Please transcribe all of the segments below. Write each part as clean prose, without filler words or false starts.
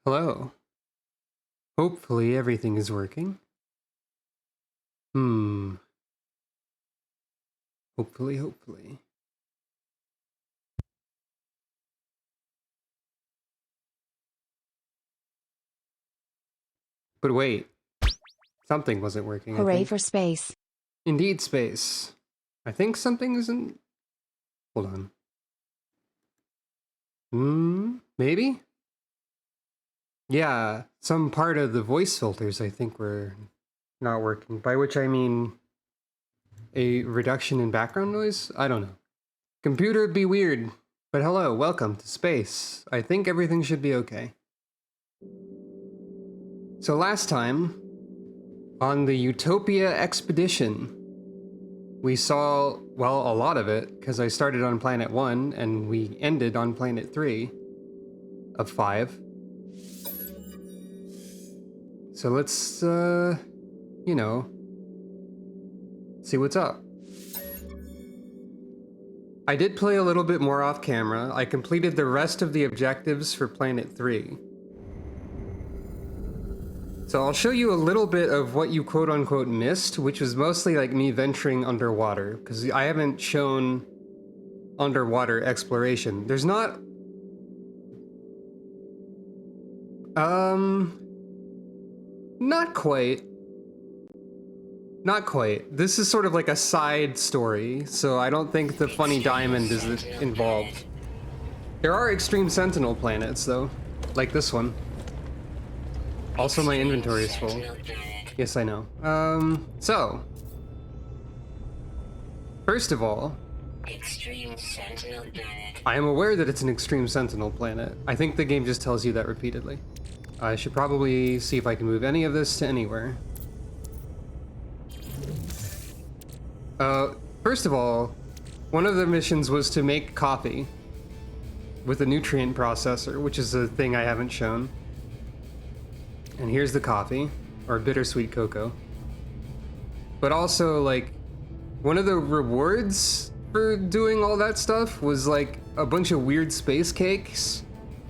Hello. Hopefully everything is working. Hmm. Hopefully. But wait, something wasn't working, I Hooray think. for space. Indeed, space. I think something isn't... Hold on. Maybe? Yeah, some part of the voice filters I think were not working, by which I mean a reduction in background noise? I don't know. Computer be weird. But hello, welcome to space. I think everything should be okay. So last time, on the Utopia expedition, we saw, well, a lot of it, because I started on planet 1 and we ended on planet 3 of 5. So let's, you know, see what's up. I did play a little bit more off camera. I completed the rest of the objectives for planet 3. So I'll show you a little bit of what you quote unquote missed, which was mostly like me venturing underwater, because I haven't shown underwater exploration. There's not... Not quite. Not quite. This is sort of like a side story, so I don't think the funny diamond is involved. There are extreme sentinel planets, though, like this one. Also, my inventory is full. Yes, I know. So... First of all, I am aware that it's an extreme sentinel planet. I think the game just tells you that repeatedly. I should probably see if I can move any of this to anywhere. First of all, one of the missions was to make coffee with a nutrient processor, which is a thing I haven't shown. And here's the coffee, or bittersweet cocoa. But also, like, one of the rewards for doing all that stuff was like a bunch of weird space cakes,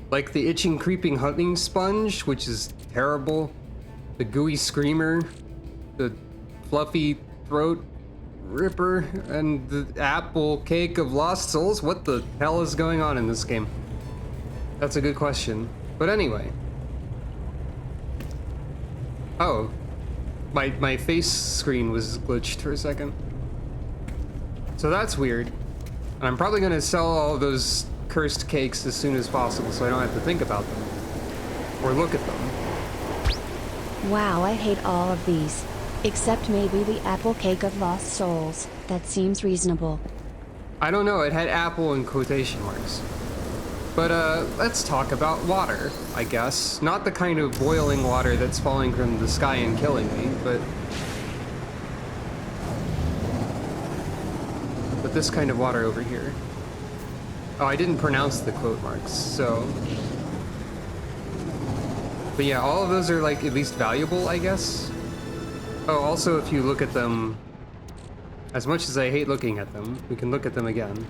like the itching creeping hunting sponge, which is terrible, the gooey screamer, the fluffy throat ripper, and the apple cake of lost souls. What the hell is going on in this game? That's a good question. But anyway. Oh, my face screen was glitched for a second. So that's weird. And I'm probably gonna sell all of those cursed cakes as soon as possible so I don't have to think about them. Or look at them. Wow, I hate all of these. Except maybe the apple cake of lost souls. That seems reasonable. I don't know, it had apple in quotation marks. But let's talk about water, I guess. Not the kind of boiling water that's falling from the sky and killing me, but this kind of water over here. Oh, I didn't pronounce the quote marks, so... But yeah, all of those are, like, at least valuable, I guess. Oh, also, if you look at them... As much as I hate looking at them, we can look at them again.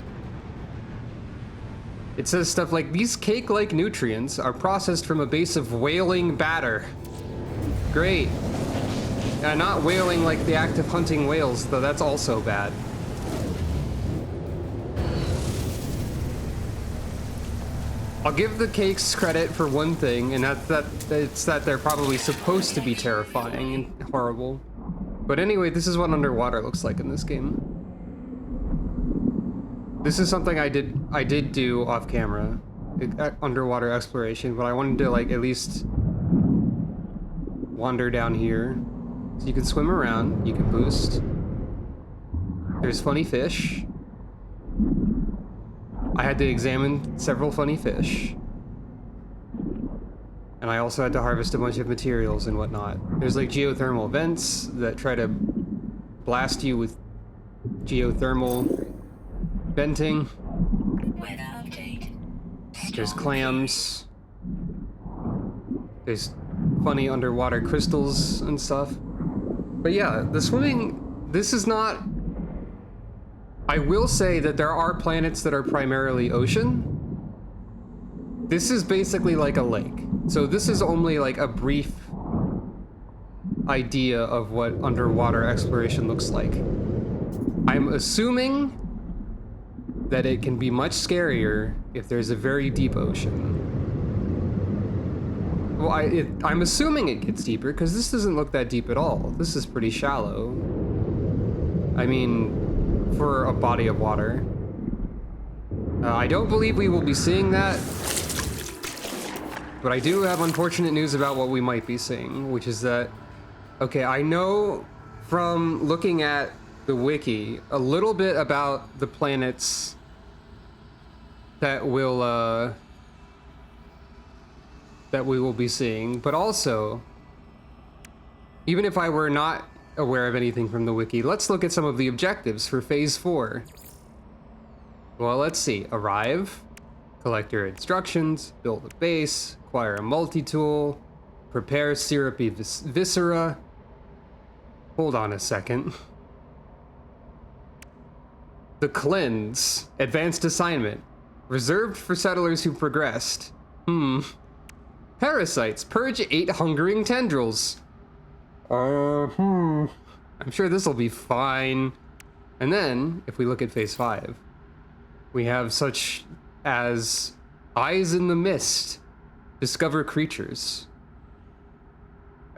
It says stuff like, these cake-like nutrients are processed from a base of whaling batter. Great. Not whaling like the act of hunting whales, though that's also bad. I'll give the cakes credit for one thing, and it's that they're probably supposed to be terrifying and horrible. But anyway, this is what underwater looks like in this game. This is something I did do off camera, underwater exploration, but I wanted to like at least wander down here. So you can swim around, you can boost. There's funny fish. I had to examine several funny fish. And I also had to harvest a bunch of materials and whatnot. There's like geothermal vents that try to blast you with geothermal venting. There's clams. There's funny underwater crystals and stuff. But yeah, the swimming, this is not... I will say that there are planets that are primarily ocean. This is basically like a lake. So this is only like a brief idea of what underwater exploration looks like. I'm assuming that it can be much scarier if there's a very deep ocean. Well, I'm assuming it gets deeper because this doesn't look that deep at all. This is pretty shallow. I mean, for a body of water. I don't believe we will be seeing that. But I do have unfortunate news about what we might be seeing, which is that, okay, I know from looking at the wiki a little bit about the planets that we will be seeing, but also, even if I were not aware of anything from the wiki, let's look at some of the objectives for Phase 4. Well, let's see. Arrive, collect your instructions, build a base, acquire a multi-tool, prepare syrupy viscera. Hold on a second. The cleanse, advanced assignment, reserved for settlers who progressed. Parasites, purge 8 hungering tendrils. I'm sure this will be fine. And then, if we look at Phase 5, we have such as eyes in the mist, discover creatures.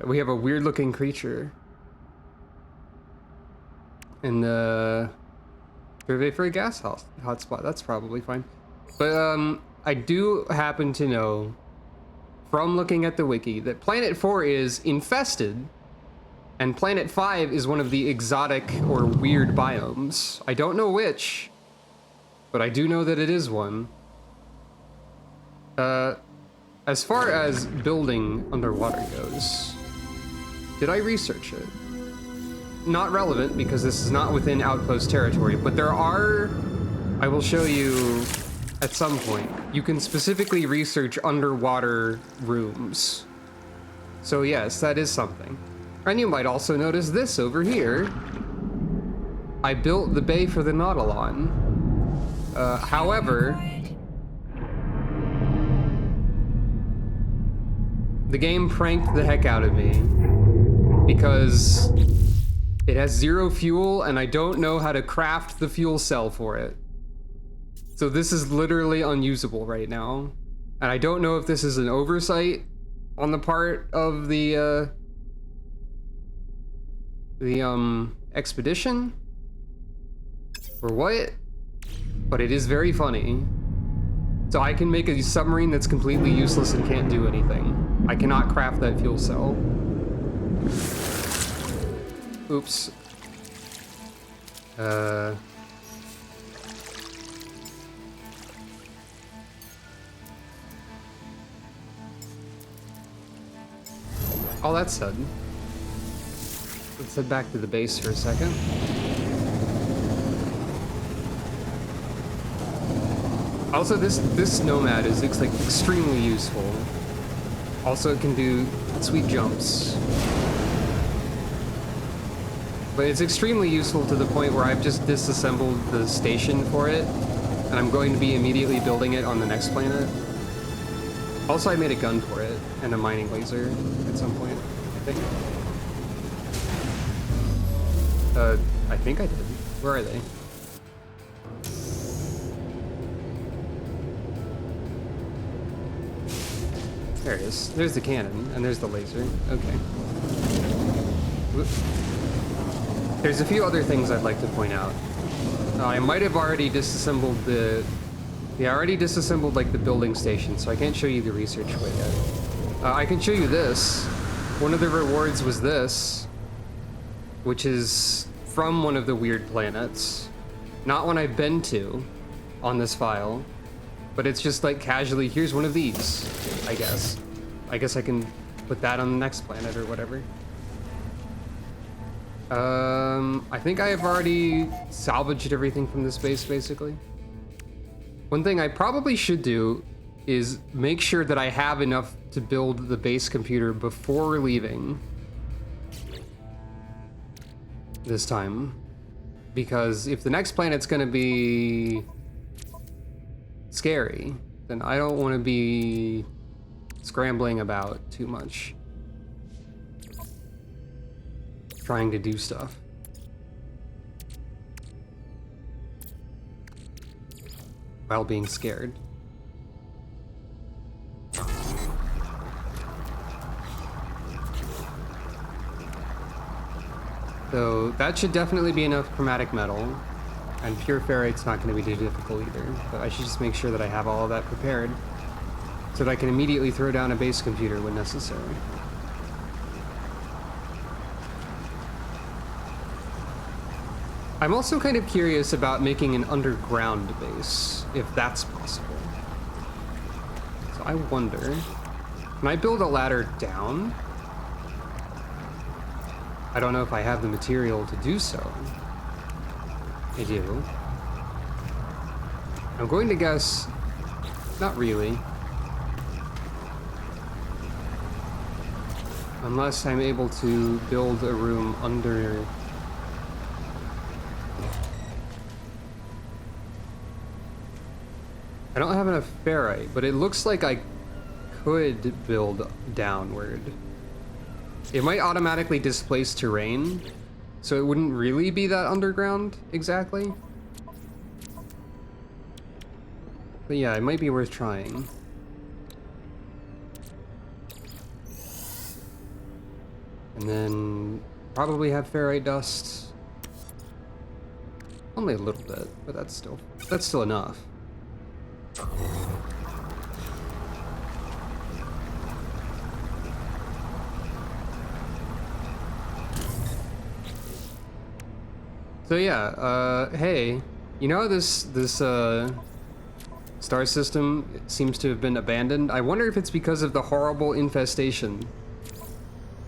We have a weird looking creature. And survey for a gas hotspot, that's probably fine. But I do happen to know from looking at the wiki that Planet 4 is infested, and Planet 5 is one of the exotic or weird biomes. I don't know which, but I do know that it is one. As far as building underwater goes, did I research it? Not relevant because this is not within Outpost territory, but there are, I will show you at some point, you can specifically research underwater rooms. So yes, that is something. And you might also notice this over here. I built the bay for the Nautilon. However, the game pranked the heck out of me because it has 0 fuel and I don't know how to craft the fuel cell for it. So this is literally unusable right now. And I don't know if this is an oversight on the part of the expedition or what, but it is very funny. So I can make a submarine that's completely useless and can't do anything. I cannot craft that fuel cell. Oops. All that said, let's head back to the base for a second. Also, this nomad is like extremely useful. Also, it can do sweet jumps. But it's extremely useful to the point where I've just disassembled the station for it, and I'm going to be immediately building it on the next planet. Also, I made a gun for it, and a mining laser at some point, I think. I think I did. Where are they? There it is. There's the cannon, and there's the laser. Okay. Whoop. There's a few other things I'd like to point out. I might have already disassembled the... Yeah, I already disassembled, like, the building station, so I can't show you the research way yet. I can show you this. One of the rewards was this, which is from one of the weird planets. Not one I've been to on this file, but it's just, like, casually, here's one of these, I guess. I guess I can put that on the next planet or whatever. I think I have already salvaged everything from this base, basically. One thing I probably should do is make sure that I have enough to build the base computer before leaving this time. Because if the next planet's gonna be scary, then I don't want to be scrambling about too much. Trying to do stuff. While being scared. So that should definitely be enough chromatic metal. And pure ferrite's not going to be too difficult either. But I should just make sure that I have all of that prepared. So that I can immediately throw down a base computer when necessary. I'm also kind of curious about making an underground base, if that's possible. So I wonder, can I build a ladder down? I don't know if I have the material to do so. I do. I'm going to guess, not really. Unless I'm able to build a room under... I don't have enough ferrite, but it looks like I could build downward. It might automatically displace terrain, so it wouldn't really be that underground exactly. But yeah, it might be worth trying. And then probably have ferrite dust. Only a little bit, but that's still enough. So yeah, hey, you know how this star system seems to have been abandoned? I wonder if it's because of the horrible infestation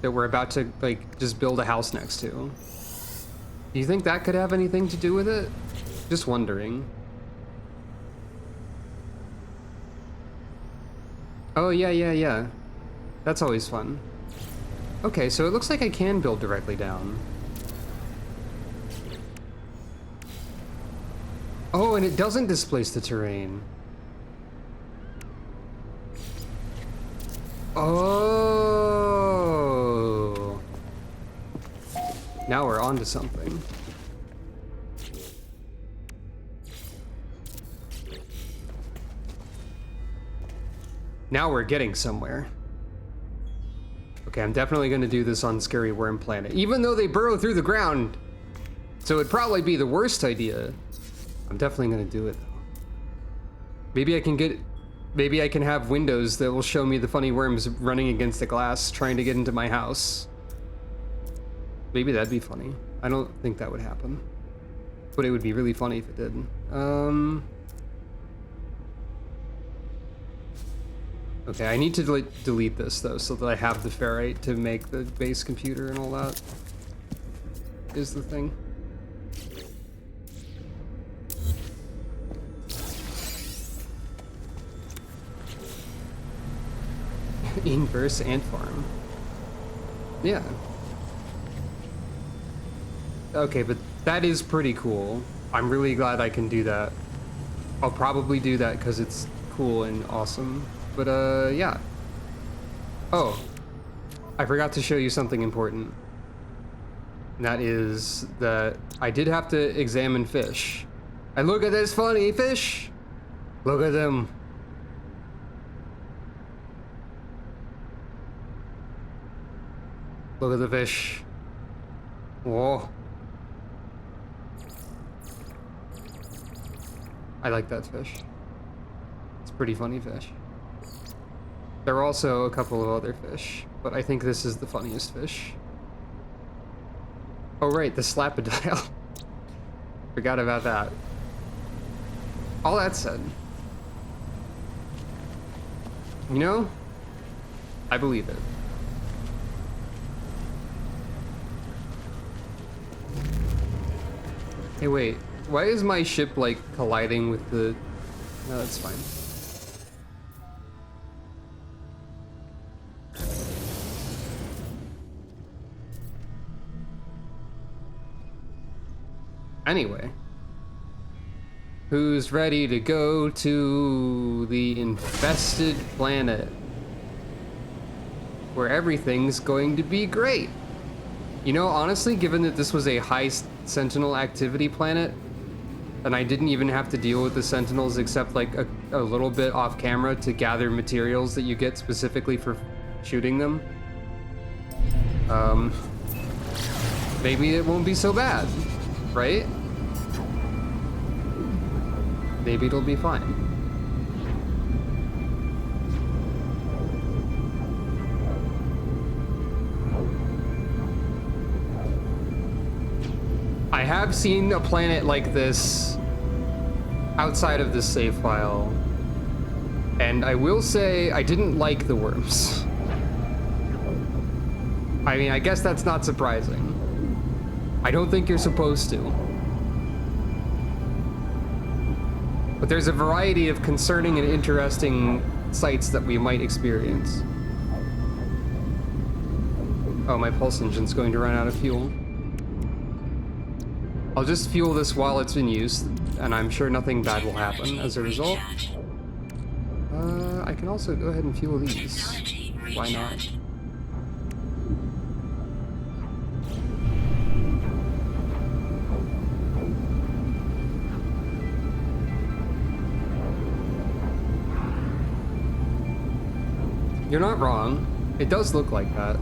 that we're about to, like, just build a house next to. Do you think that could have anything to do with it? Just wondering. Oh, yeah. That's always fun. Okay, so it looks like I can build directly down. Oh, and it doesn't displace the terrain. Oh. Now we're on to something. Now we're getting somewhere. Okay, I'm definitely gonna do this on Scary Worm Planet, even though they burrow through the ground. So it'd probably be the worst idea. I'm definitely gonna do it though. Maybe I can have windows that will show me the funny worms running against the glass trying to get into my house. Maybe that'd be funny. I don't think that would happen, but it would be really funny if it did. Okay, I need to delete this though, so that I have the ferrite to make the base computer and all that. Is the thing. Inverse ant farm. Yeah. Okay, but that is pretty cool. I'm really glad I can do that. I'll probably do that because it's cool and awesome. But yeah. Oh, I forgot to show you something important. And that is that I did have to examine fish. And look at this funny fish. Look at them. Look at the fish. Whoa. I like that fish. It's a pretty funny fish. There are also a couple of other fish, but I think this is the funniest fish. Oh right, the Slapodile. Forgot about that. All that said, you know, I believe it. Hey wait, why is my ship like colliding with the... No, that's fine. Anyway. Who's ready to go to the infested planet? Where everything's going to be great. You know, honestly, given that this was a high Sentinel activity planet, and I didn't even have to deal with the Sentinels except like a little bit off camera to gather materials that you get specifically for shooting them. Maybe it won't be so bad, right? Maybe it'll be fine. I have seen a planet like this outside of this save file, and I will say I didn't like the worms. I mean, I guess that's not surprising. I don't think you're supposed to. But there's a variety of concerning and interesting sights that we might experience. Oh, my pulse engine's going to run out of fuel. I'll just fuel this while it's in use, and I'm sure nothing bad will happen as a result. I can also go ahead and fuel these. Why not? You're not wrong. It does look like that.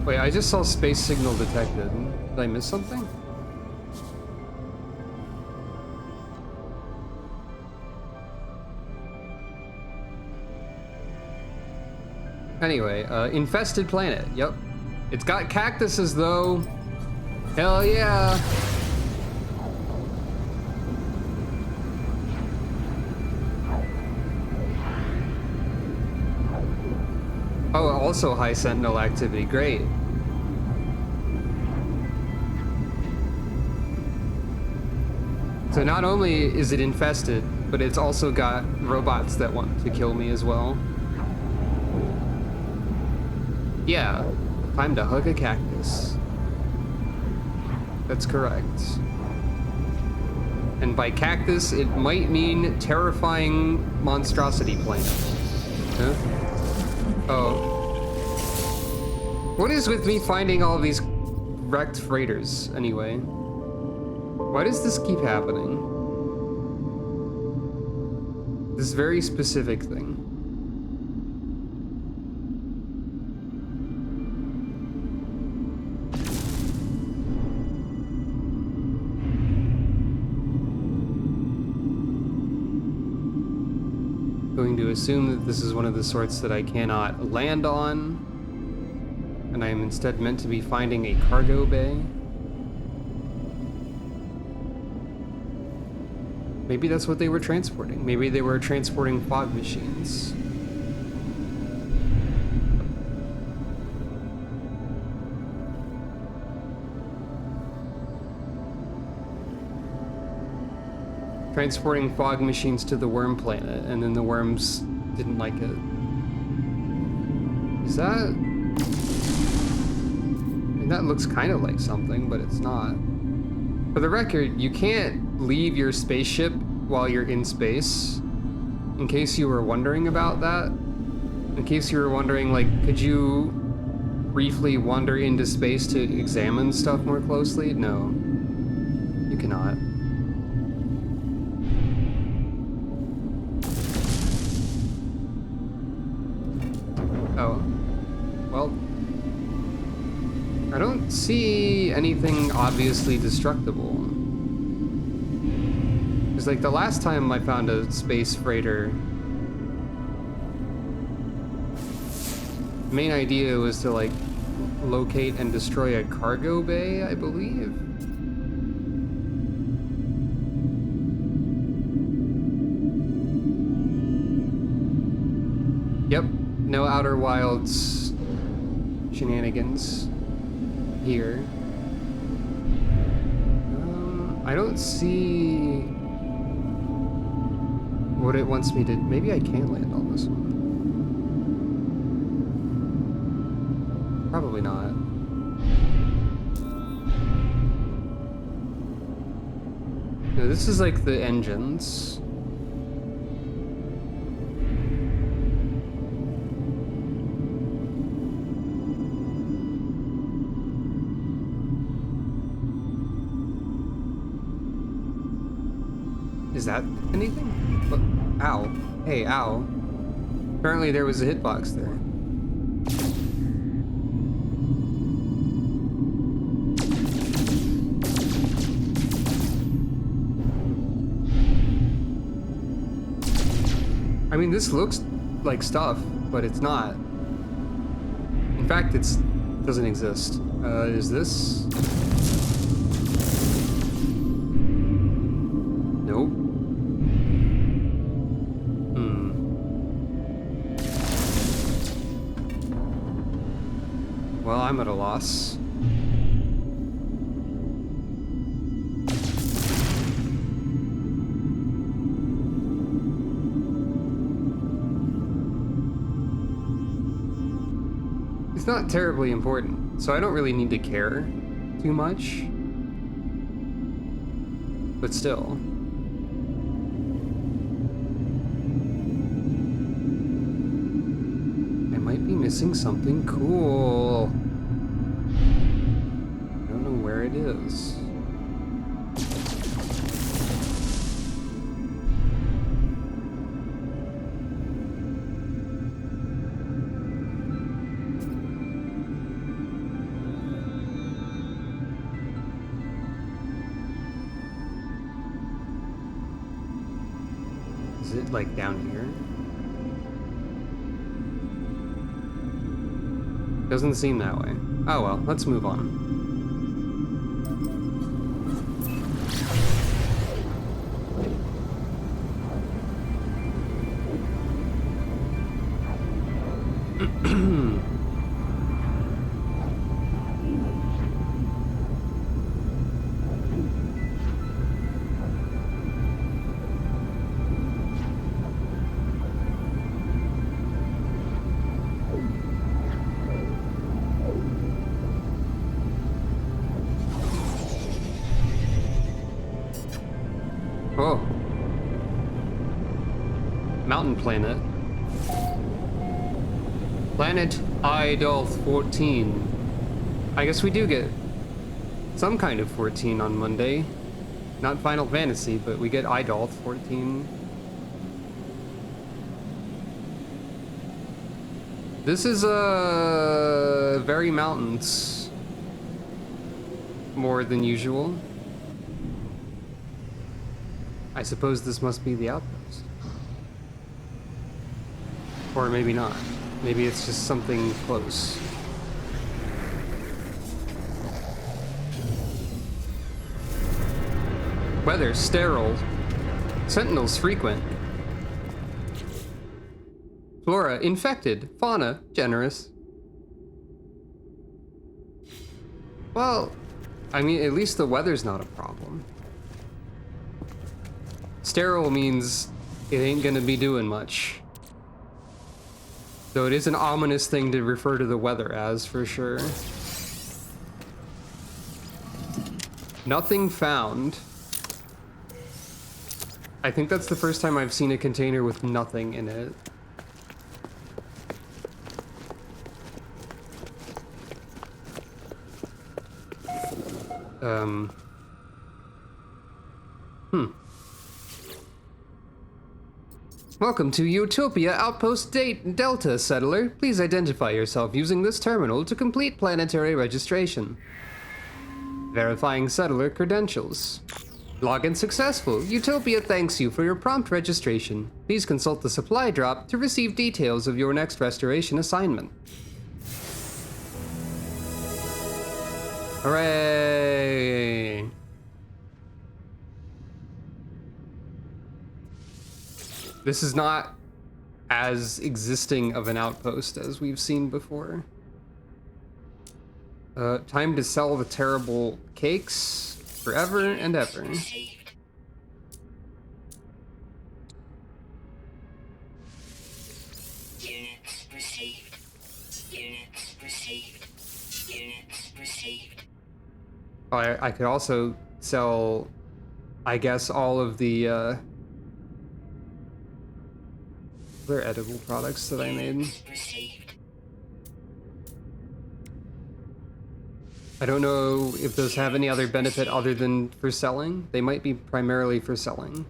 Wait, I just saw space signal detected. Did I miss something? Anyway, infested planet. Yep. It's got cactuses though. Hell yeah. Oh, also high Sentinel activity. Great. So not only is it infested, but it's also got robots that want to kill me as well. Yeah, time to hug a cactus. That's correct. And by cactus, it might mean terrifying monstrosity planet. Huh? Oh. What is with me finding all these wrecked freighters, anyway? Why does this keep happening? This very specific thing. Going to assume that this is one of the sorts that I cannot land on, and I am instead meant to be finding a cargo bay. Maybe that's what they were transporting. Maybe they were transporting fog machines. Transporting fog machines to the worm planet, and then the worms didn't like it. Is that... I mean, that looks kind of like something, but it's not. For the record, you can't leave your spaceship while you're in space. In case you were wondering about that. In case you were wondering, like, could you briefly wander into space to examine stuff more closely? No. You cannot. Oh. Well, I don't see anything obviously destructible. Because, like, the last time I found a space freighter, the main idea was to, like, locate and destroy a cargo bay, I believe. Yep, no Outer Wilds shenanigans here. I don't see what it wants me to... Maybe I can't land on this one. Probably not. No, this is like the engines. Is that anything? Look, ow. Hey, ow. Apparently there was a hitbox there. I mean, this looks like stuff, but it's not. In fact, it doesn't exist. Is this? Nope. Well, I'm at a loss. It's not terribly important, so I don't really need to care too much. But still. I might be missing something cool. I don't know where it is. Is it like down here? Doesn't seem that way. Oh well, let's move on. Oh. Mountain planet. Planet Idolth 14. I guess we do get some kind of 14 on Monday. Not Final Fantasy, but we get Idolth 14. This is very mountains. More than usual. I suppose this must be the outpost. Or maybe not. Maybe it's just something close. Weather sterile. Sentinels frequent. Flora infected. Fauna generous. Well, I mean, at least the weather's not a problem. Sterile means it ain't gonna be doing much. Though it is an ominous thing to refer to the weather as, for sure. Nothing found. I think that's the first time I've seen a container with nothing in it. Welcome to Utopia Outpost Delta, settler. Please identify yourself using this terminal to complete planetary registration. Verifying settler credentials. Login successful. Utopia thanks you for your prompt registration. Please consult the supply drop to receive details of your next restoration assignment. Hooray! This is not as existing of an outpost as we've seen before. Time to sell the terrible cakes forever and ever. Oh, I could also sell, I guess, all of the other edible products that I made. I don't know if those have any other benefit other than for selling. They might be primarily for selling.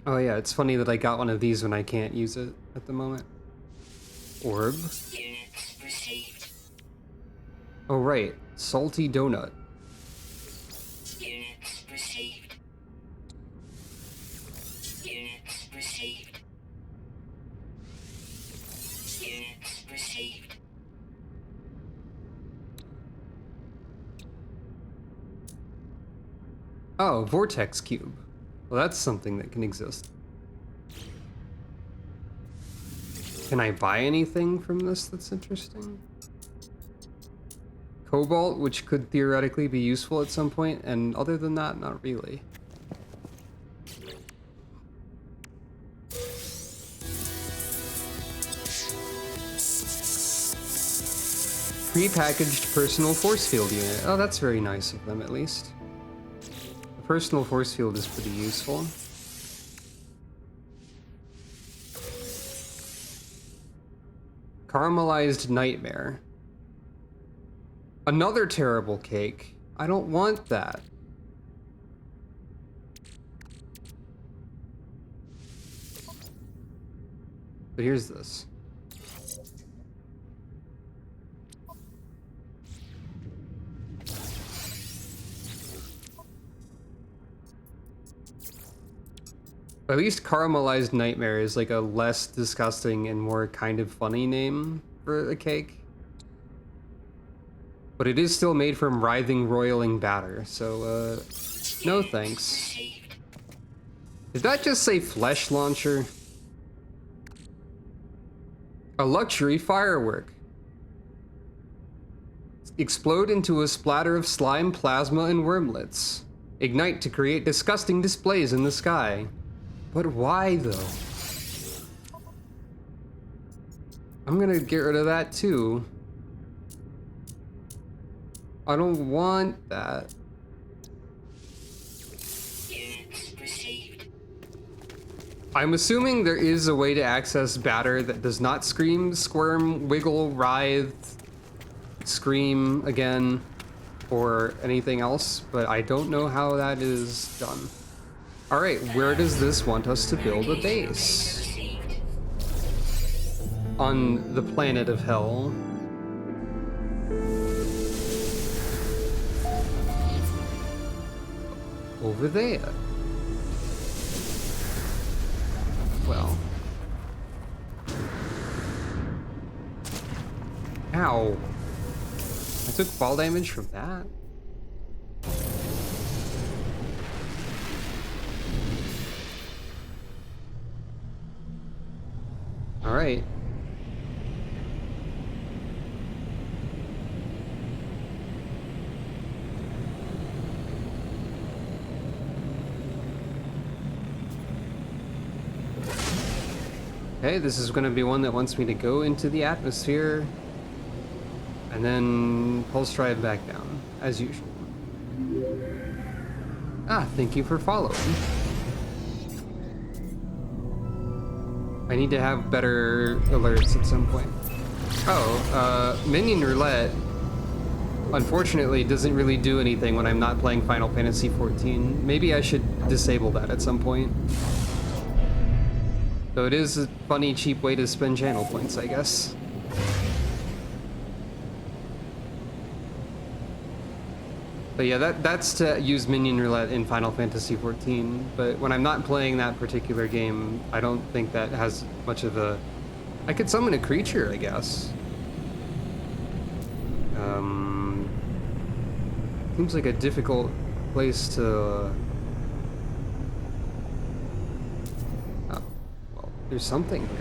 Oh yeah, it's funny that I got one of these when I can't use it at the moment. Orb. Oh right, salty donut. Oh, vortex cube. Well, that's something that can exist. Can I buy anything from this that's interesting? Cobalt, which could theoretically be useful at some point, and other than that, not really. Pre-packaged personal force field unit. Oh, that's very nice of them, at least. The personal force field is pretty useful. Caramelized nightmare. Another terrible cake. I don't want that. But here's this. At least Caramelized Nightmare is like a less disgusting and more kind of funny name for a cake. But it is still made from writhing, roiling batter, so, no thanks. Did that just say flesh launcher? A luxury firework. Explode into a splatter of slime, plasma, and wormlets. Ignite to create disgusting displays in the sky. But why, though? I'm gonna get rid of that, too. I don't want that. I'm assuming there is a way to access batter that does not scream, squirm, wiggle, writhe, scream again, or anything else, but I don't know how that is done. All right, where does this want us to build a base? On the planet of hell. Over there. Well. Ow. I took fall damage from that. All right. Okay, this is going to be one that wants me to go into the atmosphere and then pulse drive back down, as usual. Ah, thank you for following. I need to have better alerts at some point. Oh, Minion Roulette, unfortunately, doesn't really do anything when I'm not playing Final Fantasy XIV. Maybe I should disable that at some point. So it is a funny, cheap way to spend channel points, I guess. But yeah, that's to use Minion Roulette in Final Fantasy XIV, but when I'm not playing that particular game, I don't think that has much of a... I could summon a creature, I guess. Seems like a difficult place to... Oh, well, there's something here.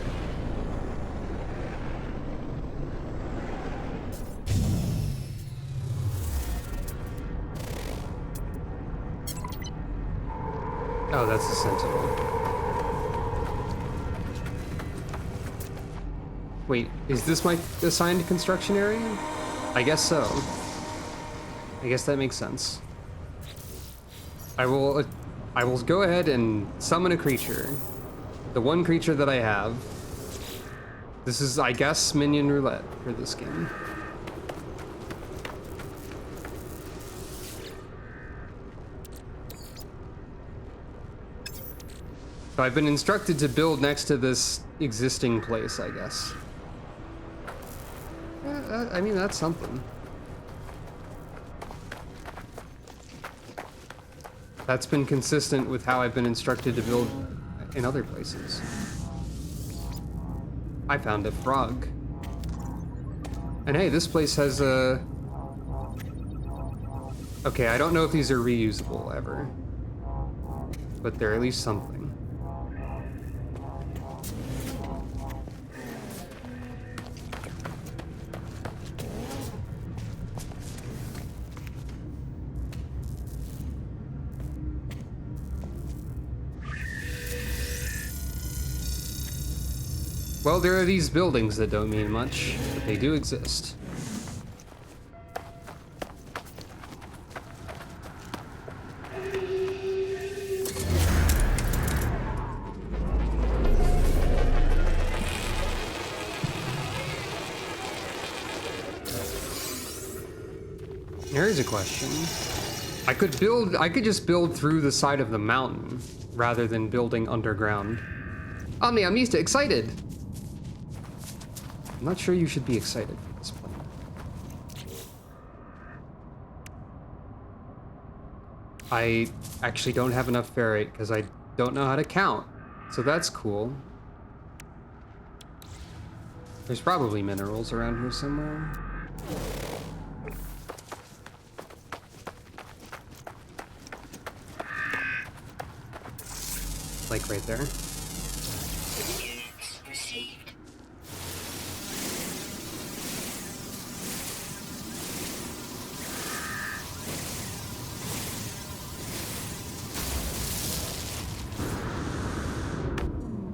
Oh, that's a sentinel. Wait, is this my assigned construction area? I guess so. I guess that makes sense. I will go ahead and summon a creature. The one creature that I have. This is, I guess, minion roulette for this game. So I've been instructed to build next to this existing place, I guess. I mean, that's something. That's been consistent with how I've been instructed to build in other places. I found a frog. And hey, this place has a... Okay, I don't know if these are reusable ever. But they're at least something. Well, there are these buildings that don't mean much, but they do exist. Here's a question. I could just build through the side of the mountain rather than building underground. Omni, I'm used to excited. I'm not sure you should be excited for this plan. I actually don't have enough ferrite because I don't know how to count. So that's cool. There's probably minerals around here somewhere. Like right there.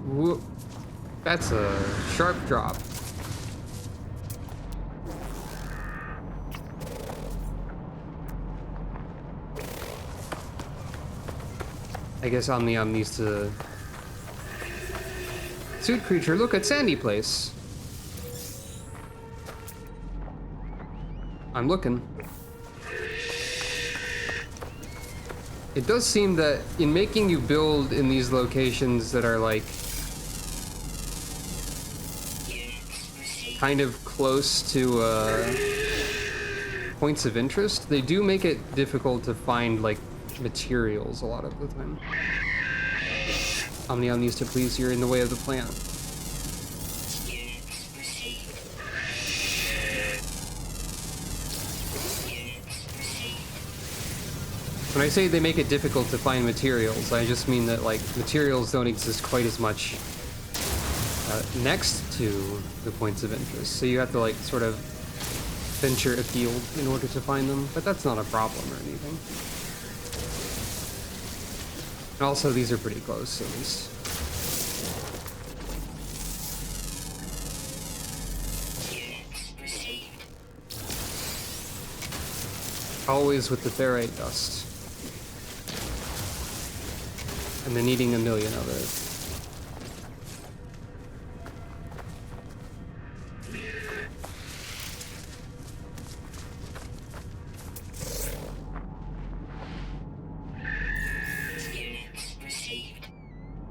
Whoop. That's a sharp drop. I guess Omni needs to... Suit creature, look at Sandy Place. I'm looking. It does seem that in making you build in these locations that are like kind of close to points of interest, they do make it difficult to find like materials a lot of the time. Omnion needs to please, you're in the way of the plant. When I say they make it difficult to find materials, I just mean that like materials don't exist quite as much next to the points of interest. So you have to like sort of venture afield in order to find them, but that's not a problem or anything. And also these are pretty close at least. Always with the ferrite dust. And then eating a million of it.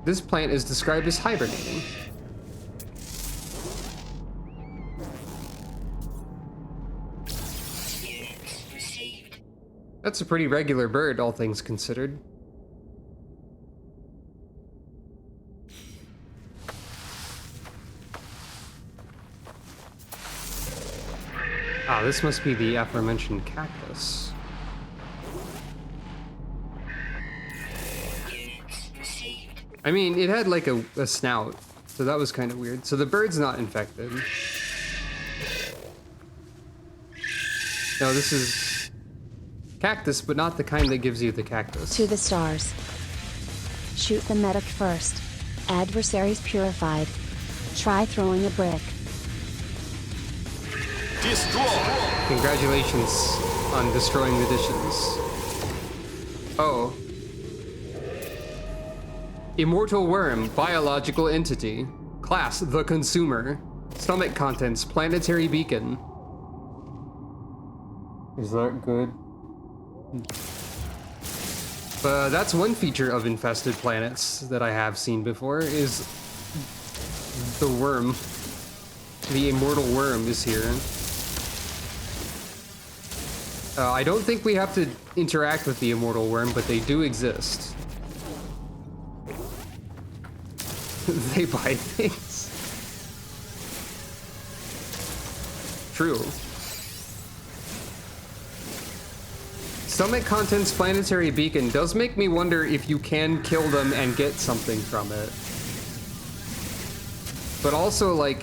This plant is described as hibernating. That's a pretty regular bird, all things considered. Ah, this must be the aforementioned cactus. I mean, it had like a snout, so that was kind of weird. So the bird's not infected. No, this is cactus, but not the kind that gives you the cactus. To the stars. Shoot the medic first. Adversaries purified. Try throwing a brick. Destroy! Congratulations on destroying the dishes. Oh. Immortal worm, biological entity. Class, the consumer. Stomach contents, planetary beacon. Is that good? That's one feature of infested planets that I have seen before, is the worm. The immortal worm is here. I don't think we have to interact with the immortal worm, but they do exist. They buy things. True. Stomach contents planetary beacon does make me wonder if you can kill them and get something from it. But also, like,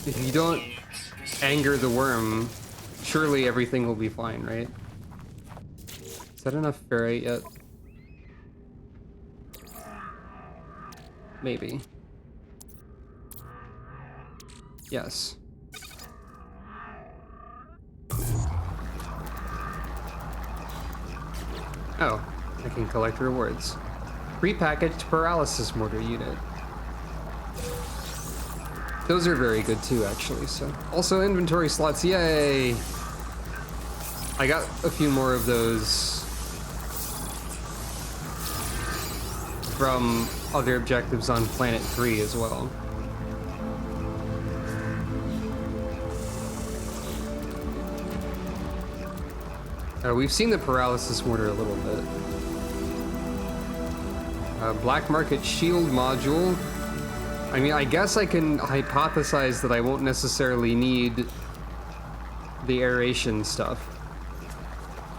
if you don't anger the worm, surely everything will be fine, right? Is that enough ferrite yet? Maybe. Yes. Oh, I can collect rewards. Prepackaged paralysis mortar unit. Those are very good too, actually, so. Also inventory slots, yay! I got a few more of those from other objectives on Planet 3 as well. We've seen the paralysis mortar a little bit. Black market shield module. I mean, I guess I can hypothesize that I won't necessarily need the aeration stuff.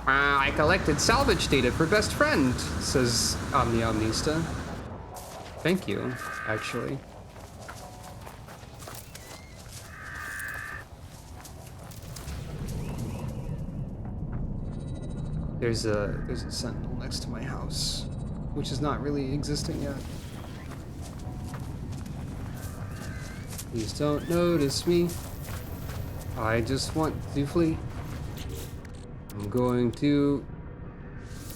I collected salvage data for best friend, says Omnista. Thank you, actually. There's a sentinel next to my house, which is not really existing yet. Please don't notice me. I just want to flee. I'm going to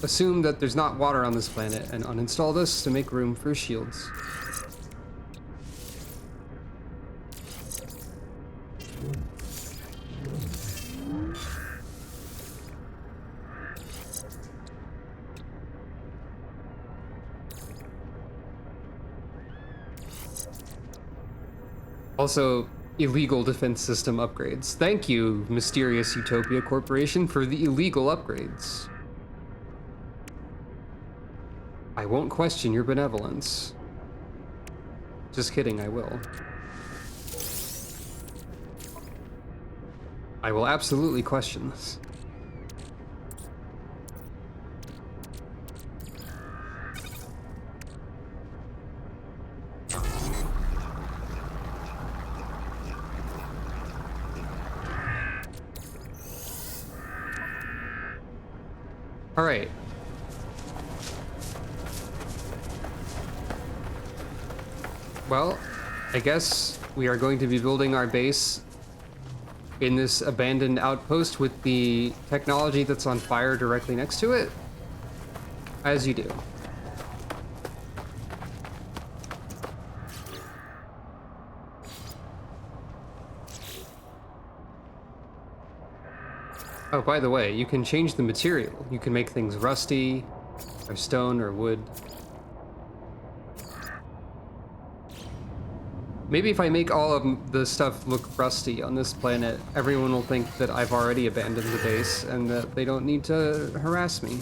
assume that there's not water on this planet and uninstall this to make room for shields. Also, illegal defense system upgrades. Thank you, Mysterious Utopia Corporation, for the illegal upgrades. I won't question your benevolence. Just kidding, I will. I will absolutely question this. All right. Well, I guess we are going to be building our base in this abandoned outpost with the technology that's on fire directly next to it, as you do. Oh, by the way, you can change the material. You can make things rusty, or stone, or wood. Maybe if I make all of the stuff look rusty on this planet, everyone will think that I've already abandoned the base and that they don't need to harass me.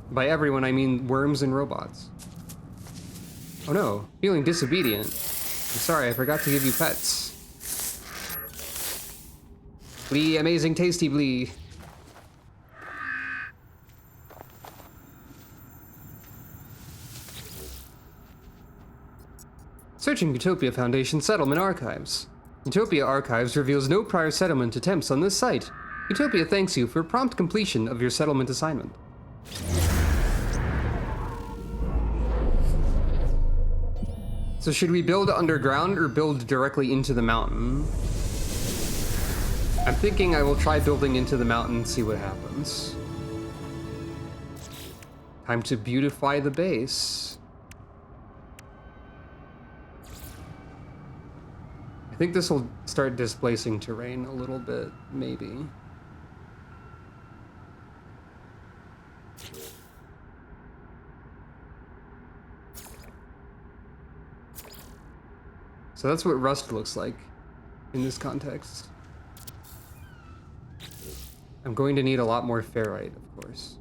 By everyone, I mean worms and robots. Oh no, feeling disobedient. I'm sorry, I forgot to give you pets. Blee, amazing tasty Blee. Searching Utopia Foundation Settlement Archives. Utopia Archives reveals no prior settlement attempts on this site. Utopia thanks you for prompt completion of your settlement assignment. So should we build underground or build directly into the mountain? I'm thinking I will try building into the mountain and see what happens. Time to beautify the base. I think this will start displacing terrain a little bit, maybe. So that's what rust looks like in this context. I'm going to need a lot more ferrite, of course.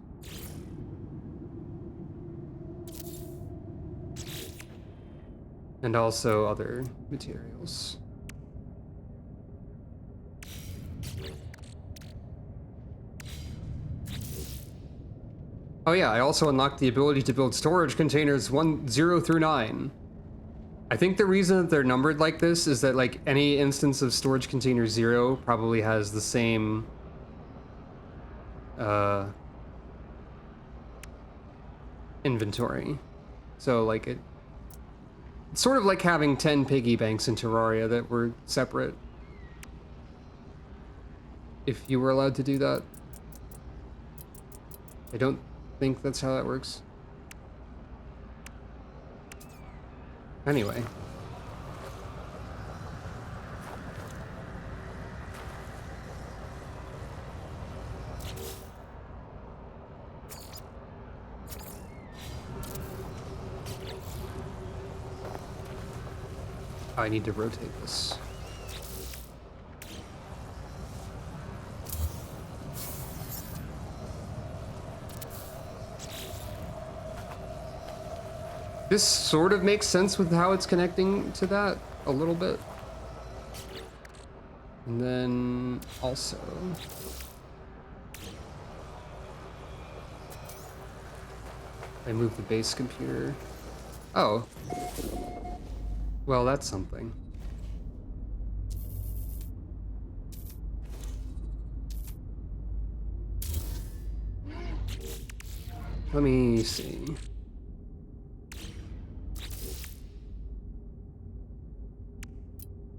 And also other materials. Oh yeah, I also unlocked the ability to build storage containers 0 through 9. I think the reason that they're numbered like this is that like any instance of storage container 0 probably has the same inventory. So like it's sort of like having 10 piggy banks in Terraria that were separate. If you were allowed to do that. I don't think that's how that works. Anyway. I need to rotate this. This sort of makes sense with how it's connecting to that a little bit. And then also... I move the base computer. Oh. Well, that's something. Let me see.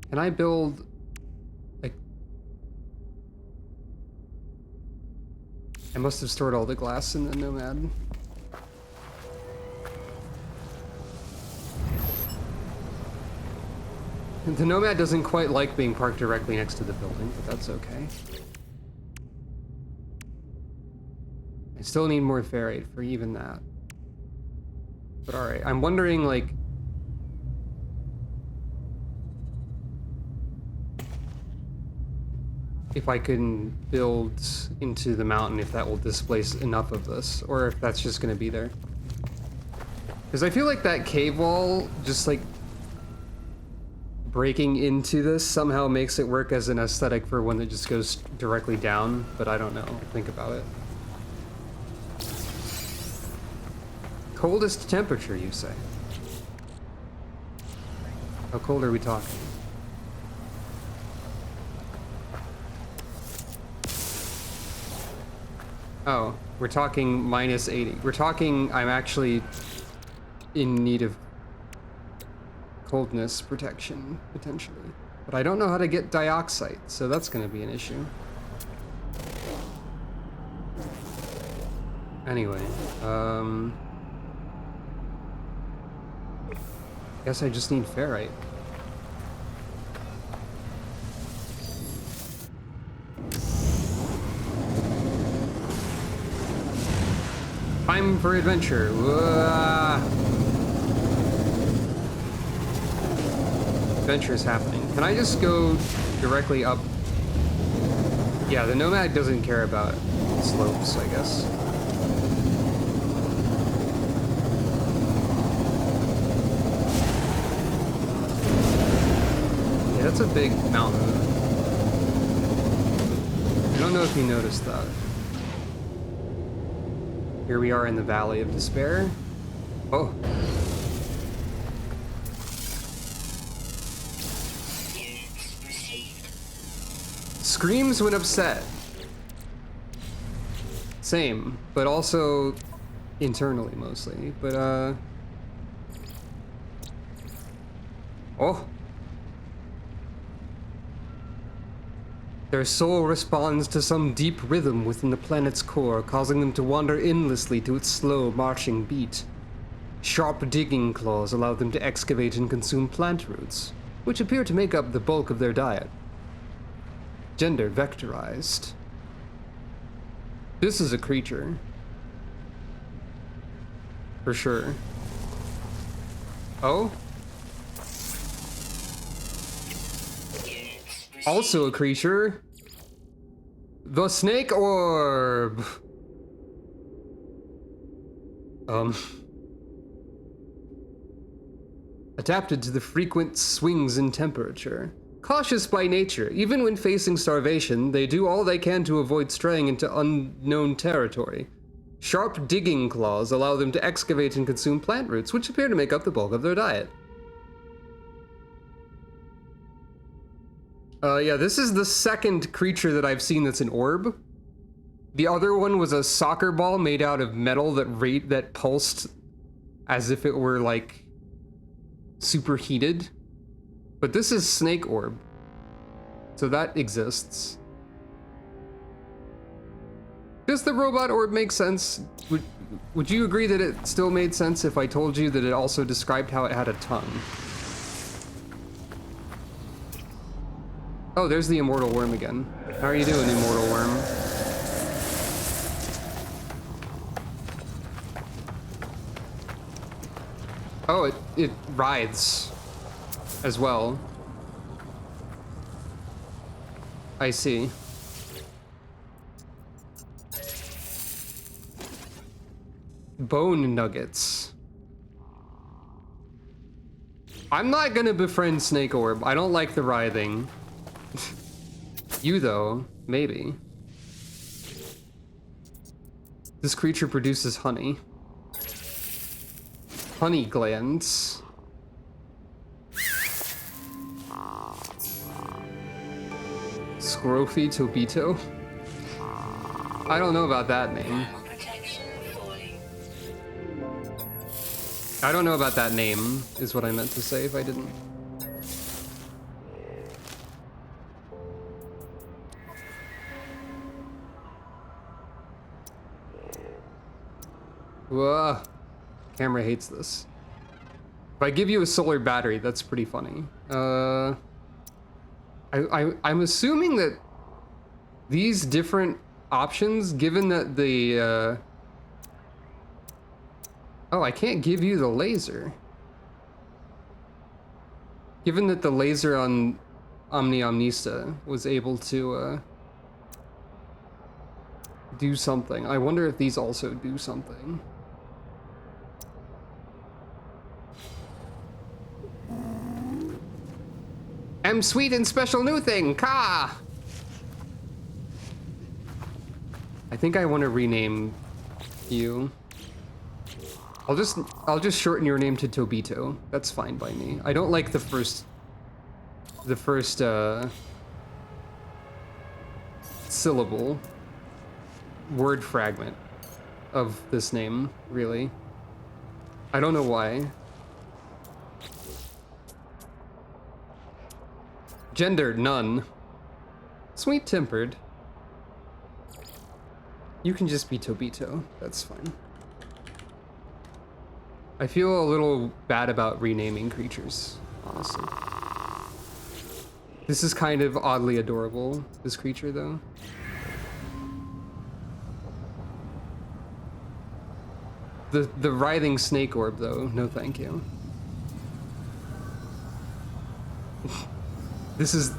Can I build, like... I must have stored all the glass in the Nomad. The Nomad doesn't quite like being parked directly next to the building, but that's okay. I still need more ferrite for even that. But alright, I'm wondering, like... if I can build into the mountain, if that will displace enough of this, or if that's just gonna be there. Because I feel like that cave wall, just like breaking into this somehow makes it work as an aesthetic for one that just goes directly down, but I don't know. Think about it. Coldest temperature, you say? How cold are we talking? Oh, we're talking minus 80. We're talking, I'm actually in need of coldness protection, potentially. But I don't know how to get dioxide, so that's gonna be an issue. Anyway, guess I just need ferrite. Time for adventure. Adventure is happening. Can I just go directly up? Yeah, the Nomad doesn't care about slopes, I guess. Yeah, that's a big mountain. I don't know if you noticed that. Here we are in the Valley of Despair. Oh. Screams when upset. Same, but also internally mostly. But Oh. Their soul responds to some deep rhythm within the planet's core, causing them to wander endlessly to its slow, marching beat. Sharp digging claws allow them to excavate and consume plant roots, which appear to make up the bulk of their diet. Gender vectorized. This is a creature. For sure. Oh? Also a creature. The snake orb. Adapted to the frequent swings in temperature. Cautious by nature, even when facing starvation, they do all they can to avoid straying into unknown territory. Sharp digging claws allow them to excavate and consume plant roots, which appear to make up the bulk of their diet. Yeah, this is the second creature that I've seen that's an orb. The other one was a soccer ball made out of metal that pulsed as if it were, like, superheated. But this is snake orb. So that exists. Does the robot orb make sense? Would you agree that it still made sense if I told you that it also described how it had a tongue? Oh, there's the immortal worm again. How are you doing, immortal worm? Oh, it writhes as well. I see. Bone nuggets. I'm not gonna befriend Snake Orb. I don't like the writhing. You, though, maybe. This creature produces honey. Honey glands. Scrofy Tobito? I don't know about that name. I don't know about that name, is what I meant to say if I didn't. Whoa. Camera hates this. If I give you a solar battery, that's pretty funny. I'm assuming that these different options, given that the, oh, I can't give you the laser. Given that the laser on Omni Omnista was able to, do something. I wonder if these also do something. M sweet and special new thing, Ka! I think I want to rename you. I'll just shorten your name to Tobito. That's fine by me. I don't like the first syllable, word fragment of this name, really. I don't know why. Gender, none. Sweet-tempered. You can just be Tobito. That's fine. I feel a little bad about renaming creatures, honestly. This is kind of oddly adorable, this creature, though. The writhing snake orb, though, no thank you. This is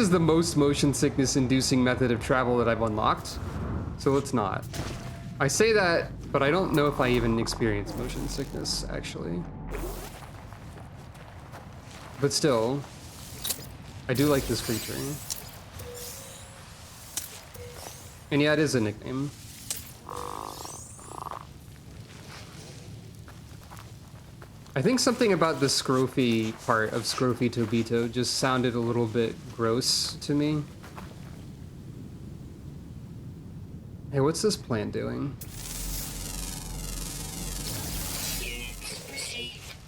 the most motion sickness inducing method of travel that I've unlocked, so let's not. I say that, but I don't know if I even experience motion sickness, actually. But still, I do like this creature. And yeah, it is a nickname. I think something about the Scrofy part of Scrofy Tobito just sounded a little bit gross to me. Hey, what's this plant doing?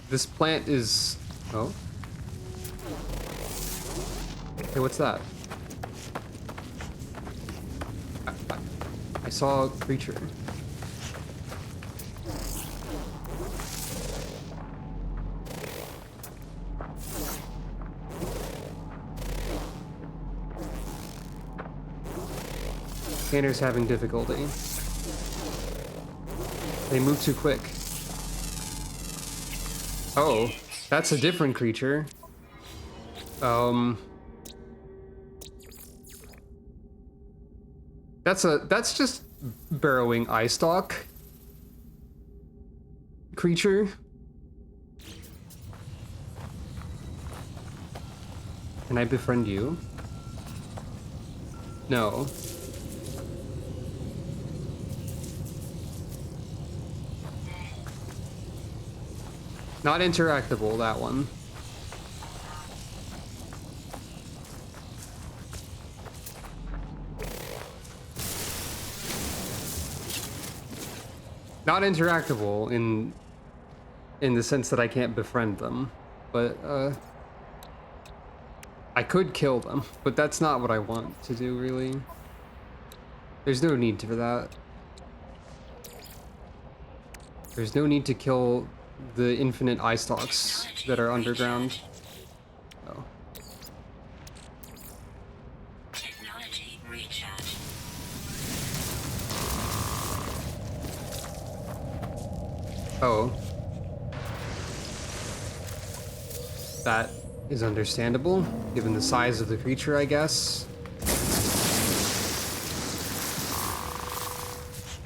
This plant is Oh. Hey, what's that? I saw a creature. Scanner's having difficulty. They move too quick. Oh, that's a different creature. That's just burrowing eye stalk creature. Can I befriend you? No. Not interactable, that one. Not interactable in the sense that I can't befriend them, but I could kill them, but that's not what I want to do, really. There's no need for that. There's no need to kill the infinite eye stalks that are underground. Oh. Technology recharge. Oh. That is understandable, given the size of the creature, I guess.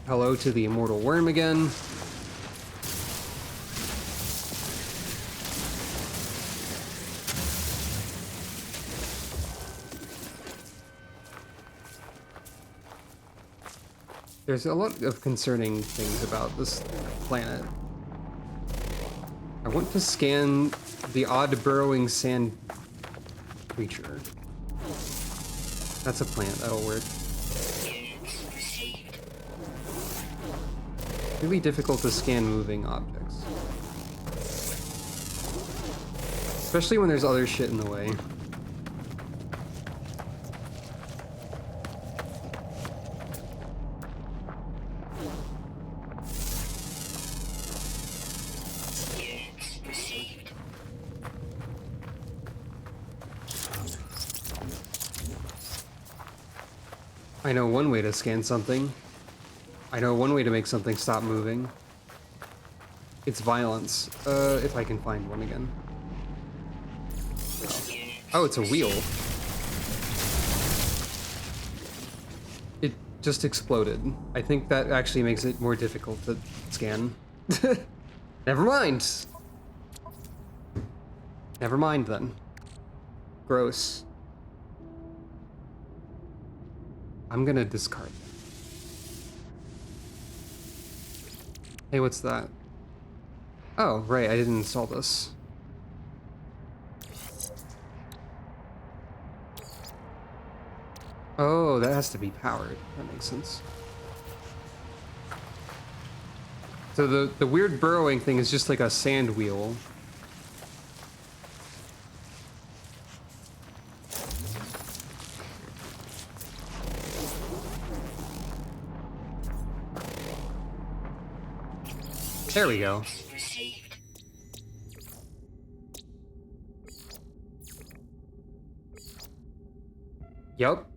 Hello to the immortal worm again. There's a lot of concerning things about this planet. I want to scan the odd burrowing sand creature. That's a plant, that'll work. Really difficult to scan moving objects. Especially when there's other shit in the way. I know one way to scan something. I know one way to make something stop moving. It's violence. If I can find one again. Oh, it's a wheel. It just exploded. I think that actually makes it more difficult to scan. Never mind. Never mind then. Gross. I'm gonna discard that. Hey, what's that? Oh, right, I didn't install this. Oh, that has to be powered. That makes sense. So the weird burrowing thing is just like a sand wheel. There we go. Yup.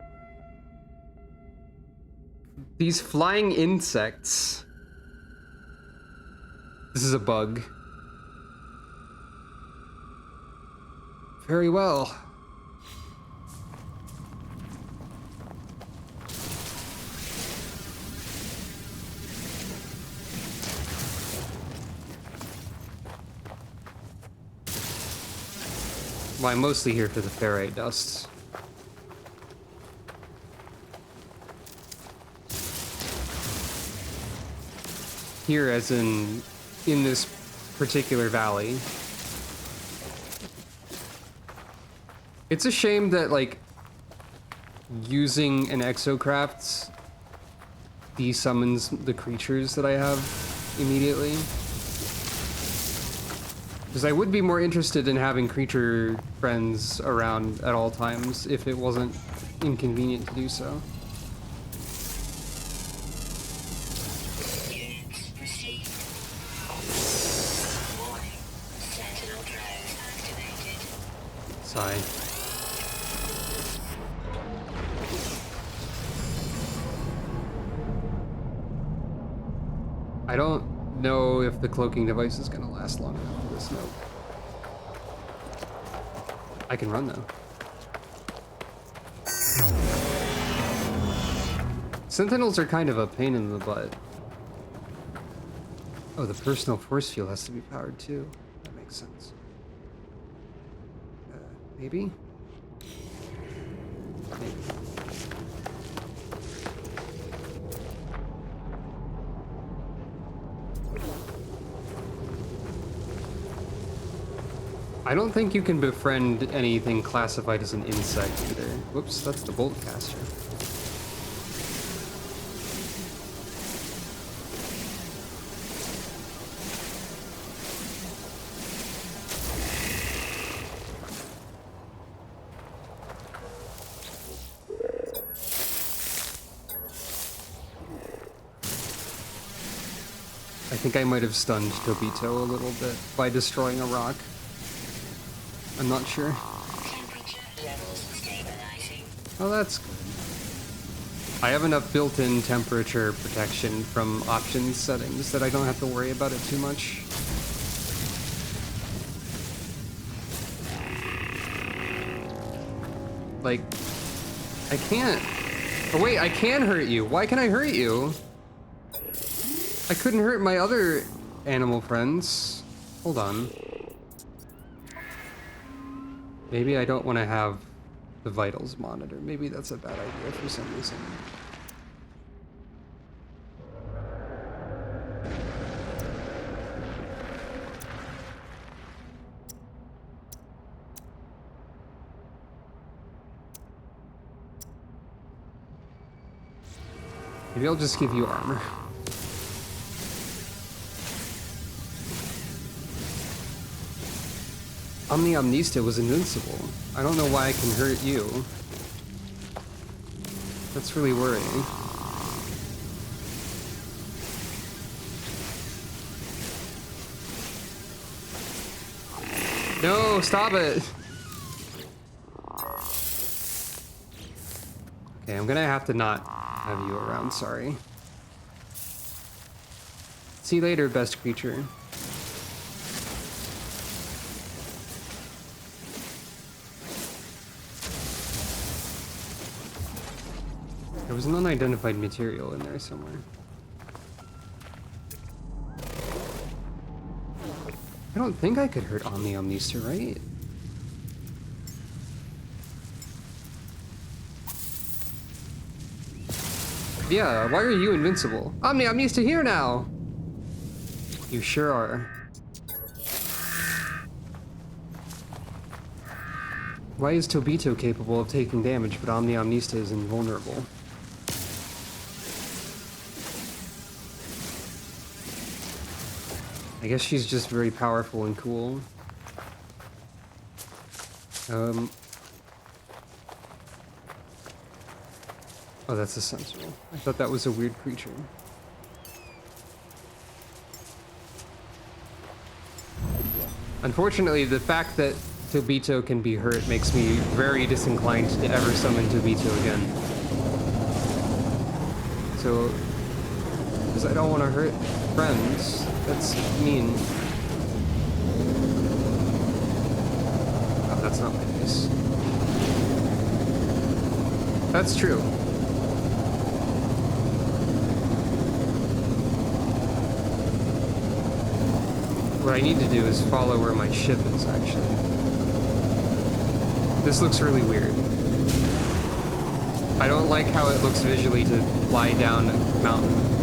These flying insects. This is a bug. Very well. Well, I'm mostly here for the ferrite dust. Here, as in this particular valley. It's a shame that, like, using an exocraft desummons the creatures that I have immediately. Because I would be more interested in having creature friends around at all times if it wasn't inconvenient to do so. Units received. Warning. Sentinel drones activated. Sigh. I don't know if the cloaking device is going to last long enough for this note. I can run though. Sentinels are kind of a pain in the butt. Oh, the personal force field has to be powered too. That makes sense. Maybe? Maybe. I don't think you can befriend anything classified as an insect either. Whoops, that's the bolt caster. I think I might have stunned Tobito a little bit by destroying a rock. I'm not sure. Temperature levels stabilizing. Oh, that's good. I have enough built-in temperature protection from options settings that I don't have to worry about it too much. Like, I can't. Oh wait, I can hurt you. Why can I hurt you? I couldn't hurt my other animal friends. Hold on. Maybe I don't want to have the vitals monitor. Maybe that's a bad idea for some reason. Maybe I'll just give you armor. Omniomnista was invincible. I don't know why I can hurt you. That's really worrying. No, stop it! Okay, I'm gonna have to not have you around, sorry. See you later, best creature. There was an unidentified material in there somewhere. I don't think I could hurt Omniomnista, right? Yeah, why are you invincible? Omniomnista here now! You sure are. Why is Tobito capable of taking damage, but Omniomnista is invulnerable? I guess she's just very powerful and cool. Oh, that's a sentinel. I thought that was a weird creature. Unfortunately, the fact that Tobito can be hurt makes me very disinclined to ever summon Tobito again. So, because I don't want to hurt friends. That's mean. Oh, that's not my face. That's true. What I need to do is follow where my ship is, actually. This looks really weird. I don't like how it looks visually to fly down a mountain.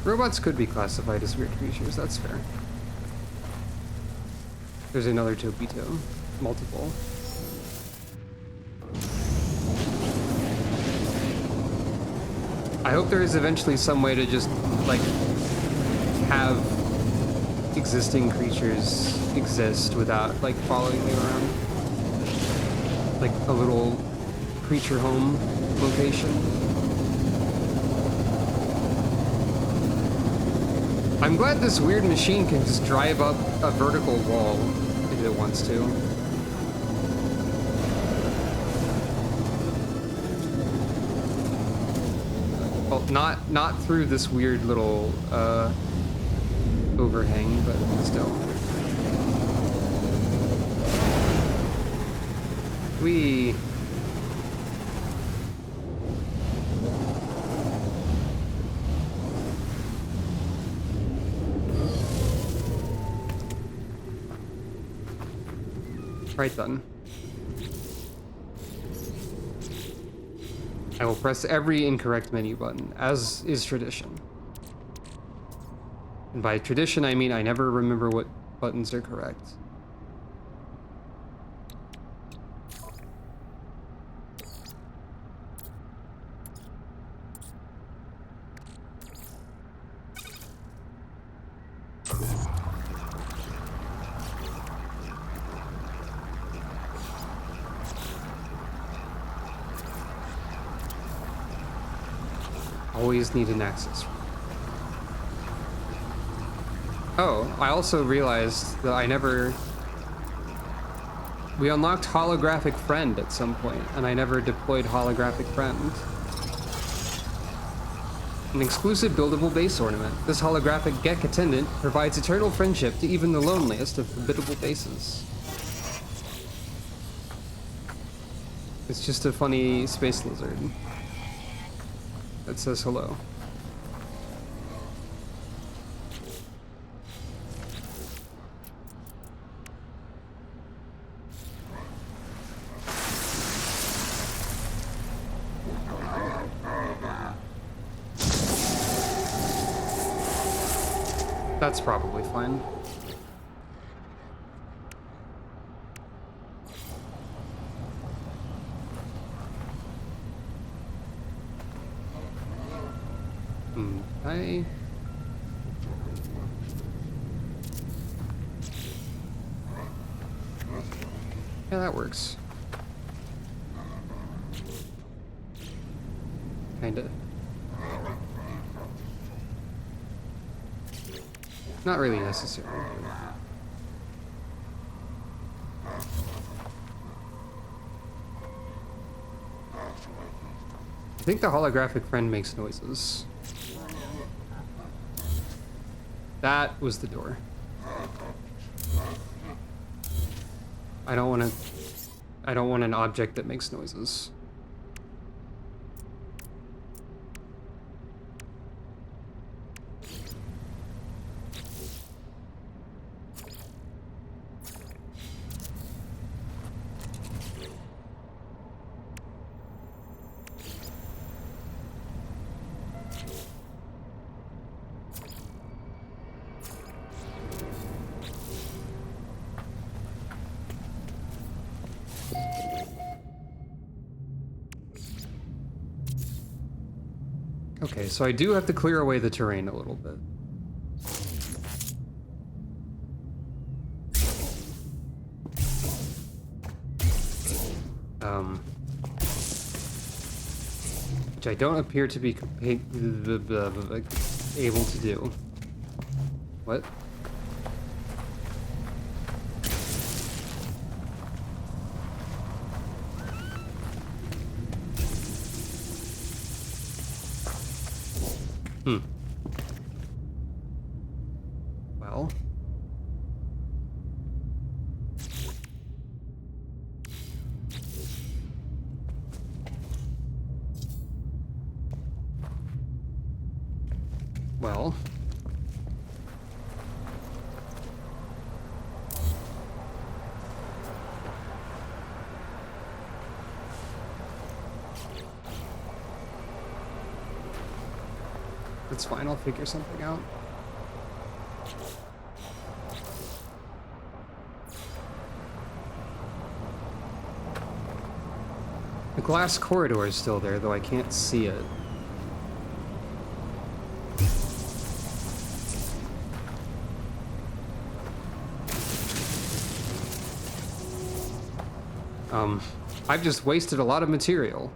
Robots could be classified as weird creatures, that's fair. There's another Tobito. Multiple. I hope there is eventually some way to just, like, have existing creatures exist without, like, following you around. Like, a little creature home location. I'm glad this weird machine can just drive up a vertical wall if it wants to. Well, not through this weird little overhang, but still. Whee! Right then. I will press every incorrect menu button, as is tradition. And by tradition, I mean I never remember what buttons are correct. Always need an access. Oh, I also realized that we unlocked holographic friend at some point, and I never deployed holographic friend. An exclusive buildable base ornament. This holographic Gek attendant provides eternal friendship to even the loneliest of biddable bases. It's just a funny space lizard that says hello. That's probably fine. Yeah, that works. Kinda. Not really necessary. I think the holographic friend makes noises. That was the door. I don't want an object that makes noises. Okay, so I do have to clear away the terrain a little bit. Which I don't appear to be able to do. What? Well. Well. That's fine, I'll figure something out. The glass corridor is still there, though I can't see it. I've just wasted a lot of material.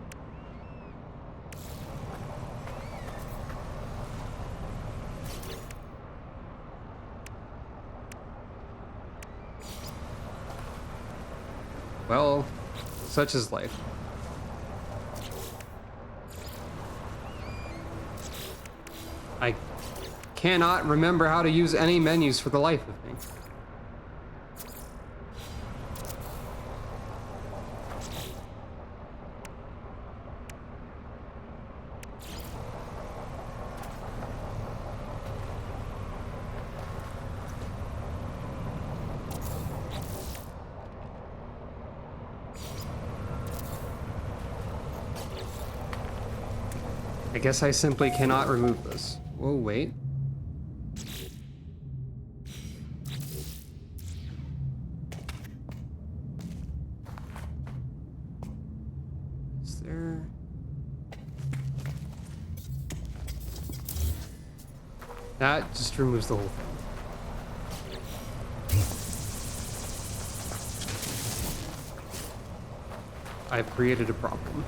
Well, such is life. I cannot remember how to use any menus for the life of me. I guess I simply cannot remove this. Whoa, wait. Is there... That just removes the whole thing. I've created a problem.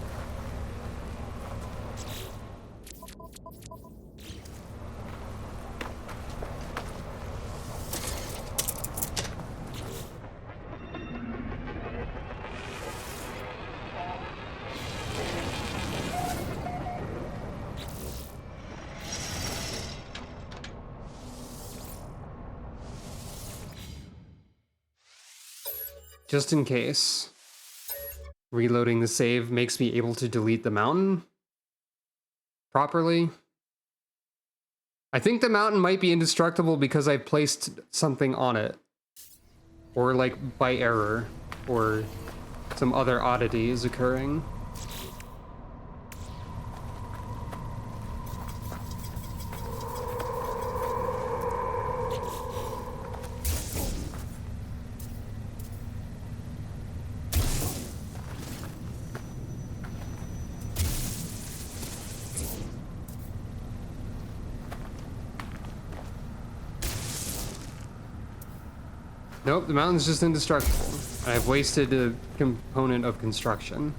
Just in case, reloading the save makes me able to delete the mountain properly. I think the mountain might be indestructible because I placed something on it. Or like by error, or some other oddity is occurring. Nope, the mountain's just indestructible. I've wasted a component of construction.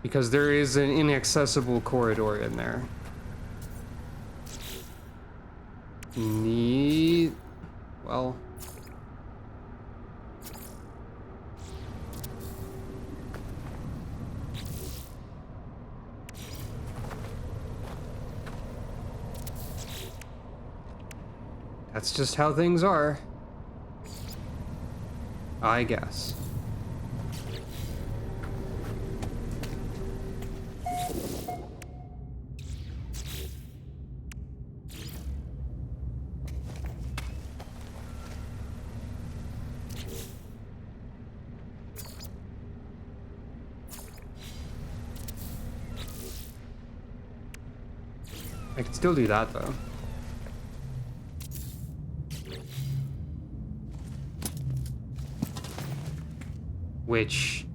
Because there is an inaccessible corridor in there. Neat. Well. That's just how things are. I guess. I can still do that though. Which,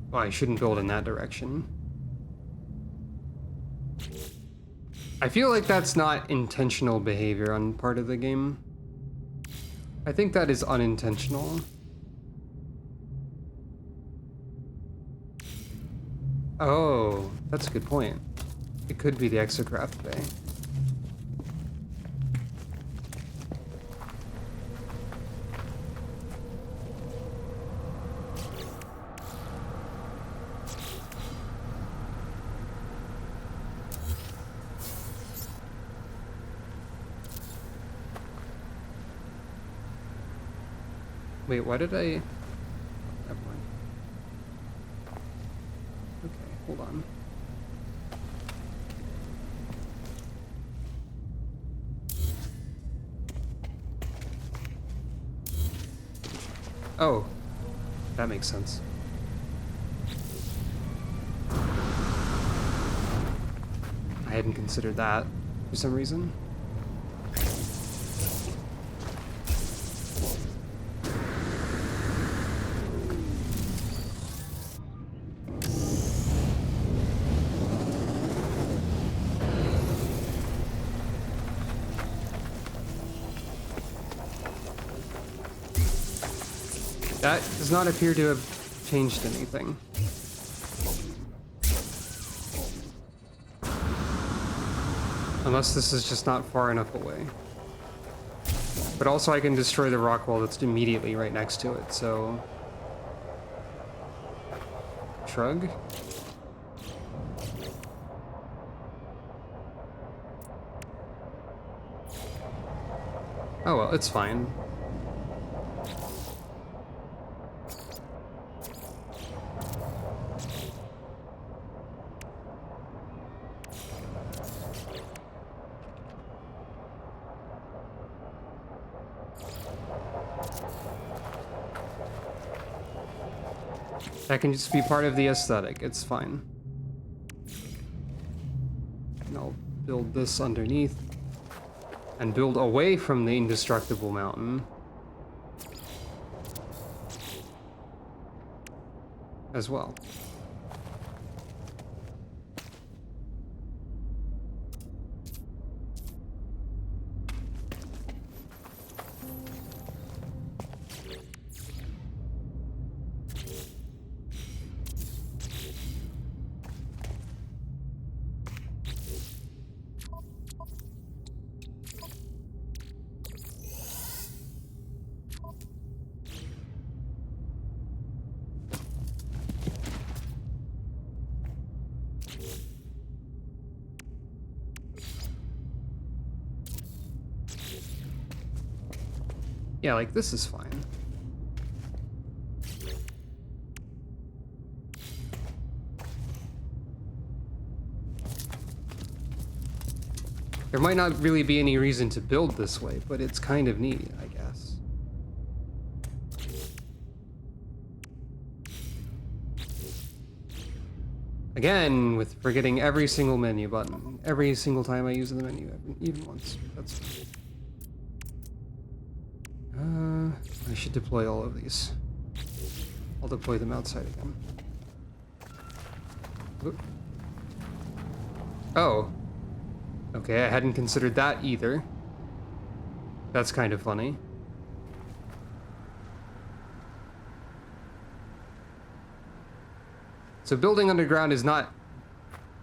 well, I shouldn't build in that direction. I feel like that's not intentional behavior on part of the game. I think that is unintentional. Oh, that's a good point. It could be the exocraft bay. Wait, why did I... Never mind. Okay, hold on. Oh, that makes sense. I hadn't considered that for some reason. That does not appear to have changed anything. Unless this is just not far enough away. But also I can destroy the rock wall that's immediately right next to it, so... Shrug? Oh well, it's fine. That can just be part of the aesthetic, it's fine. And I'll build this underneath. And build away from the indestructible mountain. As well. Yeah, like this is fine. There might not really be any reason to build this way, but it's kind of neat, I guess. Again, with forgetting every single menu button. Every single time I use the menu, even once. That's fine. I should deploy all of these. I'll deploy them outside again. Oop. Oh. Okay, I hadn't considered that either. That's kind of funny. So building underground is not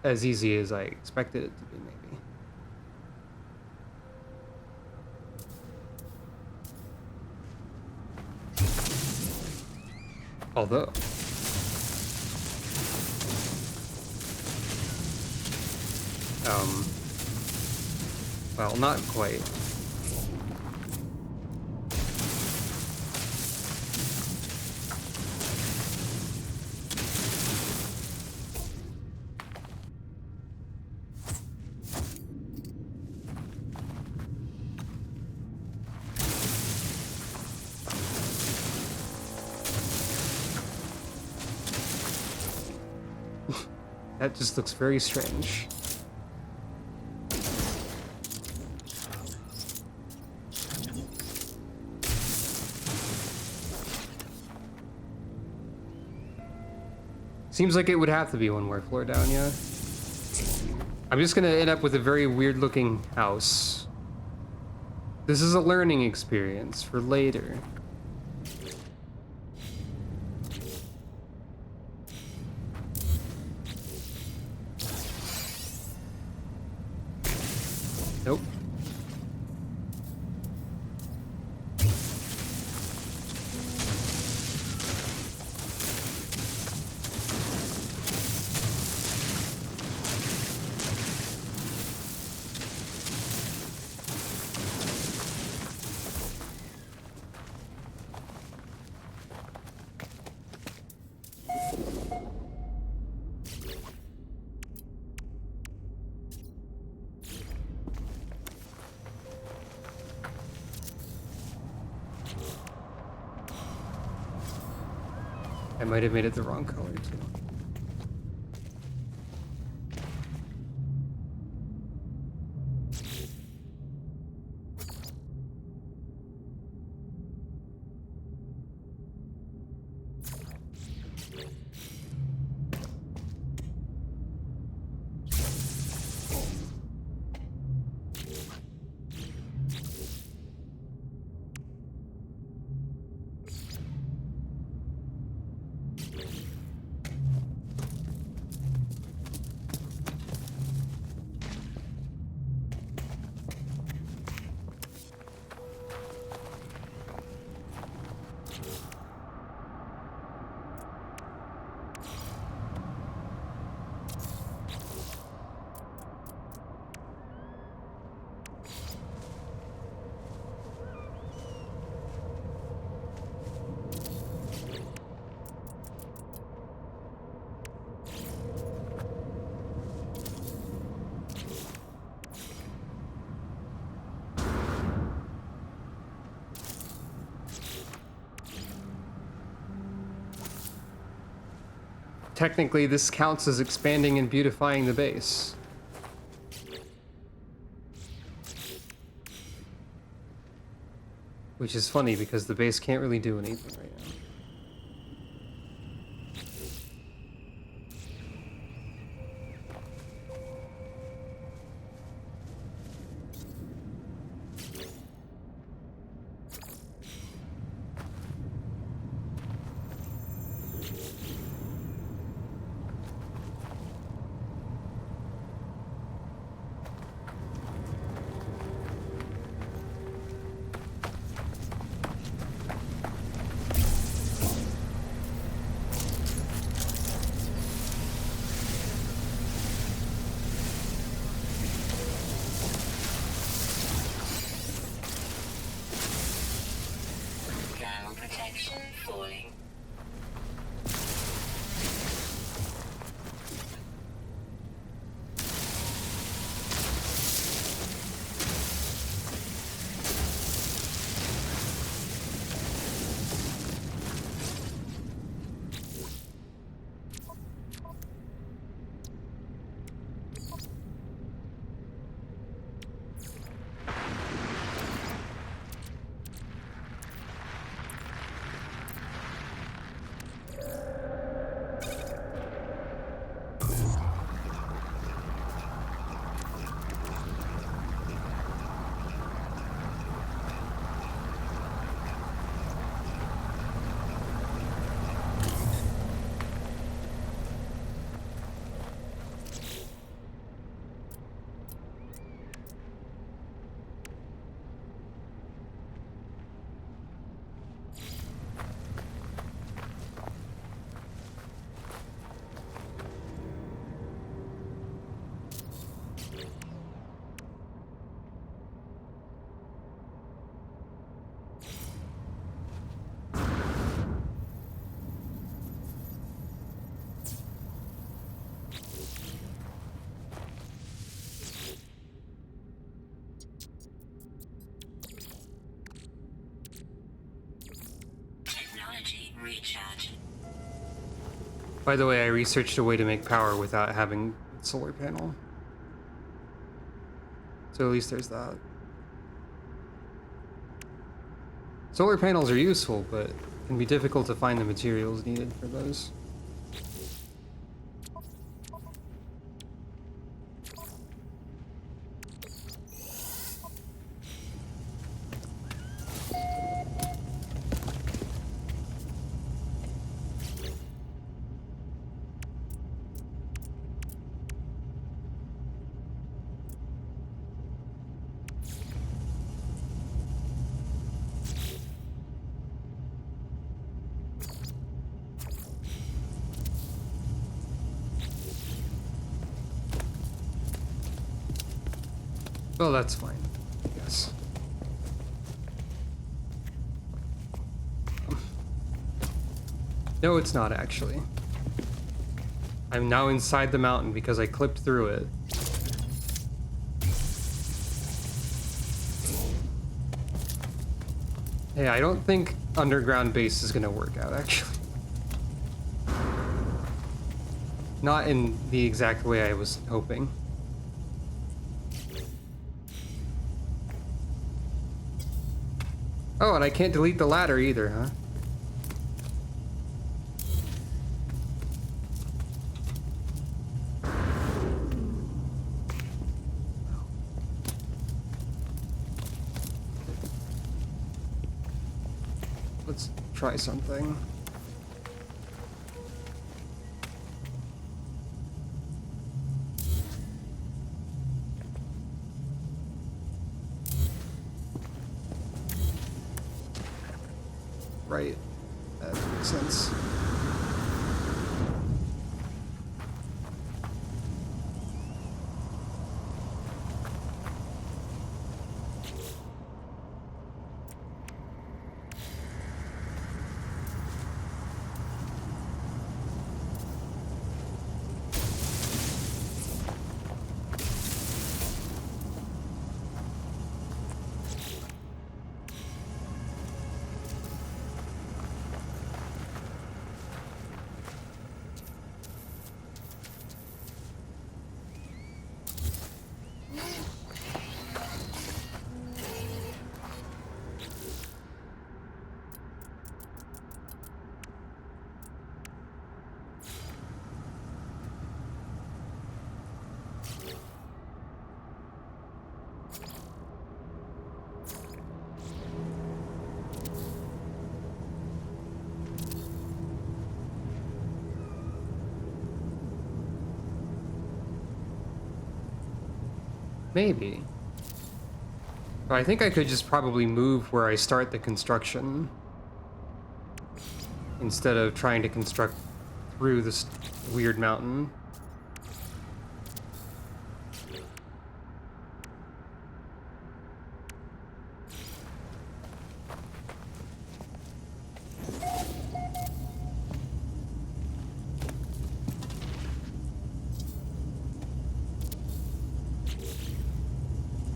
as easy as I expected it to be, maybe. Although... well, not quite. That just looks very strange. Seems like it would have to be one more floor down, yeah. I'm just gonna end up with a very weird looking house. This is a learning experience for later. Nope. I might have made it the wrong color too. technically this counts as expanding and beautifying the base. Which is funny because the base can't really do anything right now. Thermal protection falling. Technology recharge. By the way, I researched a way to make power without having a solar panel. So at least there's that. Solar panels are useful, but it can be difficult to find the materials needed for those. Well, that's fine, I guess. No, it's not actually. I'm now inside the mountain because I clipped through it. Hey, I don't think underground base is gonna work out, actually. Not in the exact way I was hoping. Oh, and I can't delete the ladder either, huh? Let's try something. Right. That makes sense. Maybe. But I think I could just probably move where I start the construction instead of trying to construct through this weird mountain.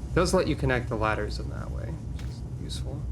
It does let you connect the ladders in that way, which is useful.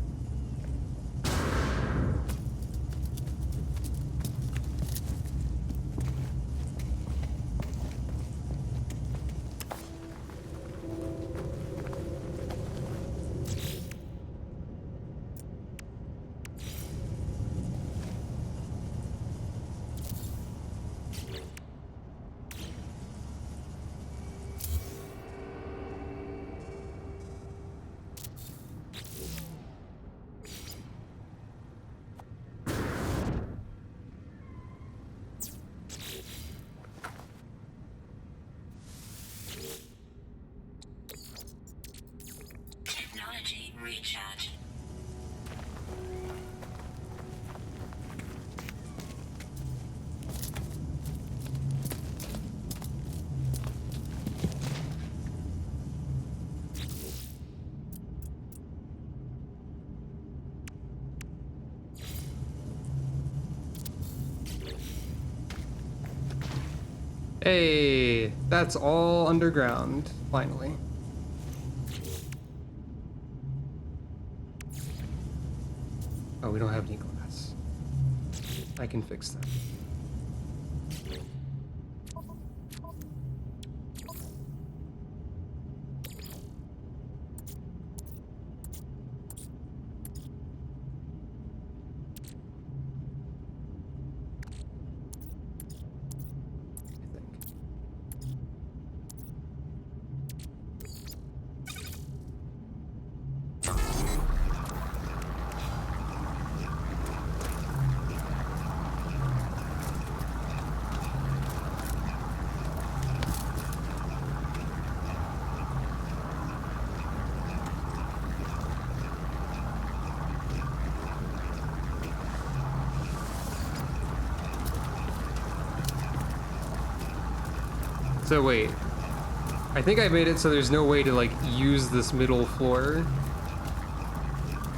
Technology recharge. Hey, that's all underground, finally. Oh, we don't have any glass. I can fix that. I think. So wait, I think I made it so there's no way to like use this middle floor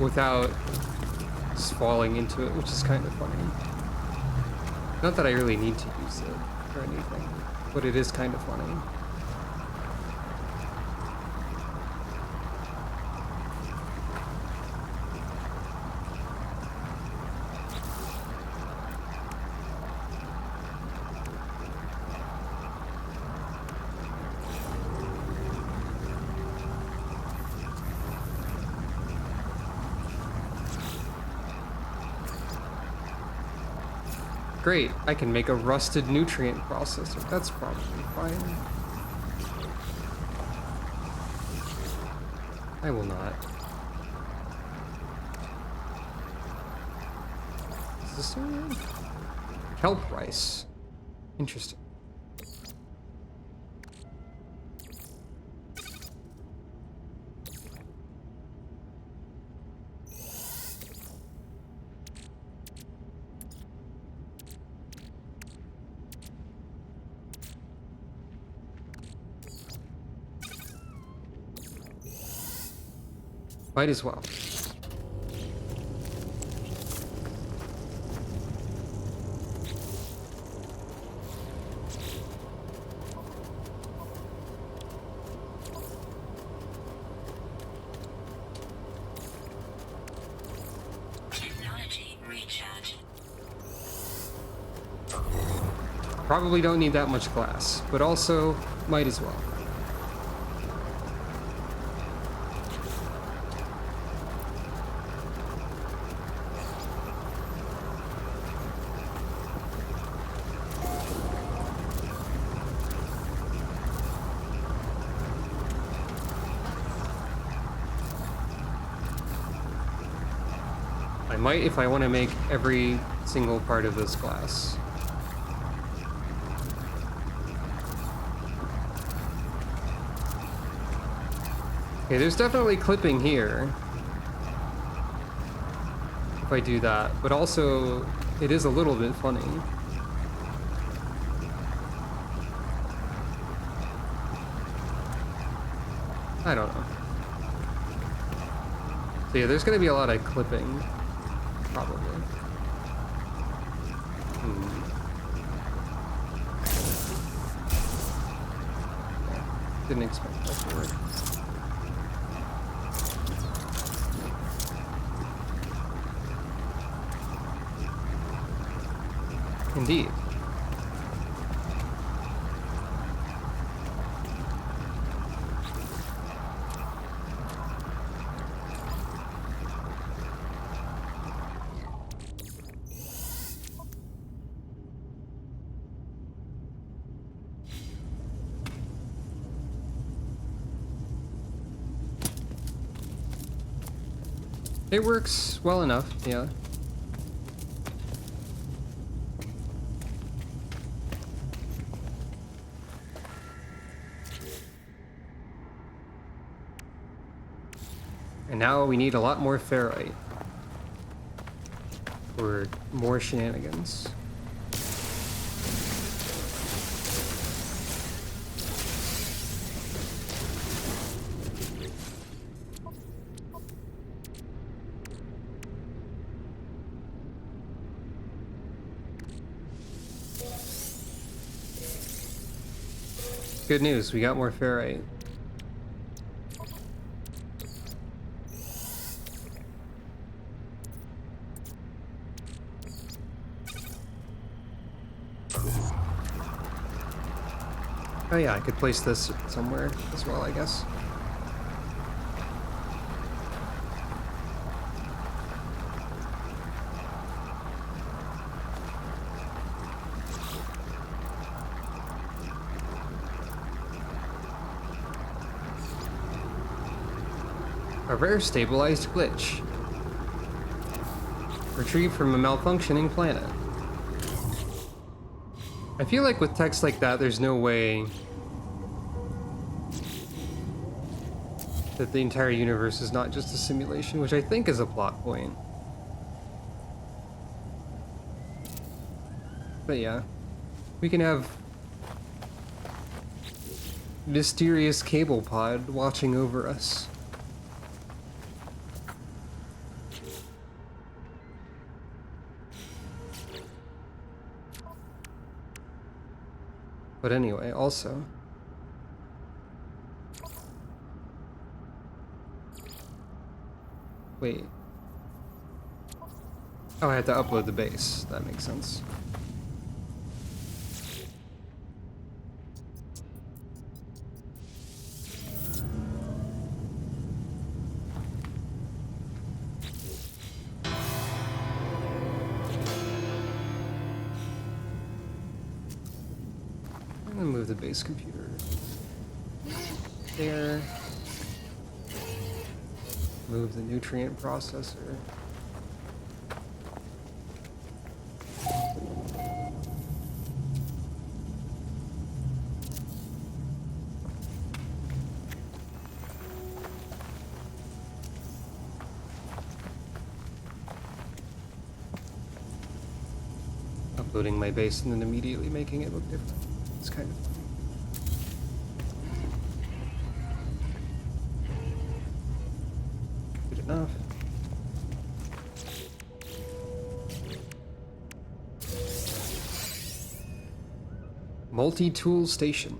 without just falling into it, which is kind of funny. Not that I really need to use it or anything, but it is kind of funny. Great, I can make a rusted nutrient processor. That's probably fine. I will not. Is this one? Kelp rice. Interesting. Might as well. Technology recharge. Probably don't need that much glass, but also might as well. I might if I want to make every single part of this glass. Okay, there's definitely clipping here. If I do that, but also it is a little bit funny. I don't know. So yeah, there's gonna be a lot of clipping, probably. Yeah, didn't expect that to work. Indeed. It works well enough, yeah. And now we need a lot more ferrite. For more shenanigans. Good news, we got more ferrite. Oh yeah, I could place this somewhere as well, I guess. A rare stabilized glitch. Retrieved from a malfunctioning planet. I feel like with text like that, there's no way that the entire universe is not just a simulation, which I think is a plot point. But yeah, we can have mysterious cable pod watching over us. But anyway, also... Wait. Oh, I had to upload the base. That makes sense. I'm gonna move the base computer there. Move the nutrient processor. Uploading my base and then immediately making it look different. It's kind of funny. Good enough. Multi-tool station.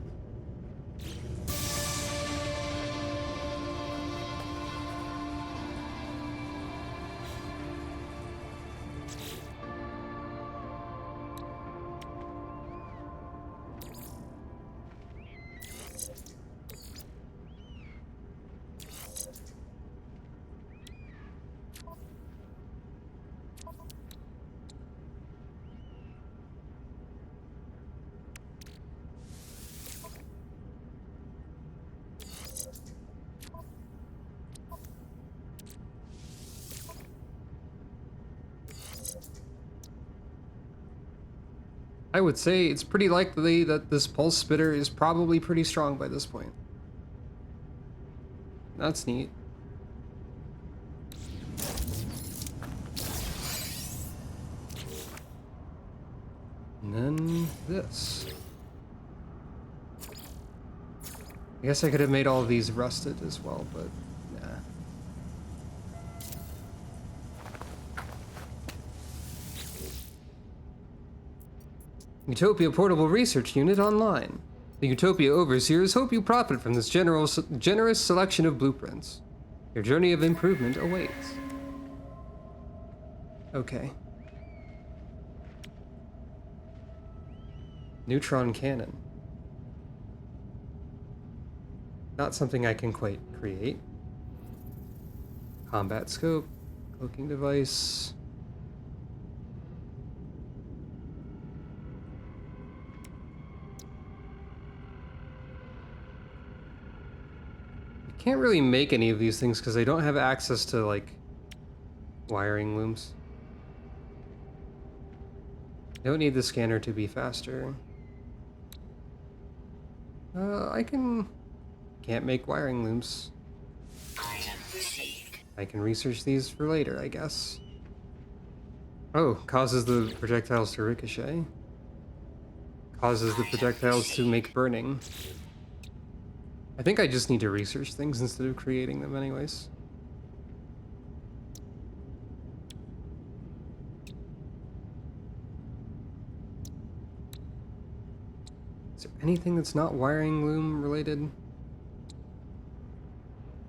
I would say it's pretty likely that this pulse spitter is probably pretty strong by this point. That's neat. And then this. I guess I could have made all of these rusted as well, but nah. Utopia Portable Research Unit online. The Utopia overseers hope you profit from this generous selection of blueprints. Your journey of improvement awaits. Okay. Neutron cannon. Not something I can quite create. Combat scope, cloaking device. I can't really make any of these things because I don't have access to, like, wiring looms. I don't need the scanner to be faster. Can't make wiring looms. I can research these for later, I guess. Oh, causes the projectiles to ricochet. Causes the projectiles to make burning. I think I just need to research things instead of creating them anyways. Is there anything that's not wiring loom related?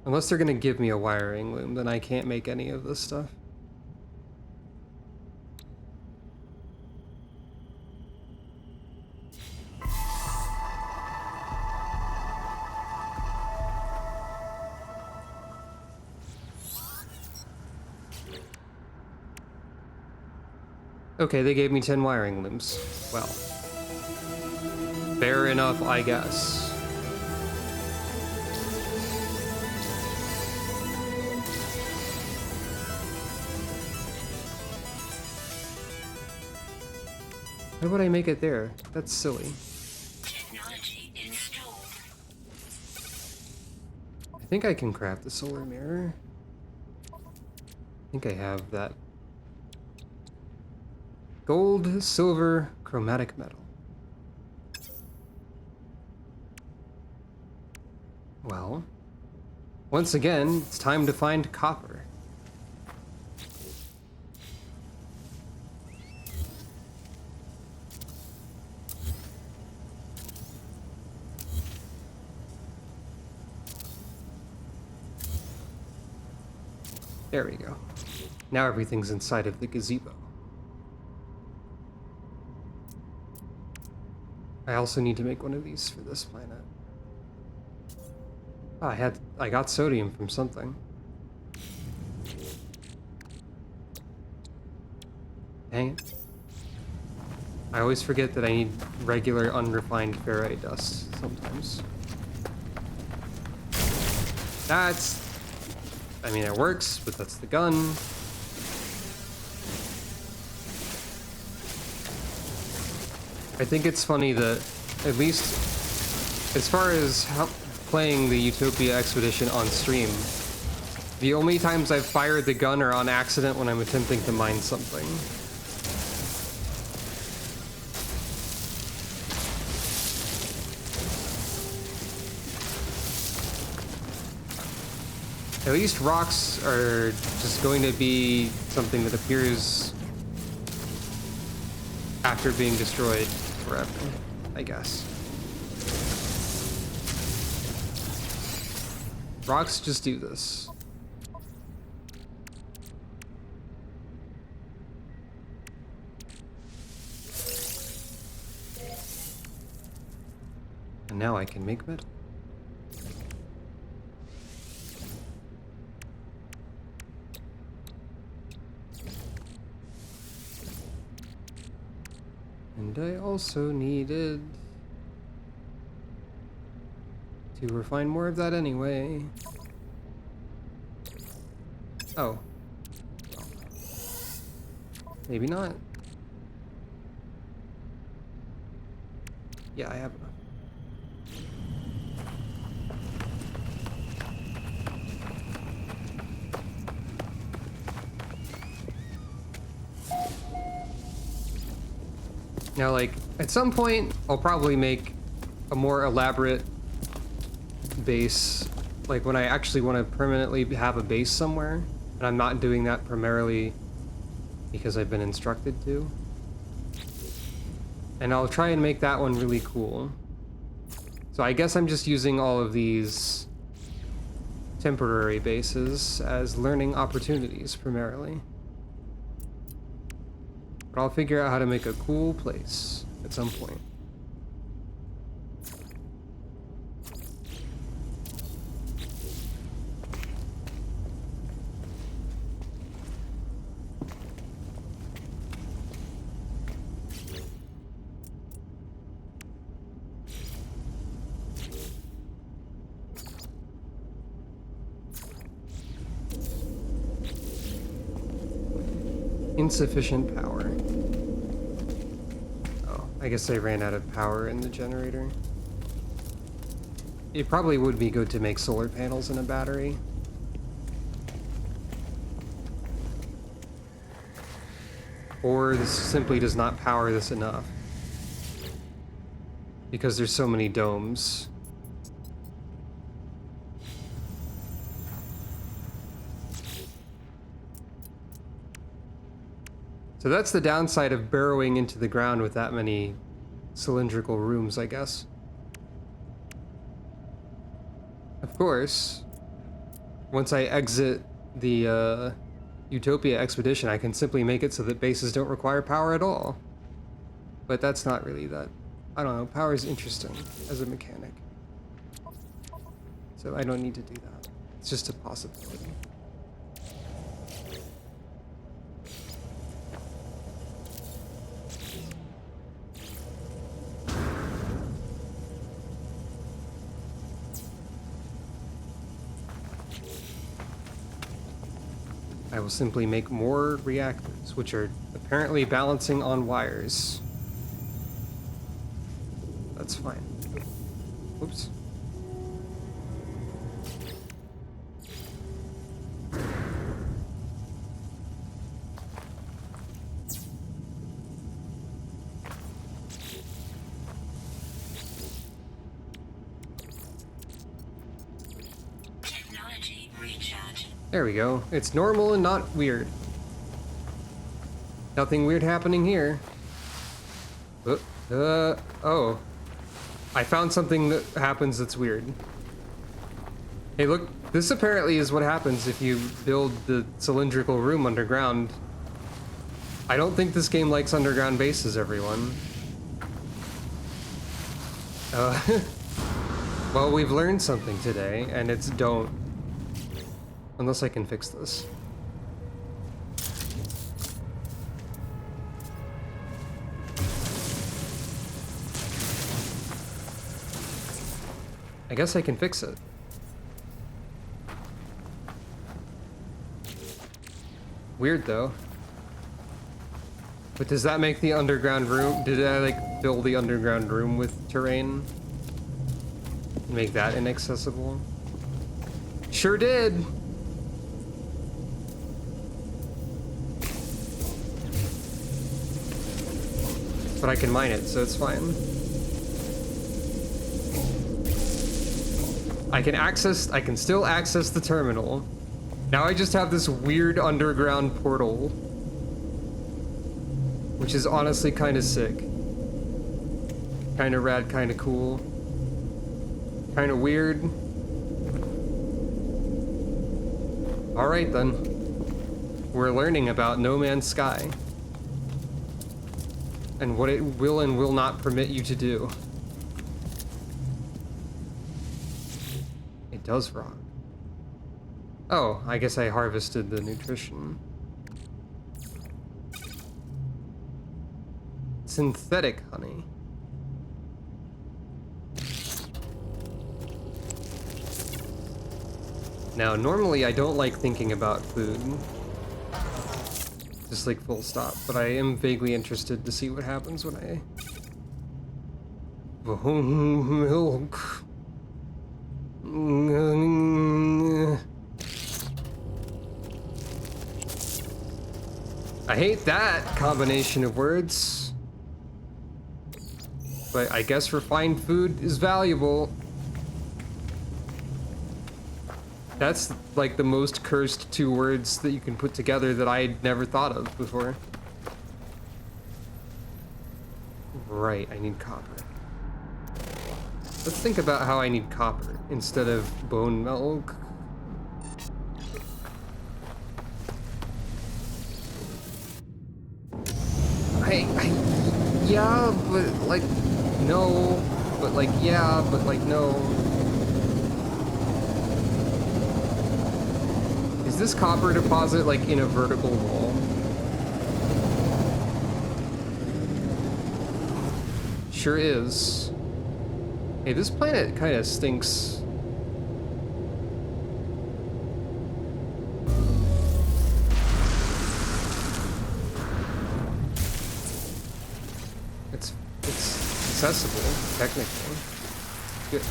Unless they're gonna give me a wiring loom, then I can't make any of this stuff. Okay, they gave me 10 wiring looms. Well, fair enough, I guess. Why would I make it there? That's silly. Technology installed. I think I can craft the solar mirror. I think I have that. Gold, silver, chromatic metal. Well, once again, it's time to find copper. There we go. Now everything's inside of the gazebo. I also need to make one of these for this planet. Oh, I got sodium from something. Dang it. I always forget that I need regular unrefined ferrite dust sometimes. I mean, it works, but that's the gun. I think it's funny that, at least as far as playing the Utopia Expedition on stream, the only times I've fired the gun are on accident when I'm attempting to mine something. At least rocks are just going to be something that appears after being destroyed forever, I guess. Rocks just do this. And now I can make metal. And I also needed to refine more of that anyway. Oh. Maybe not. Yeah, I have enough. Now, like, at some point, I'll probably make a more elaborate base, like when I actually want to permanently have a base somewhere, and I'm not doing that primarily because I've been instructed to. And I'll try and make that one really cool. So I guess I'm just using all of these temporary bases as learning opportunities primarily. But I'll figure out how to make a cool place at some point. Insufficient power. Oh, I guess I ran out of power in the generator. It probably would be good to make solar panels and a battery. Or this simply does not power this enough. Because there's so many domes. So that's the downside of burrowing into the ground with that many cylindrical rooms, I guess. Of course, once I exit the Utopia expedition, I can simply make it so that bases don't require power at all. But that's not really that. I don't know, power is interesting as a mechanic. So I don't need to do that. It's just a possibility. I will simply make more reactors, which are apparently balancing on wires. That's fine. Oops. Technology recharge. There we go. It's normal and not weird. Nothing weird happening here. Oh. I found something that happens that's weird. Hey, look, this apparently is what happens if you build the cylindrical room underground. I don't think this game likes underground bases, everyone. Well, we've learned something today, and it's don't. Unless I can fix this. I guess I can fix it. Weird though. But does that make the underground room? Did I like fill the underground room with terrain? Make that inaccessible? Sure did! But I can mine it, so it's fine. I can still access the terminal. Now I just have this weird underground portal. Which is honestly kind of sick. Kind of rad, kind of cool. Kind of weird. Alright then. We're learning about No Man's Sky. And what it will and will not permit you to do. It does rock. Oh, I guess I harvested the nutrition. Synthetic honey. Now, normally I don't like thinking about food. Just like full stop, but I am vaguely interested to see what happens when I... Milk. I hate that combination of words. But I guess refined food is valuable. That's like the most cursed two words that you can put together that I'd never thought of before. Right, I need copper. Let's think about how I need copper instead of bone milk. Yeah, but like, no. But like, yeah, but like, no. Is this copper deposit like in a vertical wall? Sure is. Hey, this planet kind of stinks. It's accessible, technically. Good.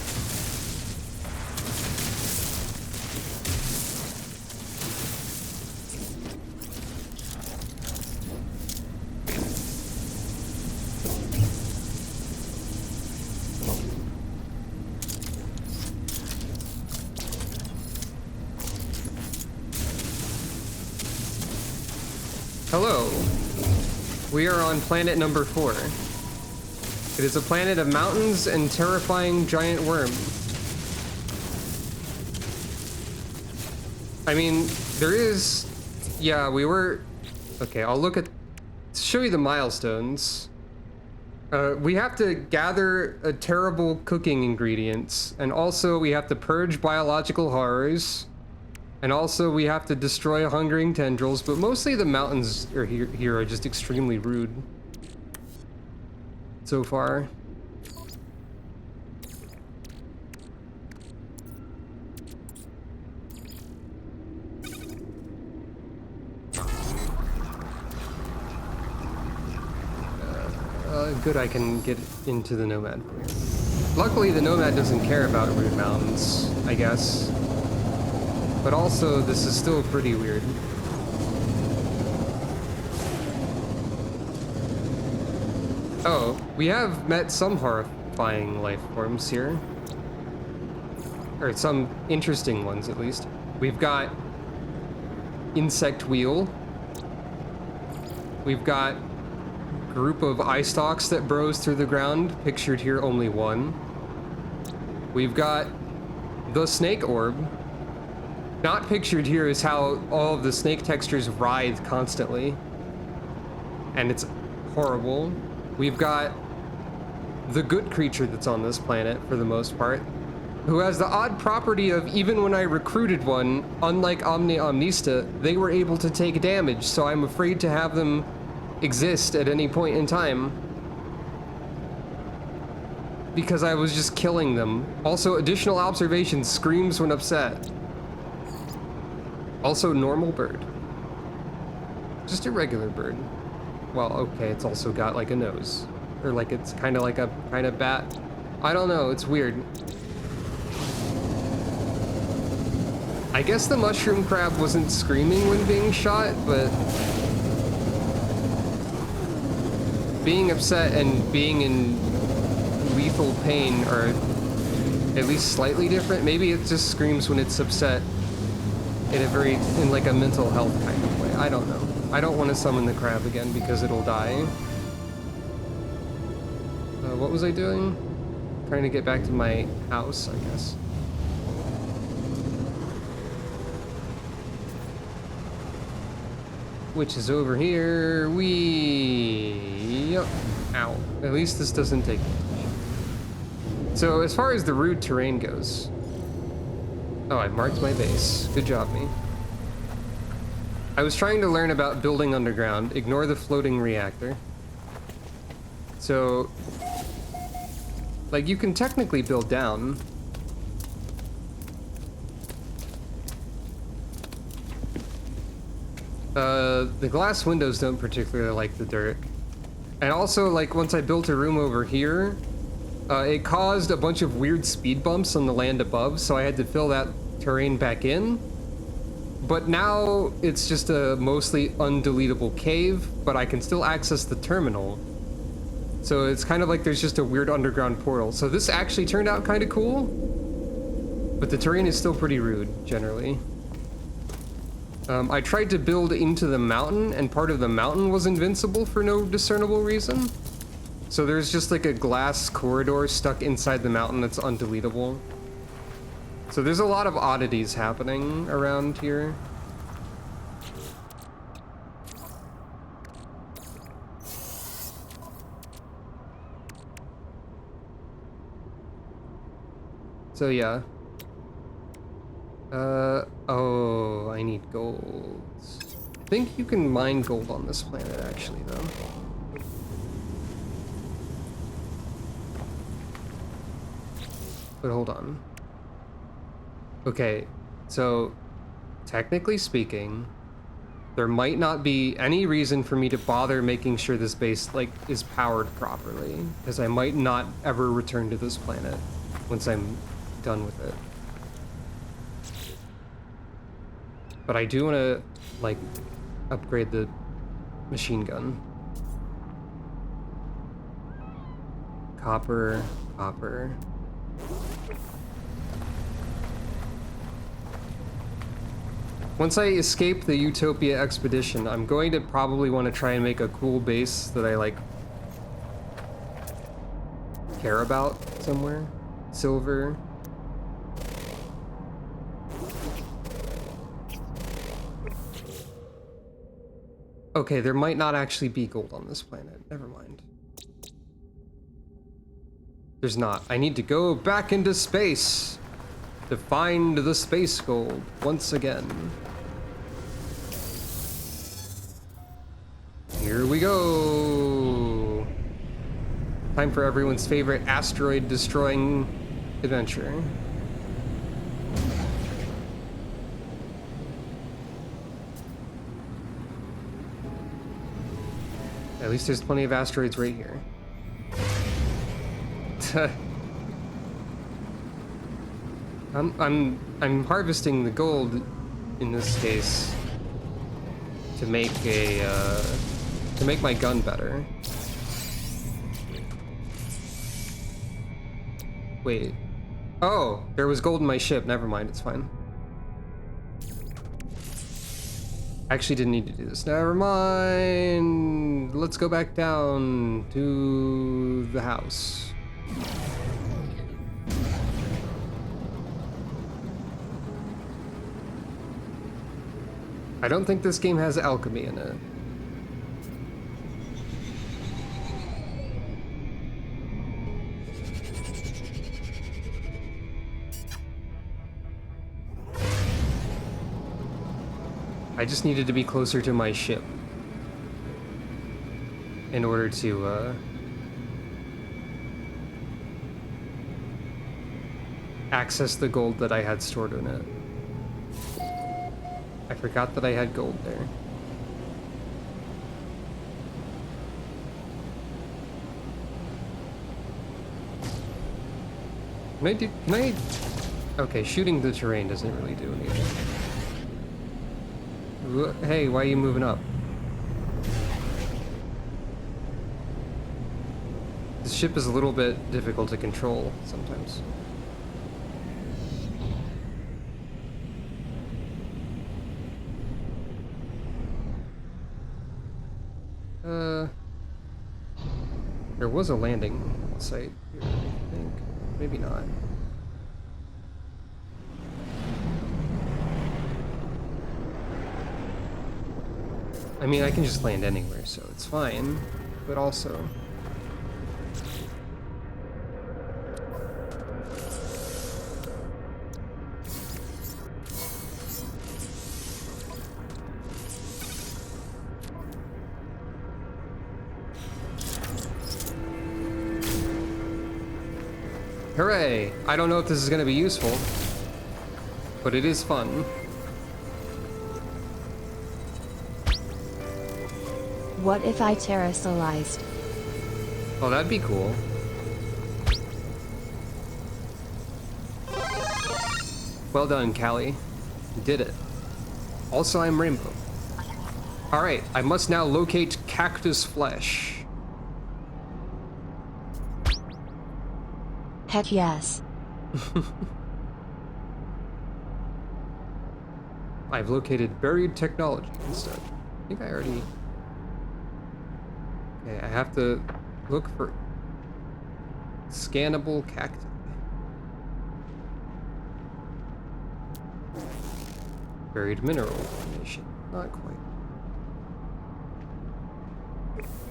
Hello. We are on planet number 4. It is a planet of mountains and terrifying giant worms. I mean, there is... Yeah, we were... Okay, I'll look at... Show you the milestones. We have to gather terrible cooking ingredients, and also we have to purge biological horrors, and also we have to destroy hungering tendrils, but mostly the mountains are here are just extremely rude. So far. Good, I can get into the Nomad for you. Luckily, the Nomad doesn't care about rude mountains, I guess. But also, this is still pretty weird. Oh, we have met some horrifying life forms here. Or some interesting ones, at least. We've got insect wheel. We've got group of eye stalks that burrows through the ground. Pictured here, only one. We've got the snake orb. Not pictured here is how all of the snake textures writhe constantly. And it's horrible. We've got the good creature that's on this planet, for the most part, who has the odd property of, even when I recruited one, unlike Omni Omnista, they were able to take damage, so I'm afraid to have them exist at any point in time. Because I was just killing them. Also, additional observation, screams when upset. Also, normal bird. Just a regular bird. Well, okay, it's also got like a nose. Or like it's kind of like a kind of bat. I don't know, it's weird. I guess the mushroom crab wasn't screaming when being shot, but being upset and being in lethal pain are at least slightly different. Maybe it just screams when it's upset in like a mental health kind of way. I don't know. I don't want to summon the crab again because it'll die. What was I doing? Trying to get back to my house, I guess. Which is over here. Yep. Ow. At least this doesn't take damage. So as far as the rude terrain goes... Oh, I marked my base. Good job, me. I was trying to learn about building underground. Ignore the floating reactor. So... like, you can technically build down. The glass windows don't particularly like the dirt. And also, like, once I built a room over here, it caused a bunch of weird speed bumps on the land above, so I had to fill that terrain back in. But now it's just a mostly undeletable cave, but I can still access the terminal. So it's kind of like there's just a weird underground portal. So this actually turned out kind of cool, but the terrain is still pretty rude, generally. I tried to build into the mountain, and part of the mountain was invincible for no discernible reason. So there's just like a glass corridor stuck inside the mountain that's undeletable. So there's a lot of oddities happening around here. So yeah. Oh, I need gold. I think you can mine gold on this planet, actually, though. But hold on. Okay, so technically speaking, there might not be any reason for me to bother making sure this base, like, is powered properly, because I might not ever return to this planet once I'm done with it. But I do want to, like, upgrade the machine gun. Copper, copper. Once I escape the Utopia expedition, I'm going to probably want to try and make a cool base that I, like, care about somewhere. Silver. Okay, there might not actually be gold on this planet. Never mind. There's not. I need to go back into space to find the space gold once again. Here we go. Time for everyone's favorite asteroid destroying adventure. At least there's plenty of asteroids right here. I'm harvesting the gold in this case to make my gun better. Wait. Oh, there was gold in my ship. Never mind, it's fine. Actually didn't need to do this. Never mind. Let's go back down to the house. I don't think this game has alchemy in it. I just needed to be closer to my ship in order to access the gold that I had stored in it. I forgot that I had gold there. Can I? Okay, shooting the terrain doesn't really do anything. Hey, why are you moving up? This ship is a little bit difficult to control sometimes. There was a landing site here, I think. Maybe not. I mean, I can just land anywhere, so it's fine. But also... Hooray! I don't know if this is going to be useful, but it is fun. What if I terrestrialized? Oh, that'd be cool. Well done, Callie. You did it. Also, I'm Rainbow. Alright, I must now locate cactus flesh. Heck yes. I've located buried technology instead. I think I already... Okay, I have to look for scannable cacti. Buried mineral formation. Not quite.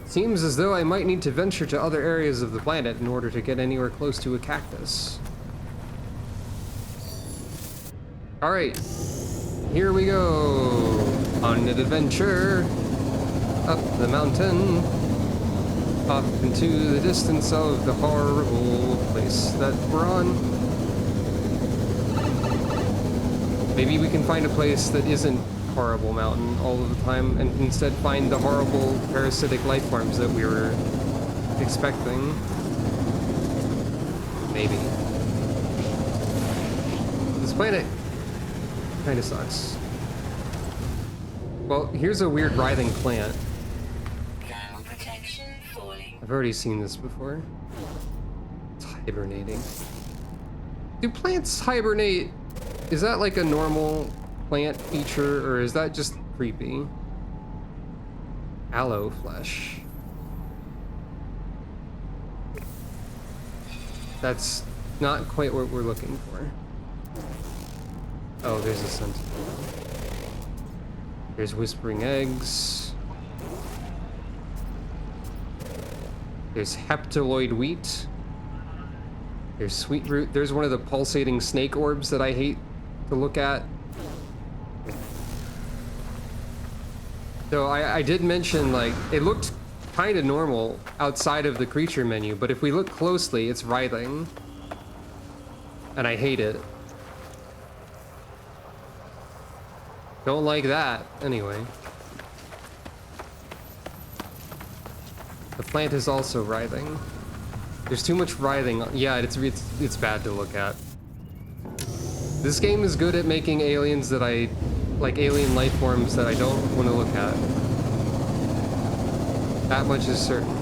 Seems as though I might need to venture to other areas of the planet in order to get anywhere close to a cactus. Alright, here we go on an adventure up the mountain, off into the distance of the horrible place that we're on. Maybe we can find a place that isn't horrible mountain all of the time and instead find the horrible parasitic life forms that we were expecting. Maybe. This planet kind of sucks. Well, here's a weird writhing plant. Thermal protection falling. I've already seen this before. It's hibernating. Do plants hibernate? Is that like a normal plant feature, or is that just creepy? Aloe flesh. That's not quite what we're looking for. Oh, there's a sentinel. There's whispering eggs. There's heptaloid wheat. There's sweet root. There's one of the pulsating snake orbs that I hate to look at. So I did mention, like, it looked kind of normal outside of the creature menu, but if we look closely, it's writhing. And I hate it. Don't like that, anyway. The plant is also writhing. There's too much writhing. Yeah, it's bad to look at. This game is good at making aliens that I... like alien life forms that I don't want to look at. That much is certain.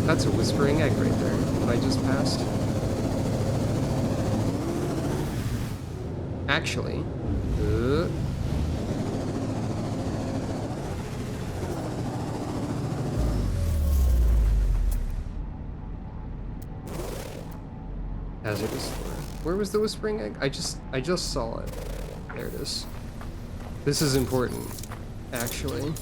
That's a whispering egg right there that I just passed. Actually... hazardous flora. Where was the whispering egg? I just saw it. There it is. This is important, actually.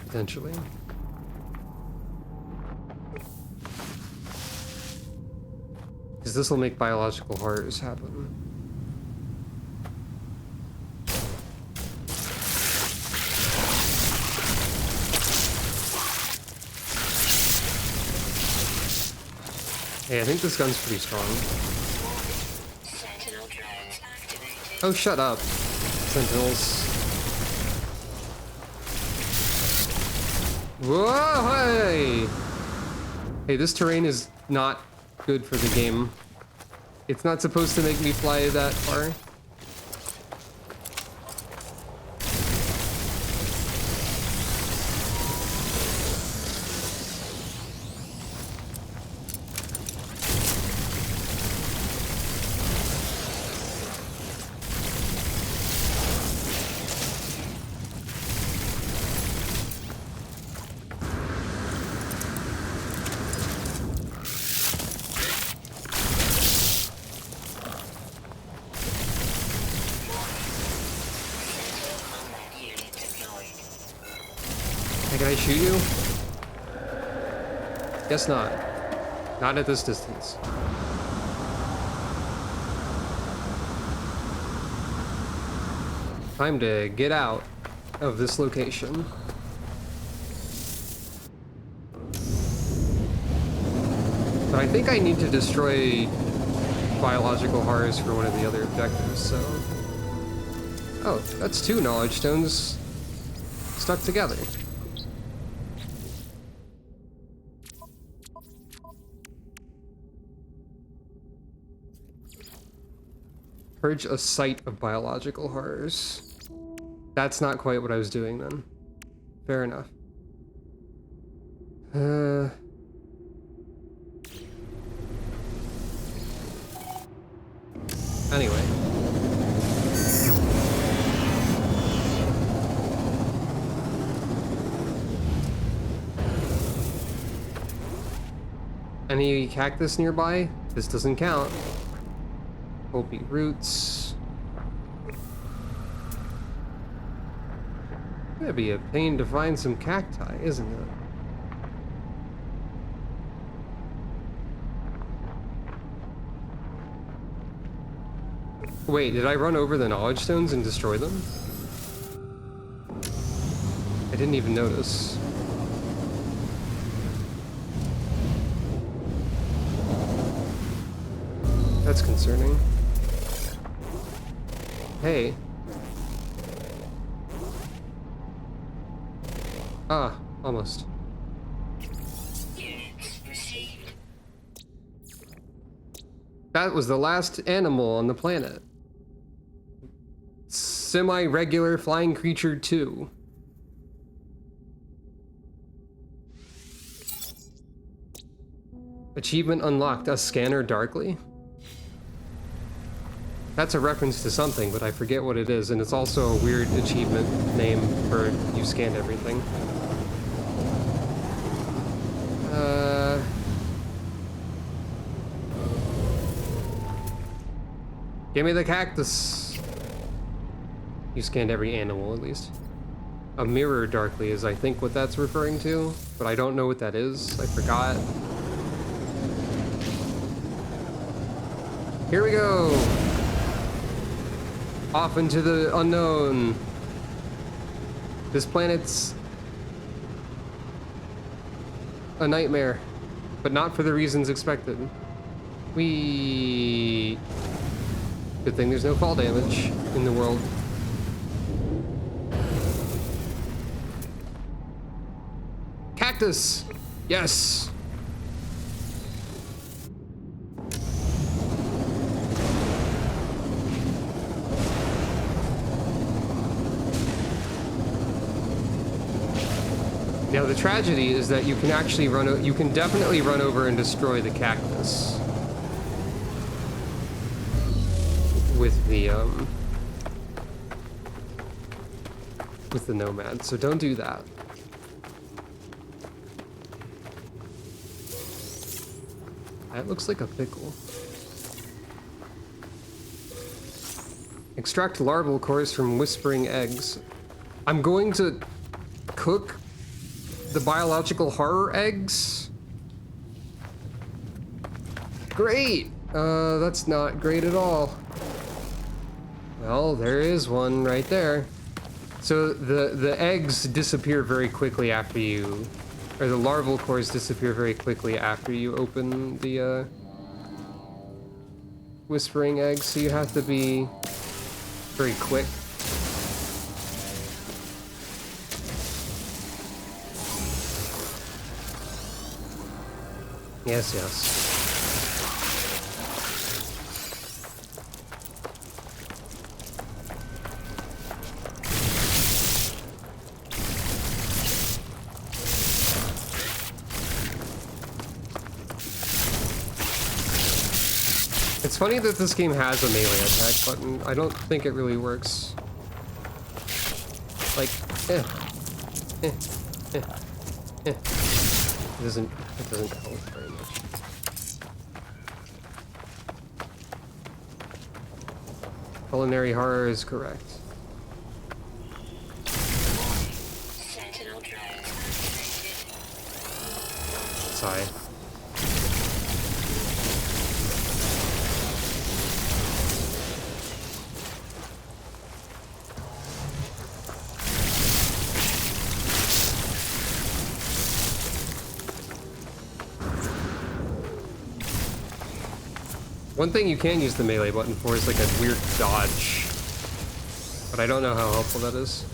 Potentially. Because this will make biological horrors happen. Hey, I think this gun's pretty strong. Sentinel drones activated. Oh, shut up, Sentinels. Whoa, hey! Hey, this terrain is not good for the game. It's not supposed to make me fly that far. Can I shoot you? Guess not. Not at this distance. Time to get out of this location. But I think I need to destroy biological horrors for one of the other objectives, so... Oh, that's 2 knowledge stones stuck together. Purge a site of biological horrors. That's not quite what I was doing then. Fair enough. Anyway. Any cactus nearby? This doesn't count. Pulpy roots. It'd be a pain to find some cacti, isn't it? Wait, did I run over the knowledge stones and destroy them? I didn't even notice. That's concerning. Hey. Ah, almost. Units received. That was the last animal on the planet. Semi-regular flying creature 2. Achievement unlocked, a scanner darkly? That's a reference to something, but I forget what it is, and it's also a weird achievement name for you scanned everything. Give me the cactus. You scanned every animal, at least. A mirror darkly is, I think, what that's referring to, but I don't know what that is. I forgot. Here we go. Off into the unknown. This planet's a nightmare, but not for the reasons expected. Good thing there's no fall damage in the world. Cactus! Yes! Now the tragedy is that you can actually you can definitely run over and destroy the cactus with the nomad, so don't do that. That looks like a pickle. Extract larval cores from whispering eggs. I'm going to cook the biological horror eggs? Great! That's not great at all. Well, there is one right there. So the eggs disappear very quickly after you, or the larval cores disappear very quickly after you open the whispering eggs, so you have to be very quick. Yes, yes. It's funny that this game has a melee attack button. I don't think it really works. Like, It doesn't help very much. Culinary horror is correct. Sentinel drones activated. Sigh. One thing you can use the melee button for is like a weird dodge, but I don't know how helpful that is.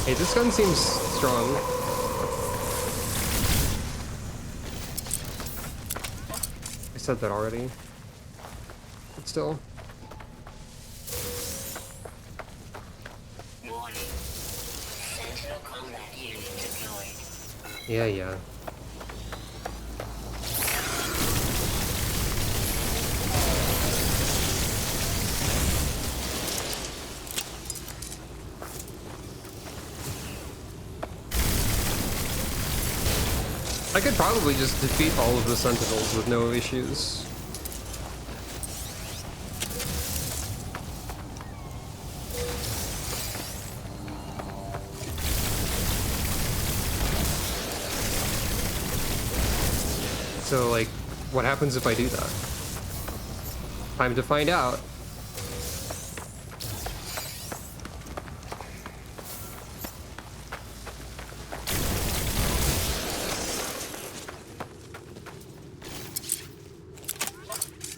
Hey, this gun seems strong. said that already. But still. Warning. Sentinel combat unit deployed. Yeah, yeah. I could probably just defeat all of the Sentinels with no issues. So, like, what happens if I do that? Time to find out.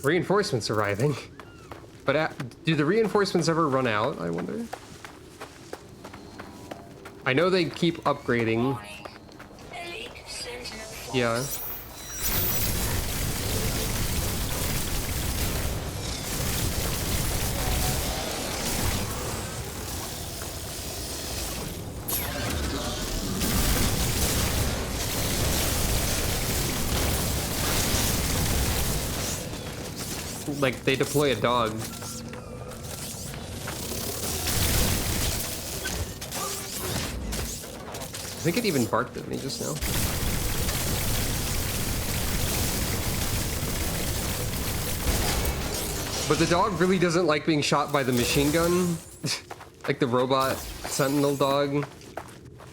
Reinforcements arriving. But do the reinforcements ever run out, I wonder? I know they keep upgrading. Warning. Elite Sentinel force. Yeah. Like, they deploy a dog. I think it even barked at me just now. But the dog really doesn't like being shot by the machine gun. Like the robot sentinel dog.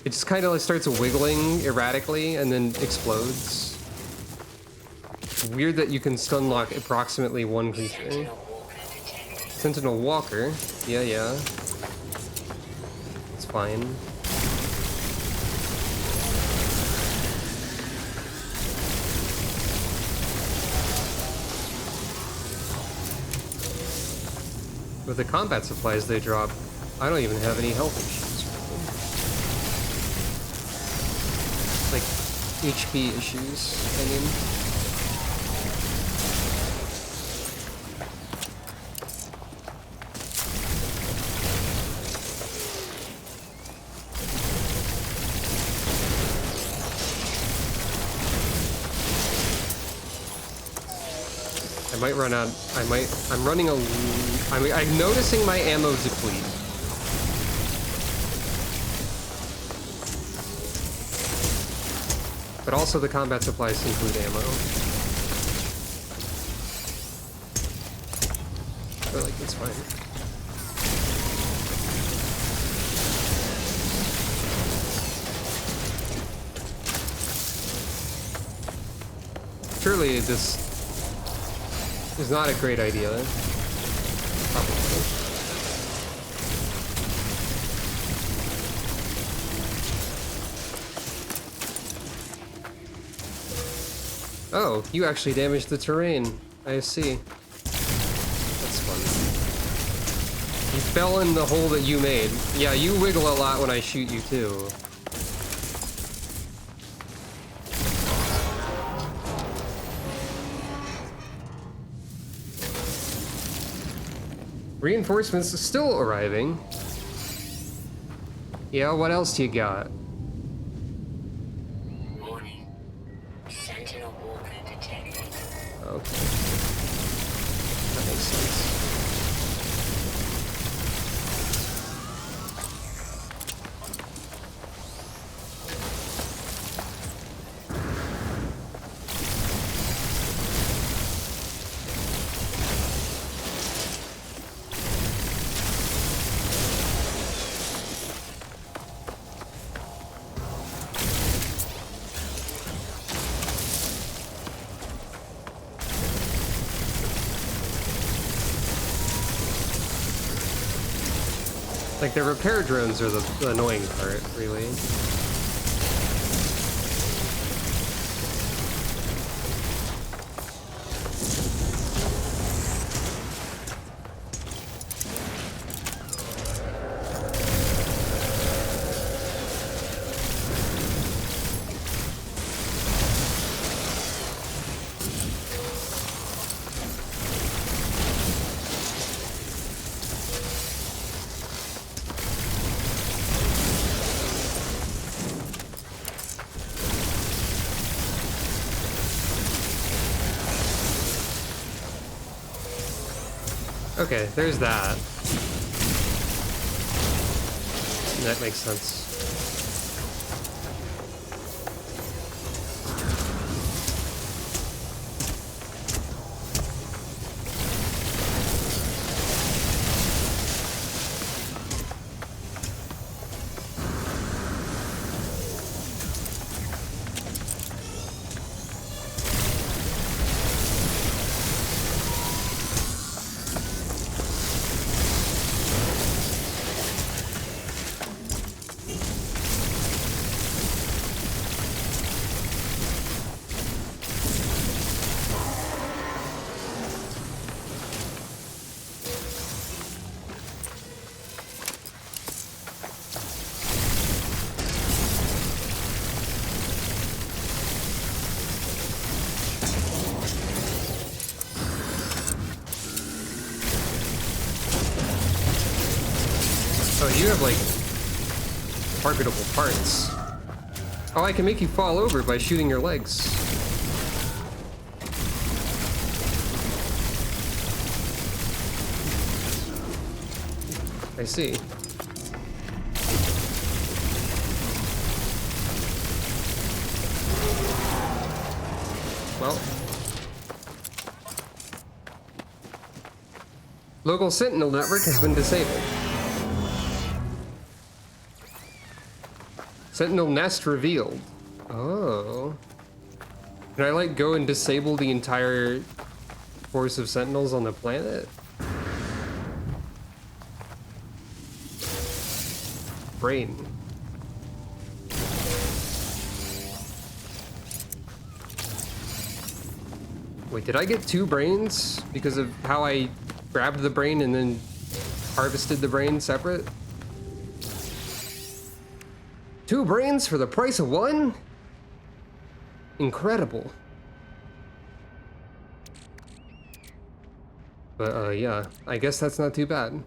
It just kind of starts wiggling erratically and then explodes. Weird that you can stun lock approximately one creature. Sentinel walker detected. Sentinel walker. Yeah, yeah. It's fine. With the combat supplies they drop, I don't even have any health issues. Like, HP issues, I mean. I might run out. I'm running a. I'm noticing my ammo deplete. But also the combat supplies include ammo. But like, it's fine. Surely this is not a great idea. Probably. Oh, you actually damaged the terrain. I see. That's fun. You fell in the hole that you made. Yeah, you wiggle a lot when I shoot you too. Reinforcements are still arriving. Yeah, what else do you got? Warning. Sentinel walker detected. Okay. That makes sense. Like, the repair drones are the annoying part, really. Okay, there's that. That makes sense. Oh, you have like targetable parts. Oh, I can make you fall over by shooting your legs. I see. Well. Local Sentinel network has been disabled. Sentinel nest revealed. Oh. Can I like go and disable the entire force of Sentinels on the planet? Brain. Wait, did I get 2 brains because of how I grabbed the brain and then harvested the brain separate? 2 brains for the price of 1? Incredible. But yeah, I guess that's not too bad.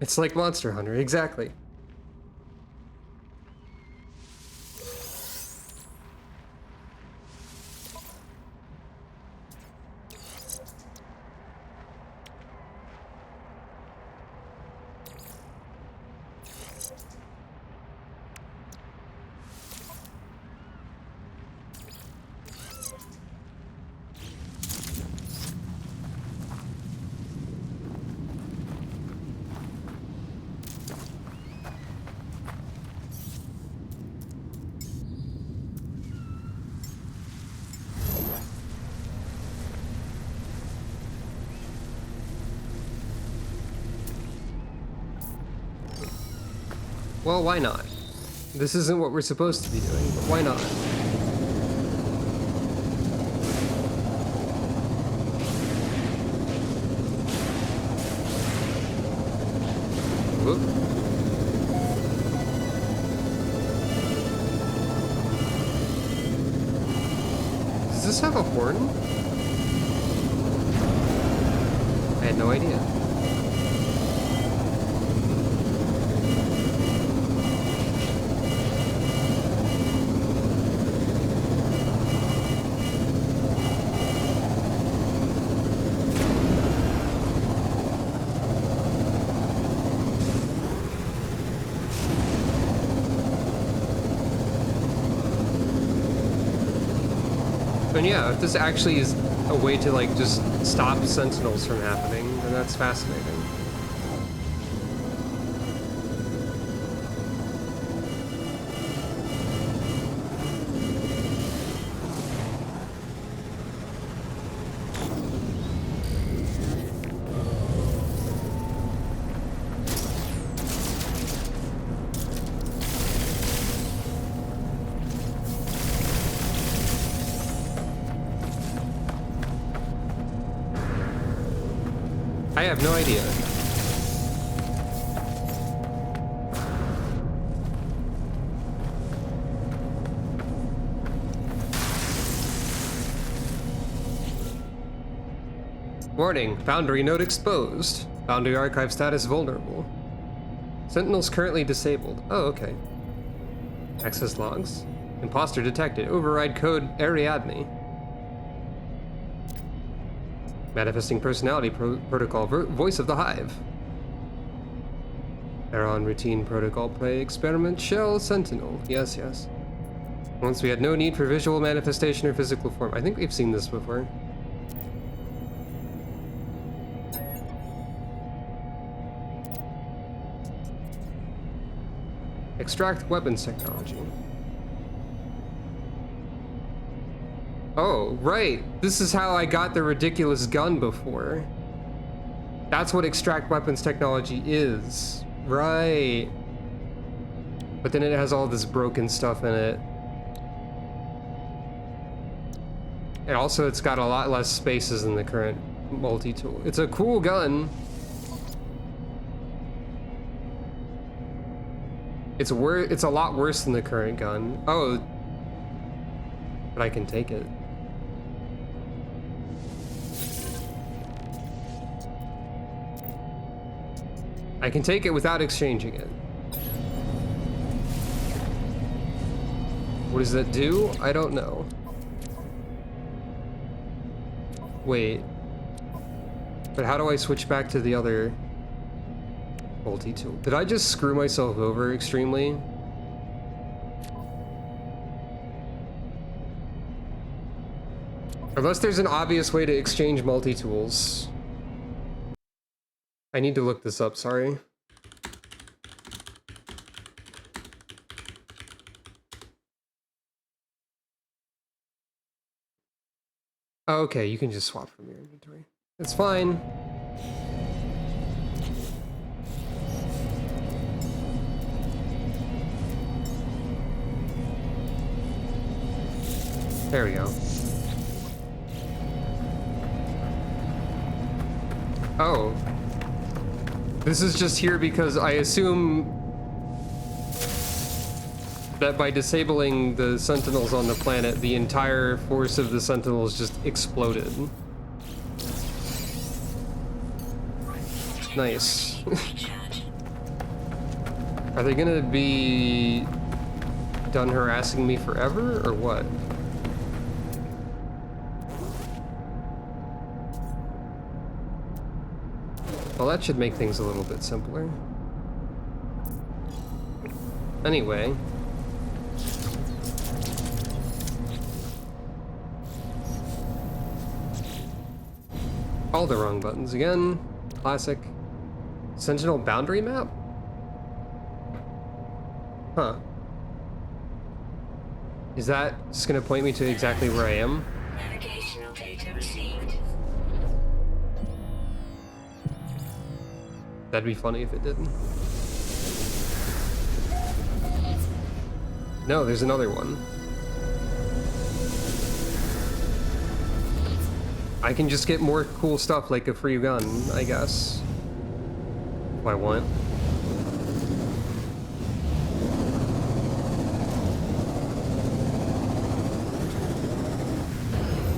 It's like Monster Hunter, exactly. Well, why not? This isn't what we're supposed to be doing, but why not? Whoop. Does this have a horn? I had no idea. And yeah, if this actually is a way to like just stop Sentinels from happening, then that's fascinating. I have no idea. Warning, Foundry node exposed. Foundry archive status vulnerable. Sentinels currently disabled. Oh, okay. Access logs. Imposter detected. Override code Ariadne. Manifesting personality protocol. Voice of the hive. Error on routine protocol play experiment shell sentinel. Yes, yes. Once we had no need for visual manifestation or physical form. I think we've seen this before. Extract weapons technology. Oh, right. This is how I got the ridiculous gun before. That's what extract weapons technology is. Right. But then it has all this broken stuff in it. And also it's got a lot less spaces than the current multi-tool. It's a cool gun. It's a lot worse than the current gun. Oh. But I can take it. I can take it without exchanging it. What does that do? I don't know. Wait. But how do I switch back to the other multi-tool? Did I just screw myself over extremely? Unless there's an obvious way to exchange multi-tools. I need to look this up, sorry. Oh, okay, you can just swap from your inventory. It's fine. There we go. Oh. This is just here because I assume that by disabling the sentinels on the planet, the entire force of the sentinels just exploded. Nice. Are they gonna be done harassing me forever, or what? Well, that should make things a little bit simpler. Anyway. All the wrong buttons again. Classic. Sentinel boundary map? Huh. Is that just gonna point me to exactly where I am? Navigational data received. That'd be funny if it didn't. No, there's another one. I can just get more cool stuff like a free gun, I guess. If I want.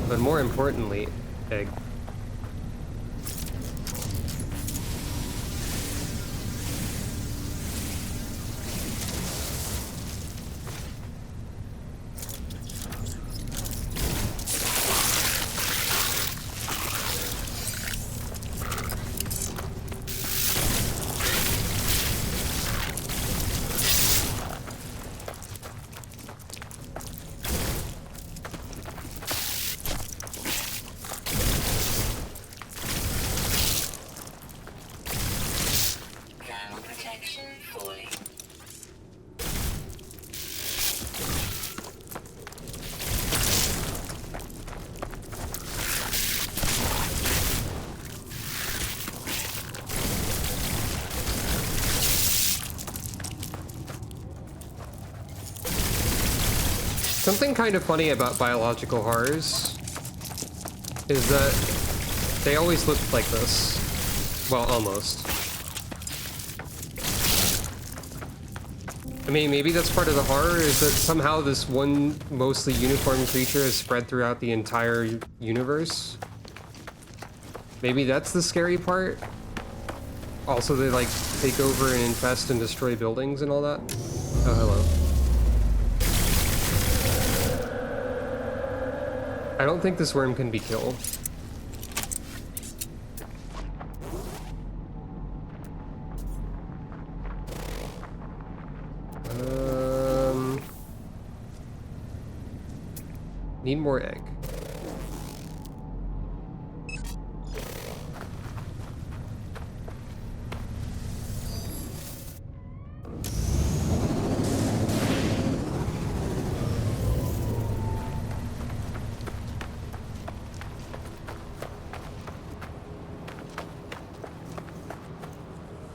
But more importantly, egg. Thermal protection fully. Something kind of funny about biological horrors is that they always look like this. Well, almost. I mean, maybe that's part of the horror, is that somehow this one mostly uniform creature is spread throughout the entire universe. Maybe that's the scary part. Also, they like take over and infest and destroy buildings and all that. Oh, hello. I don't think this worm can be killed. Need more egg.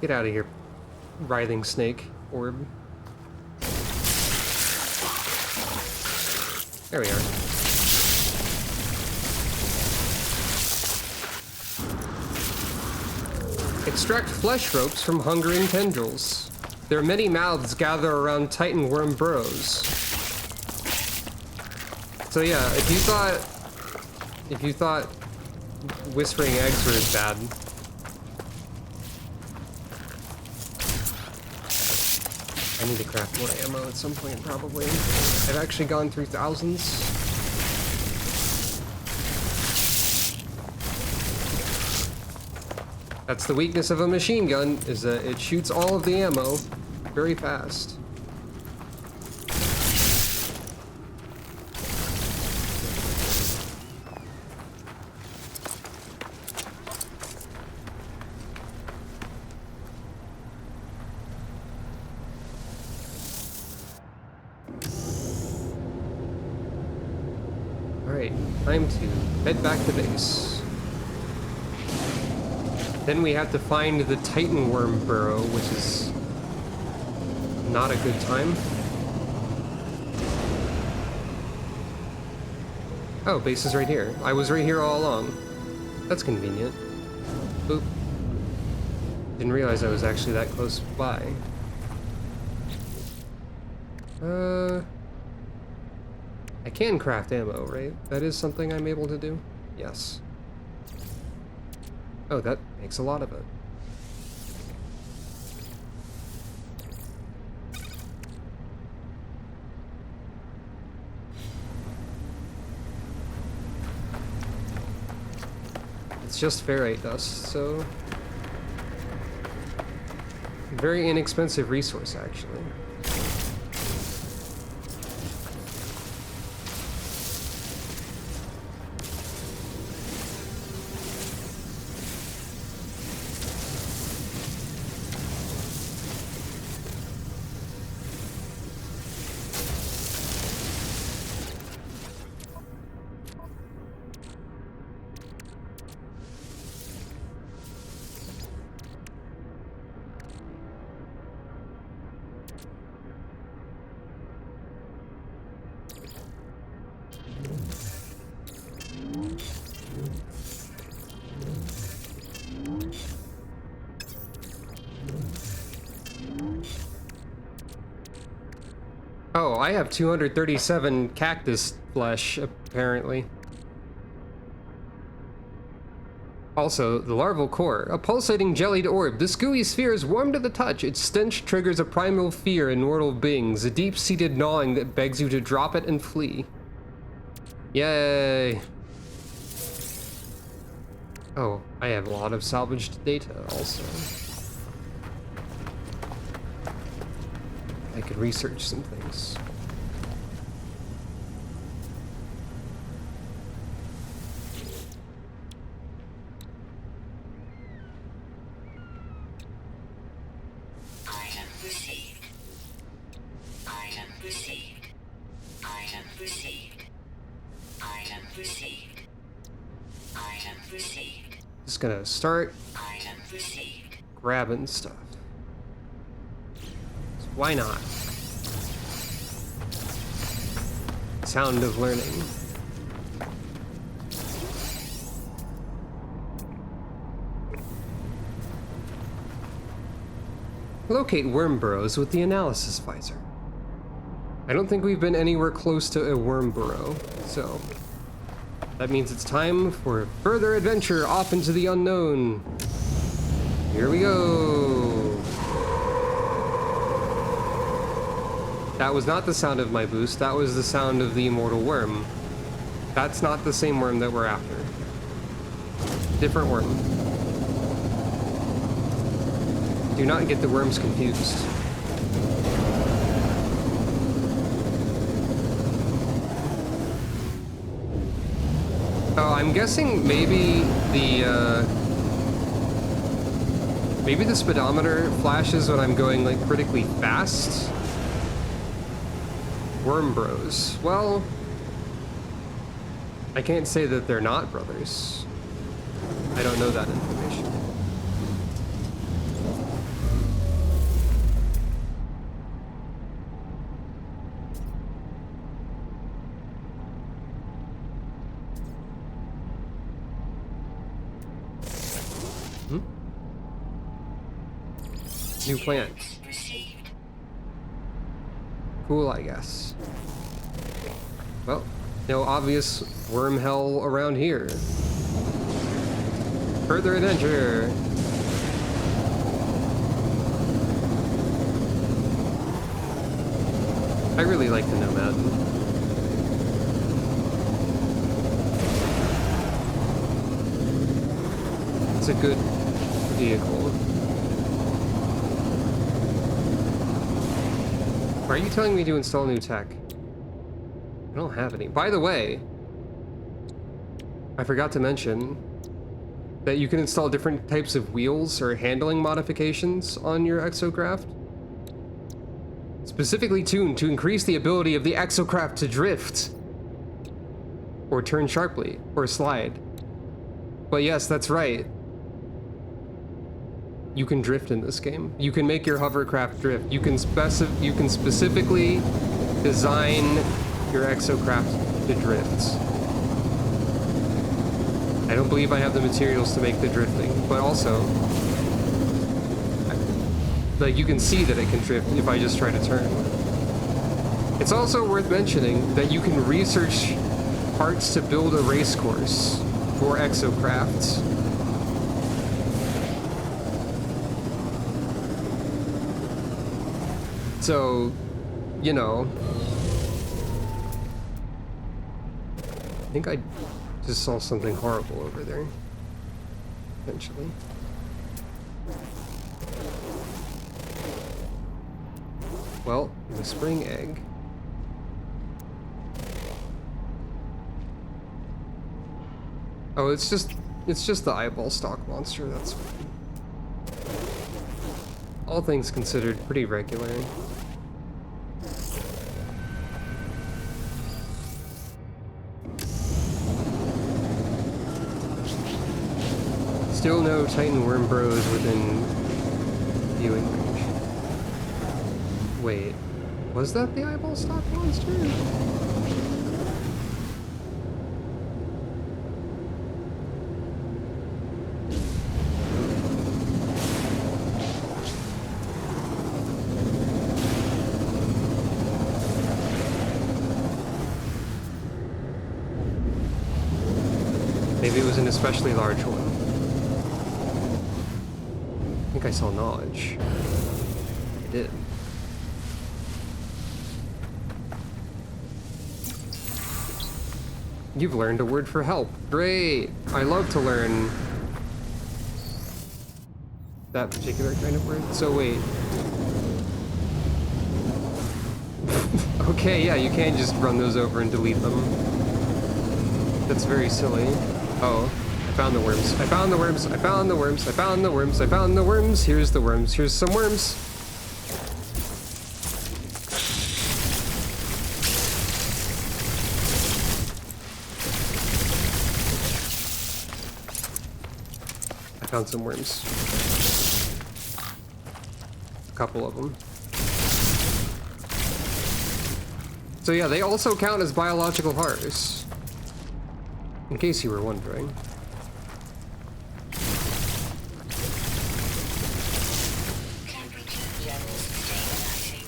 Get out of here, writhing snake orb. There we are. Extract flesh ropes from hungering tendrils. There are many mouths gather around Titan worm burrows. So yeah, if you thought whispering eggs were bad, I need to craft more ammo at some point, probably. I've actually gone through thousands. That's the weakness of a machine gun, is that it shoots all of the ammo very fast. Alright, time to head back to base. Then we have to find the Titan worm burrow, which is not a good time. Oh, base is right here. I was right here all along. That's convenient. Oop. Didn't realize I was actually that close by. I can craft ammo, right? That is something I'm able to do? Yes. Oh, that makes a lot of it. It's just ferrite dust, so... very inexpensive resource, actually. Oh, I have 237 cactus flesh, apparently. Also, the larval core, a pulsating jellied orb. This gooey sphere is warm to the touch. Its stench triggers a primal fear in mortal beings, a deep-seated gnawing that begs you to drop it and flee. Yay. Oh, I have a lot of salvaged data also. I could research some things. Item received. Item received. Item received. Item received. Item received. Just gonna start Item received. grabbing stuff. Why not? Sound of learning. Locate worm burrows with the analysis visor. I don't think we've been anywhere close to a worm burrow, so that means it's time for further adventure off into the unknown. Here we go. That was not the sound of my boost, that was the sound of the immortal worm. That's not the same worm that we're after. Different worm. Do not get the worms confused. Oh, I'm guessing maybe the speedometer flashes when I'm going like critically fast. Worm bros. Well, I can't say that they're not brothers. I don't know that information. New plant. Received. Cool, I guess. Well, no obvious worm hell around here. Further adventure. I really like the Nomad. It's a good vehicle. Why are you telling me to install new tech? I don't have any. By the way, I forgot to mention that you can install different types of wheels or handling modifications on your exocraft. Specifically tuned to increase the ability of the exocraft to drift, or turn sharply, or slide. But yes, that's right. You can drift in this game. You can make your hovercraft drift. You can specifically design your exocraft to drift. I don't believe I have the materials to make the drifting, but also, like, you can see that it can drift if I just try to turn. It's also worth mentioning that you can research parts to build a race course for exocrafts. So, you know, I think I just saw something horrible over there, eventually. Well, the spring egg. Oh, it's just the eyeball stalk monster, that's fine. All things considered, pretty regular. Still no Titan Worm Bros within viewing range. Wait, was that the eyeball stalk monster? Maybe it was an especially large one. I think I saw knowledge. I did. You've learned a word for help. Great! I love to learn that particular kind of word. So wait. Okay, yeah, you can't just run those over and delete them. That's very silly. Oh, I found the worms. I found the worms. I found the worms. I found the worms. I found the worms. Here's the worms. Here's some worms. I found some worms. A couple of them. So yeah, they also count as biological horrors. In case you were wondering. Temperature levels stabilizing.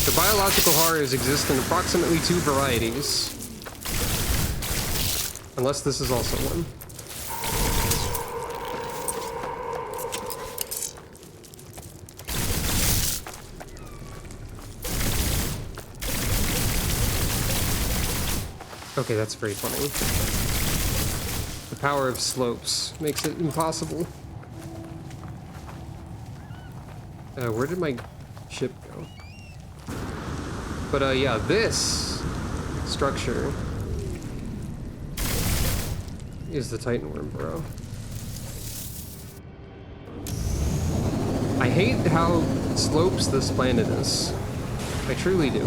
The biological horrors exist in approximately 2 varieties. Unless this is also one. Okay, that's very funny. The power of slopes makes it impossible. Where did my ship go? But yeah, this structure is the Titan worm, bro. I hate how slopes this planet is. I truly do.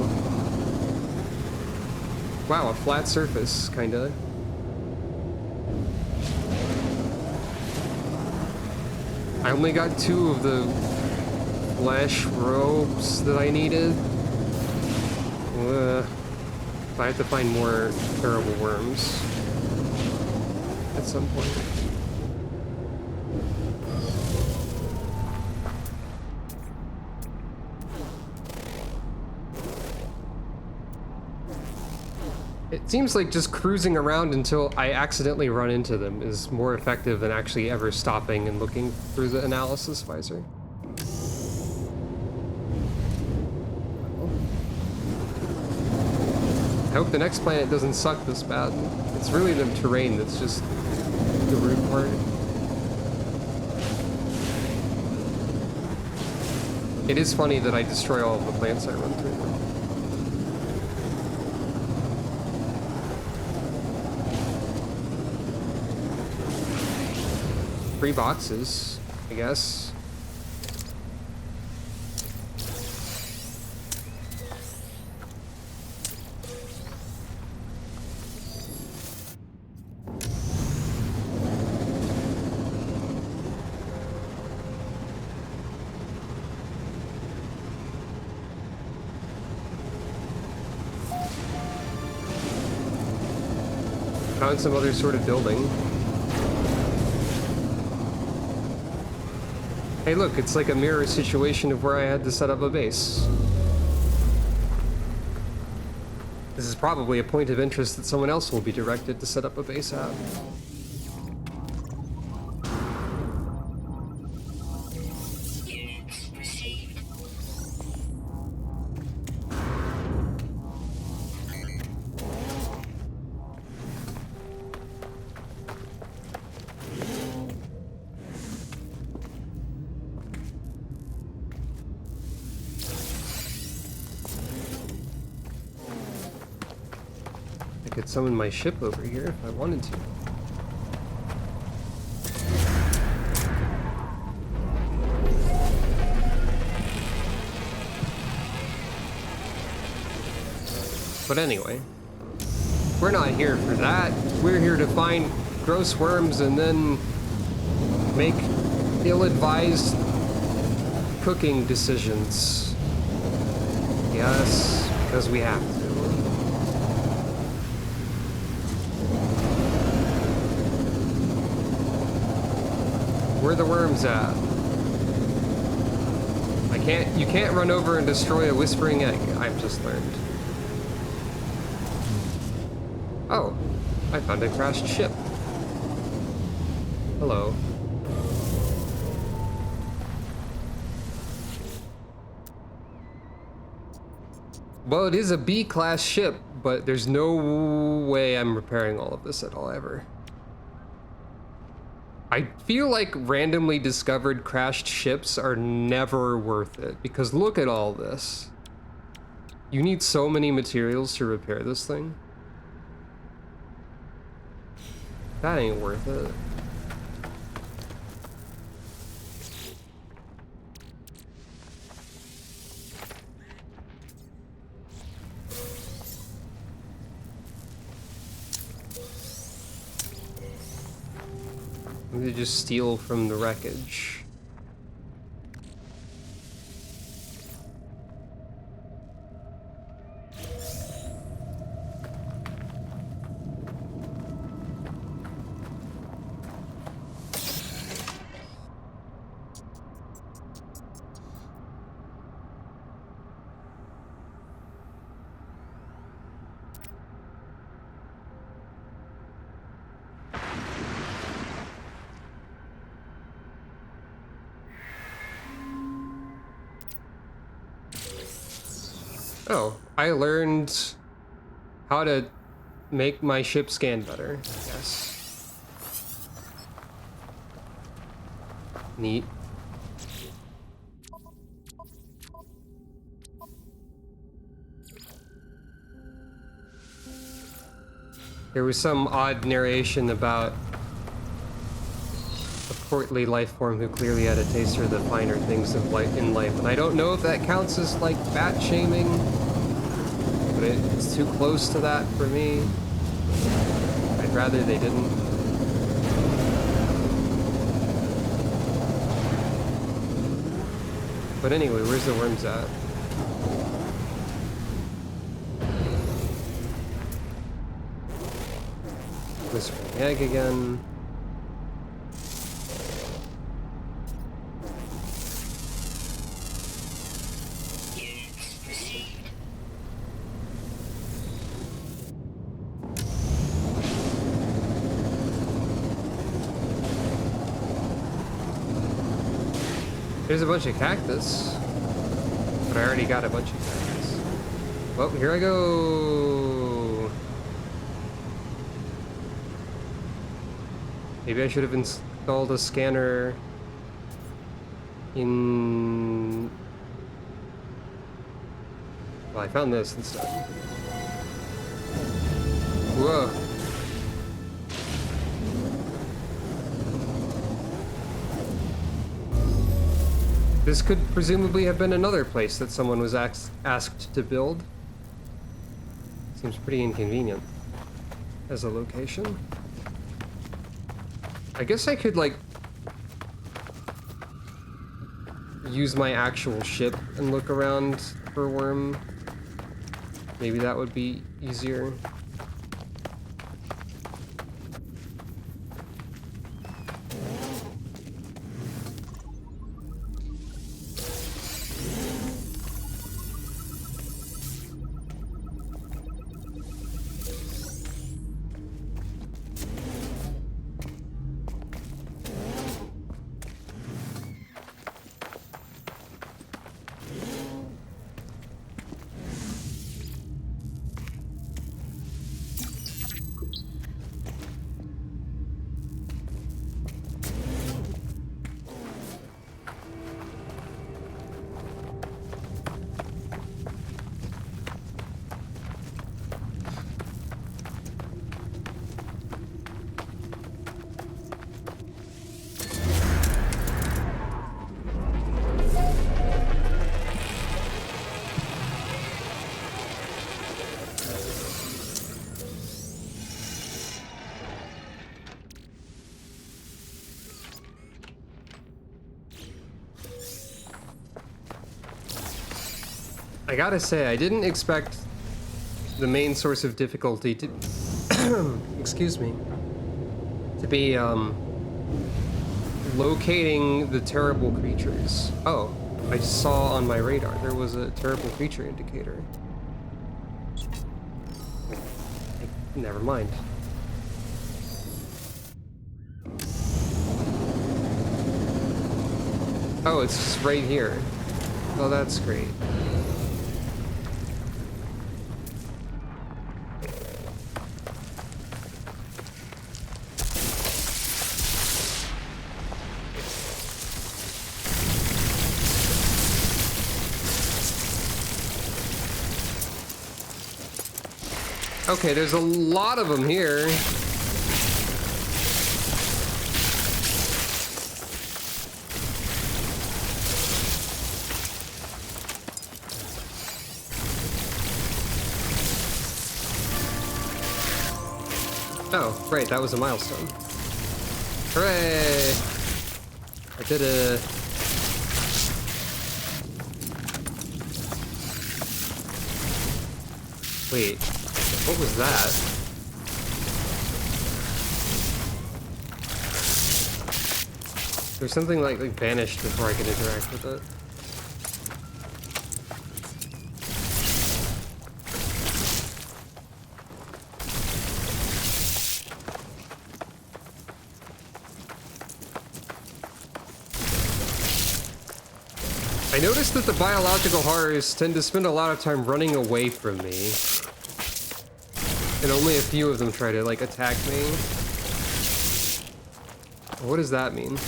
Wow, a flat surface, kinda. I only got 2 of the flesh ropes that I needed. I have to find more terrible worms at some point. It seems like just cruising around until I accidentally run into them is more effective than actually ever stopping and looking through the analysis visor. I hope the next planet doesn't suck this bad. It's really the terrain that's just the rude part. It is funny that I destroy all of the plants I run through them. 3 boxes, I guess. Found some other sort of building. Hey look, it's like a mirror situation of where I had to set up a base. This is probably a point of interest that someone else will be directed to set up a base at. Units received. I could summon my ship over here if I wanted to. But anyway, we're not here for that. We're here to find gross worms and then make ill-advised cooking decisions. Yes, because we have to. Where are the worms at? You can't run over and destroy a whispering egg, I've just learned. Oh, I found a crashed ship. Hello. Well, it is a B-class ship, but there's no way I'm repairing all of this at all, ever. I feel like randomly discovered crashed ships are never worth it, because look at all this. You need so many materials to repair this thing. That ain't worth it. They just steal from the wreckage. Oh, I learned how to make my ship scan better, I guess. Neat. There was some odd narration about a portly life form who clearly had a taste for the finer things of life in life, and I don't know if that counts as like fat shaming, but it's too close to that for me. I'd rather they didn't. But anyway, where's the worms at? This egg again. Units received. There's a bunch of cactus, but I already got a bunch of cactus. Well, here I go. Maybe I should have installed a scanner in... Well, I found this instead. Whoa. This could presumably have been another place that someone was asked to build. Seems pretty inconvenient as a location. I guess I could, like, use my actual ship and look around for a worm. Maybe that would be easier. I gotta say, I didn't expect the main source of difficulty to, excuse me, to be, locating the terrible creatures. Oh, I saw on my radar there was a terrible creature indicator. Never mind. Oh, it's just right here. Oh, that's great. Okay, there's a lot of them here. Oh, right, that was a milestone. Hooray! I did it. Wait. What was that? There's something like vanished before I could interact with it. I noticed that the biological horrors tend to spend a lot of time running away from me. And only a few of them try to, like, attack me. What does that mean?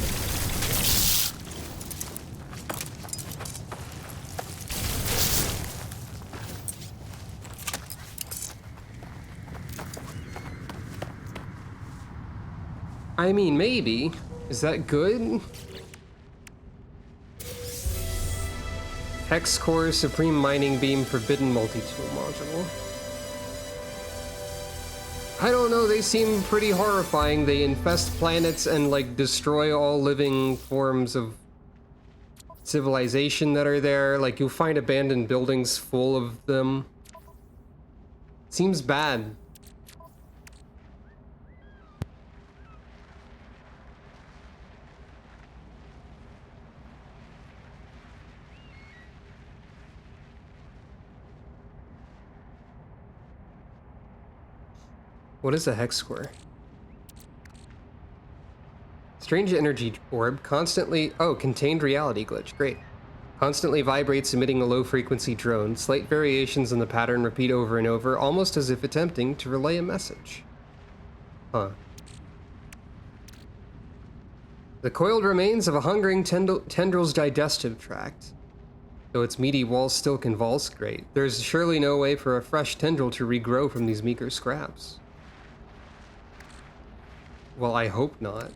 I mean, maybe. Is that good? Hex Core, Supreme Mining Beam, Forbidden Multi-Tool Module. I don't know, they seem pretty horrifying. They infest planets and, like, destroy all living forms of civilization that are there. Like, you'll find abandoned buildings full of them. Seems bad. What is a hex square? Strange energy orb, constantly... Oh, contained reality glitch, great. Constantly vibrates, emitting a low-frequency drone. Slight variations in the pattern repeat over and over, almost as if attempting to relay a message. Huh. The coiled remains of a hungering tendril's digestive tract. Though its meaty walls still convulse, great. There's surely no way for a fresh tendril to regrow from these meager scraps. Well, I hope not.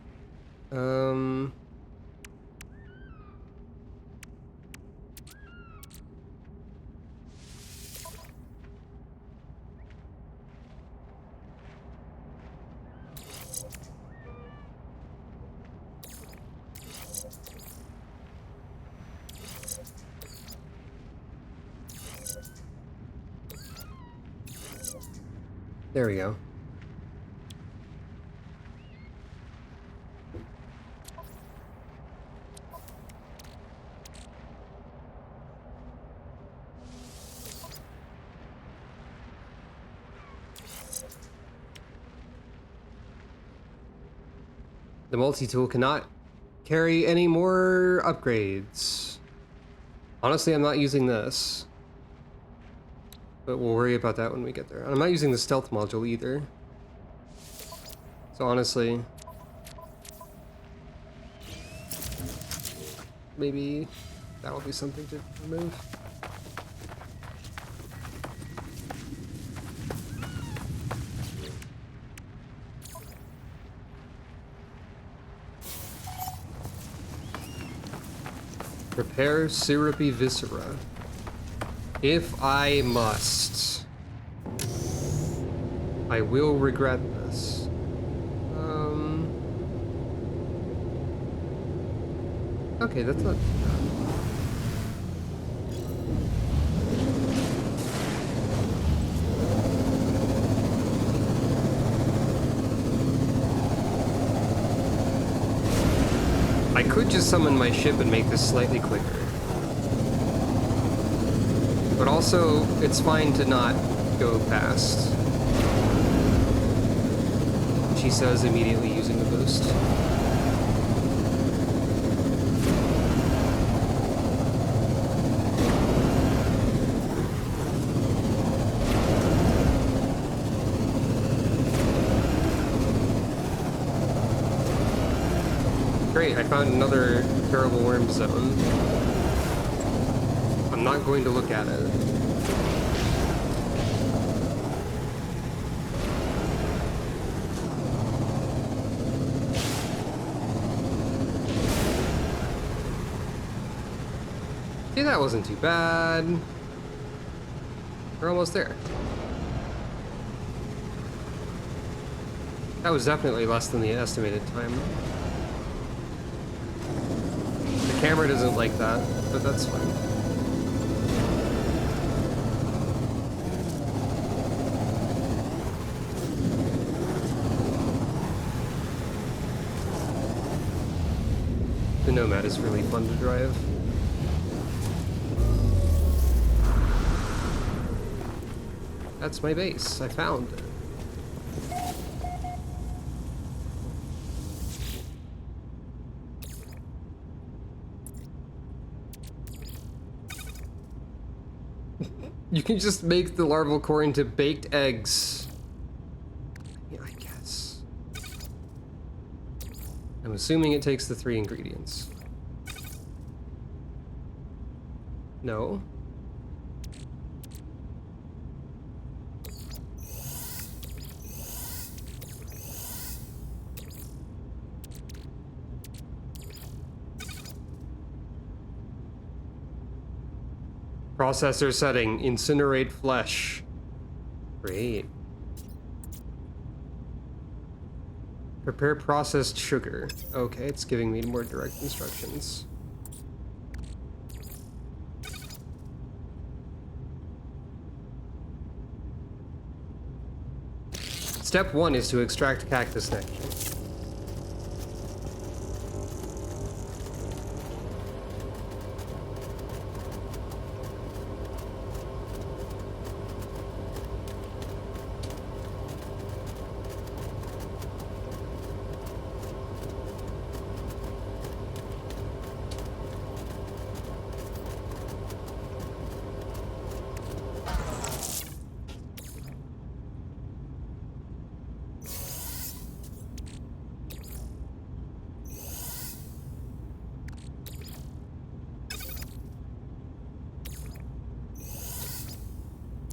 There we go. The multi-tool cannot carry any more upgrades. Honestly, I'm not using this. But we'll worry about that when we get there. I'm not using the stealth module either. So honestly... maybe that will be something to remove. Repair syrupy viscera. If I must. I will regret this. Okay, that's not too bad. I could just summon my ship and make this slightly quicker. But also, it's fine to not go fast. She says, immediately using the boost. Great, I found another terrible worm zone. I'm not going to look at it. See, that wasn't too bad. We're almost there. That was definitely less than the estimated time. The camera doesn't like that, but that's fine. The Nomad is really fun to drive. That's my base. I found it. You can just make the larval core into baked eggs. Yeah, I guess. I'm assuming it takes the 3 ingredients. No. Processor setting, incinerate flesh. Great. Prepare processed sugar. Okay, it's giving me more direct instructions. Step 1 is to extract cactus nectar.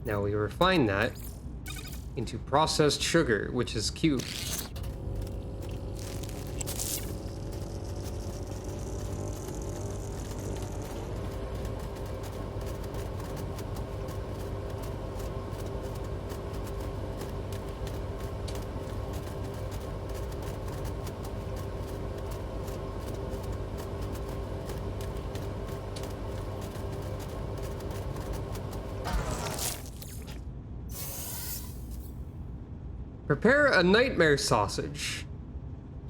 Now we refine that into processed sugar, which is cubed. Prepare a nightmare sausage.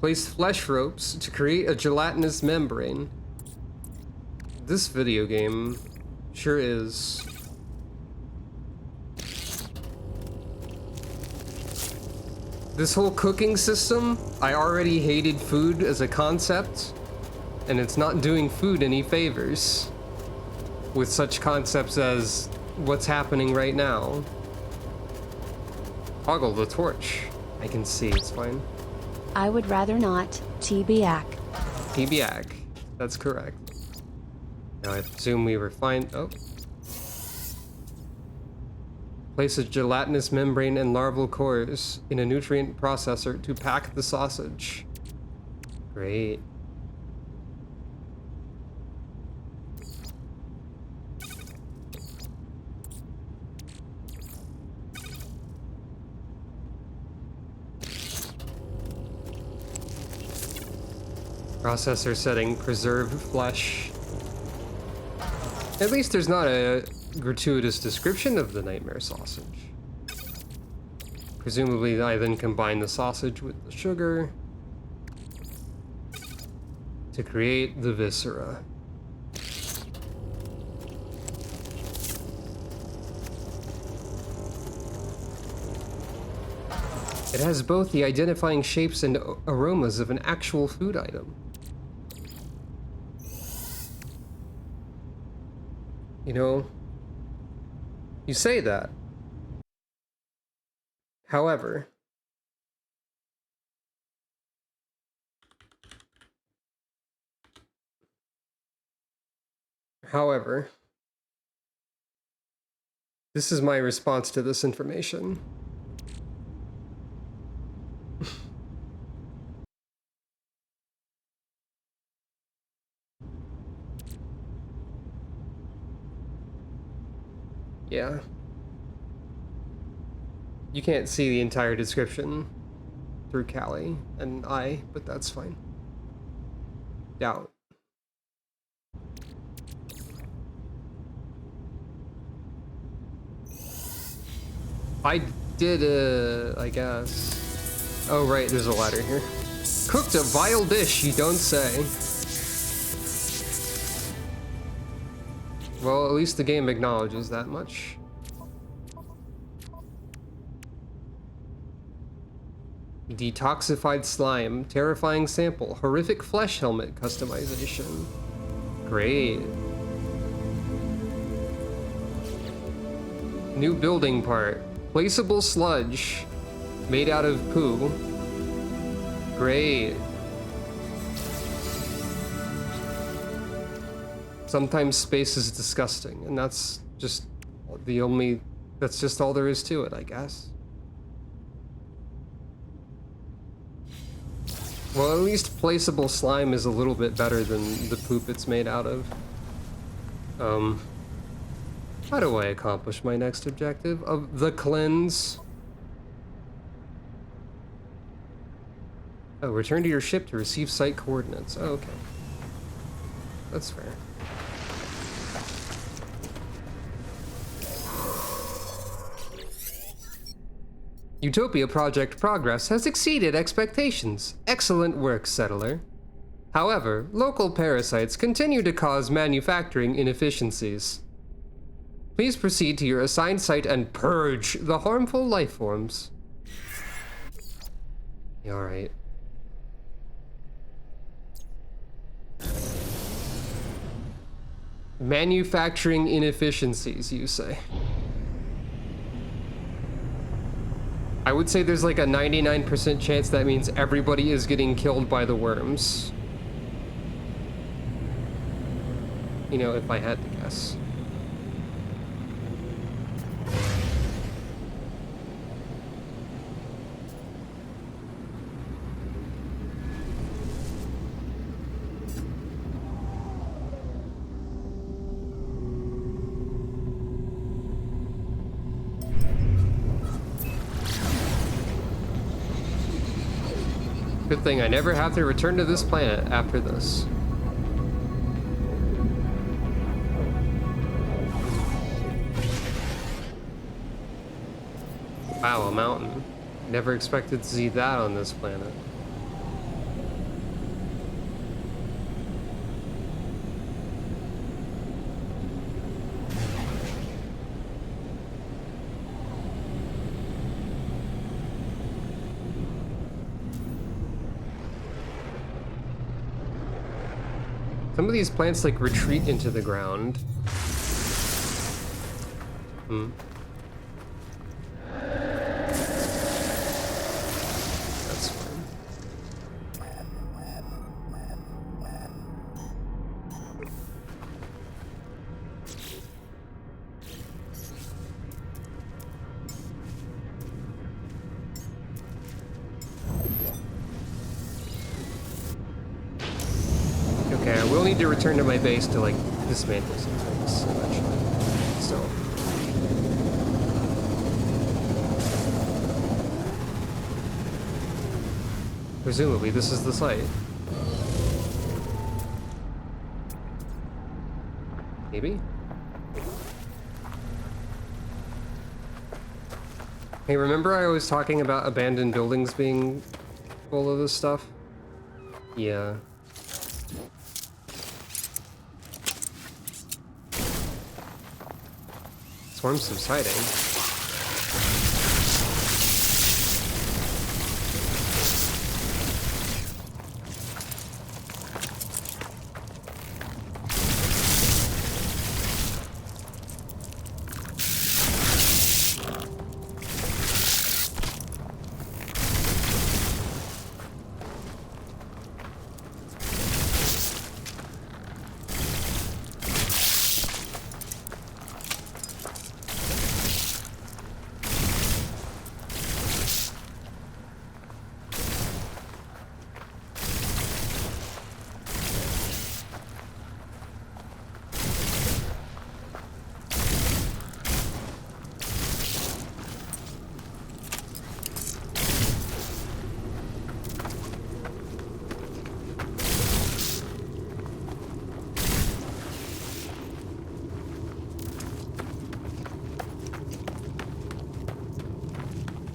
Place flesh ropes to create a gelatinous membrane. This video game sure is. This whole cooking system, I already hated food as a concept, and it's not doing food any favors with such concepts as what's happening right now. Toggle the torch. I can see, it's fine. I would rather not, TBAC. TBAC. That's correct. Now I presume we refined. Oh. Place a gelatinous membrane and larval cores in a nutrient processor to pack the sausage. Great. Processor setting, preserved flesh. At least there's not a gratuitous description of the nightmare sausage. Presumably I then combine the sausage with the sugar to create the viscera. It has both the identifying shapes and aromas of an actual food item. You know, you say that. However, this is my response to this information. Yeah. You can't see the entire description through Callie and I, but that's fine. Doubt. I did, I guess. Oh, right, there's a ladder here. Cooked a vile dish, you don't say. Well, at least the game acknowledges that much. Detoxified slime, terrifying sample, horrific flesh helmet customization. Great. New building part, placeable sludge, made out of poo. Great. Sometimes space is disgusting, and that's just that's just all there is to it, I guess. Well, at least placeable slime is a little bit better than the poop it's made out of. How do I accomplish my next objective of the cleanse? Oh, return to your ship to receive site coordinates. Oh, okay. That's fair. Utopia project progress has exceeded expectations. Excellent work, settler. However, local parasites continue to cause manufacturing inefficiencies. Please proceed to your assigned site and purge the harmful life forms. All right. Manufacturing inefficiencies, you say? I would say there's like a 99% chance that means everybody is getting killed by the worms. You know, if I had to guess. Good thing I never have to return to this planet after this. Wow, a mountain. Never expected to see that on this planet. Some of these plants like retreat into the ground. That's fine. Okay, I will need to return to my base to like dismantle some things eventually. So. Presumably this is the site. Maybe? Hey, remember I was talking about abandoned buildings being full of this stuff? Yeah. Swarm subsiding.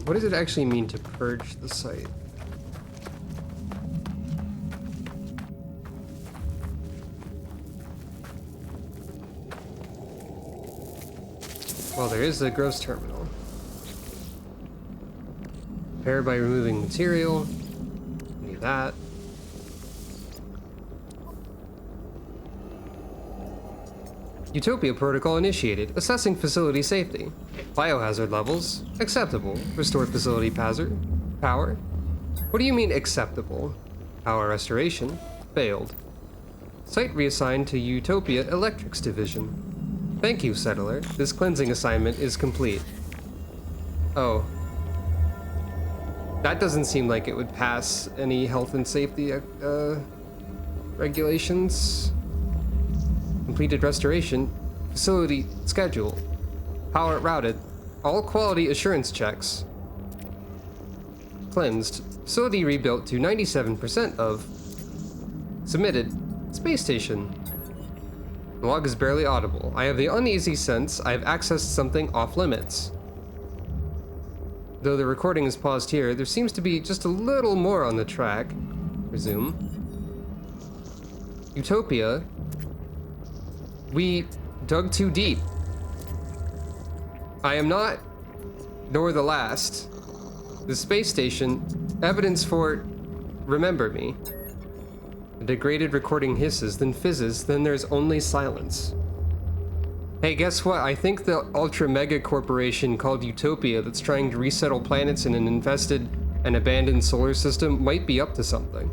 What does it actually mean to purge the site? Well, there is a gross terminal. Repair by removing material. Do that. Utopia protocol initiated. Assessing facility safety. Biohazard levels. Acceptable. Restored facility power. What do you mean acceptable? Power restoration. Failed. Site reassigned to Utopia Electrics Division. Thank you, settler. This cleansing assignment is complete. Oh. That doesn't seem like it would pass any health and safety regulations. Completed restoration. Facility schedule. Power routed. All quality assurance checks. Cleansed. Facility rebuilt to 97% of. Submitted. Space station. The log is barely audible. I have the uneasy sense I have accessed something off limits. Though the recording is paused here, there seems to be just a little more on the track. Resume. Utopia. We dug too deep. I am not, nor the last. The space station, evidence for remember me. The degraded recording hisses, then fizzes, then there's only silence. Hey, guess what? I think the ultra mega corporation called Utopia that's trying to resettle planets in an infested and abandoned solar system might be up to something.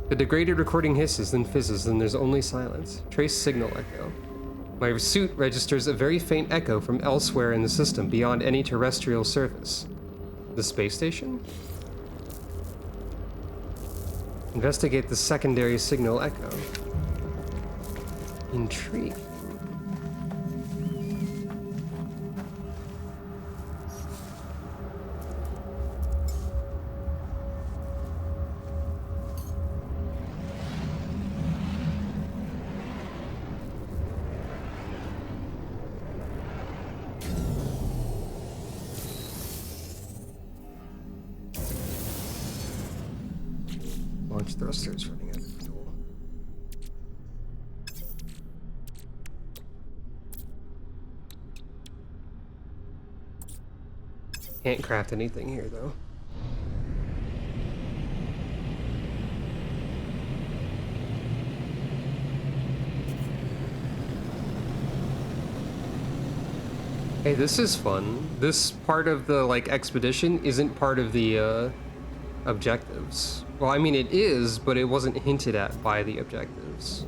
The degraded recording hisses, then fizzes, then there's only silence. Trace signal echo. My suit registers a very faint echo from elsewhere in the system beyond any terrestrial surface. The space station? Investigate the secondary signal echo. Intrigue. Launch thrusters running out of fuel. Can't craft anything here, though. Hey, this is fun. This part of the, like, expedition isn't part of the, objectives. Well, I mean, it is, but it wasn't hinted at by the objectives.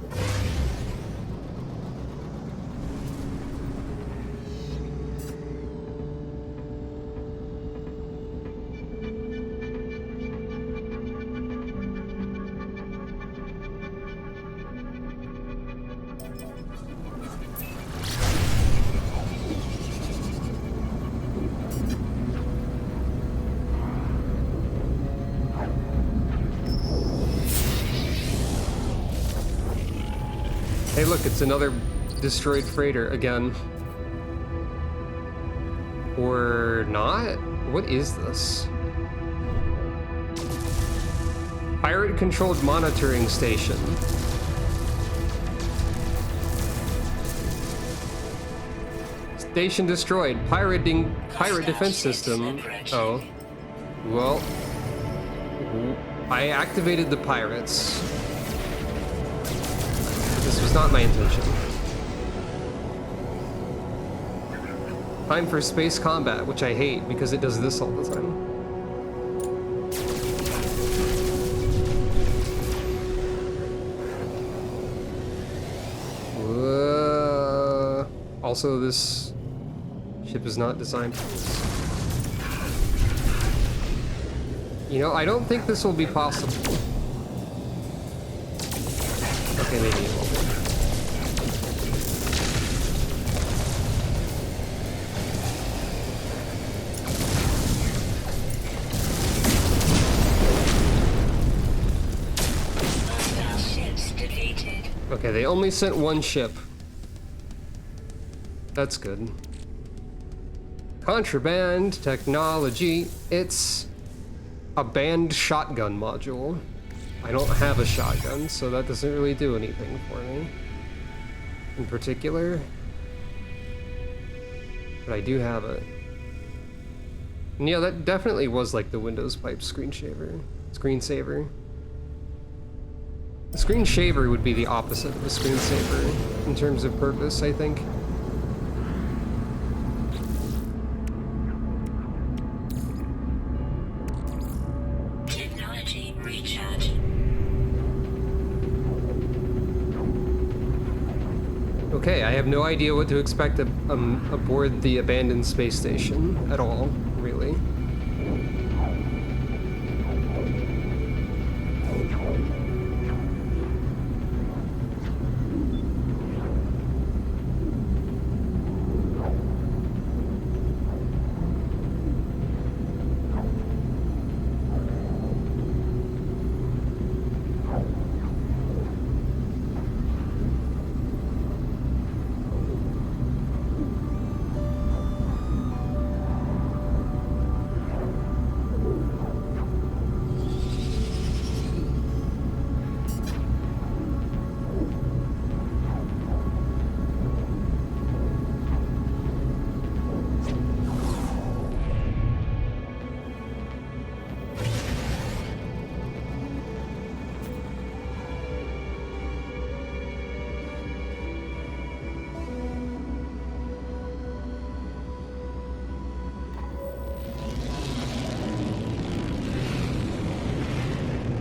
Hey, look, it's another destroyed freighter again. Or not? What is this? Pirate-controlled monitoring station. Station destroyed. Pirate defense system. Oh. Well. I activated the pirates. This was not my intention. Time for space combat, which I hate because it does this all the time. Also, this ship is not designed for this. You know, I don't think this will be possible. Okay, maybe it will be. Okay, they only sent one ship. That's good. Contraband technology. It's a banned shotgun module. I don't have a shotgun, so that doesn't really do anything for me in particular. But I do have it. And yeah, that definitely was like the Windows pipe screensaver. A screen-shaver would be the opposite of a screensaver in terms of purpose, I think. Technology recharge. Okay, I have no idea what to expect aboard the abandoned space station at all, really.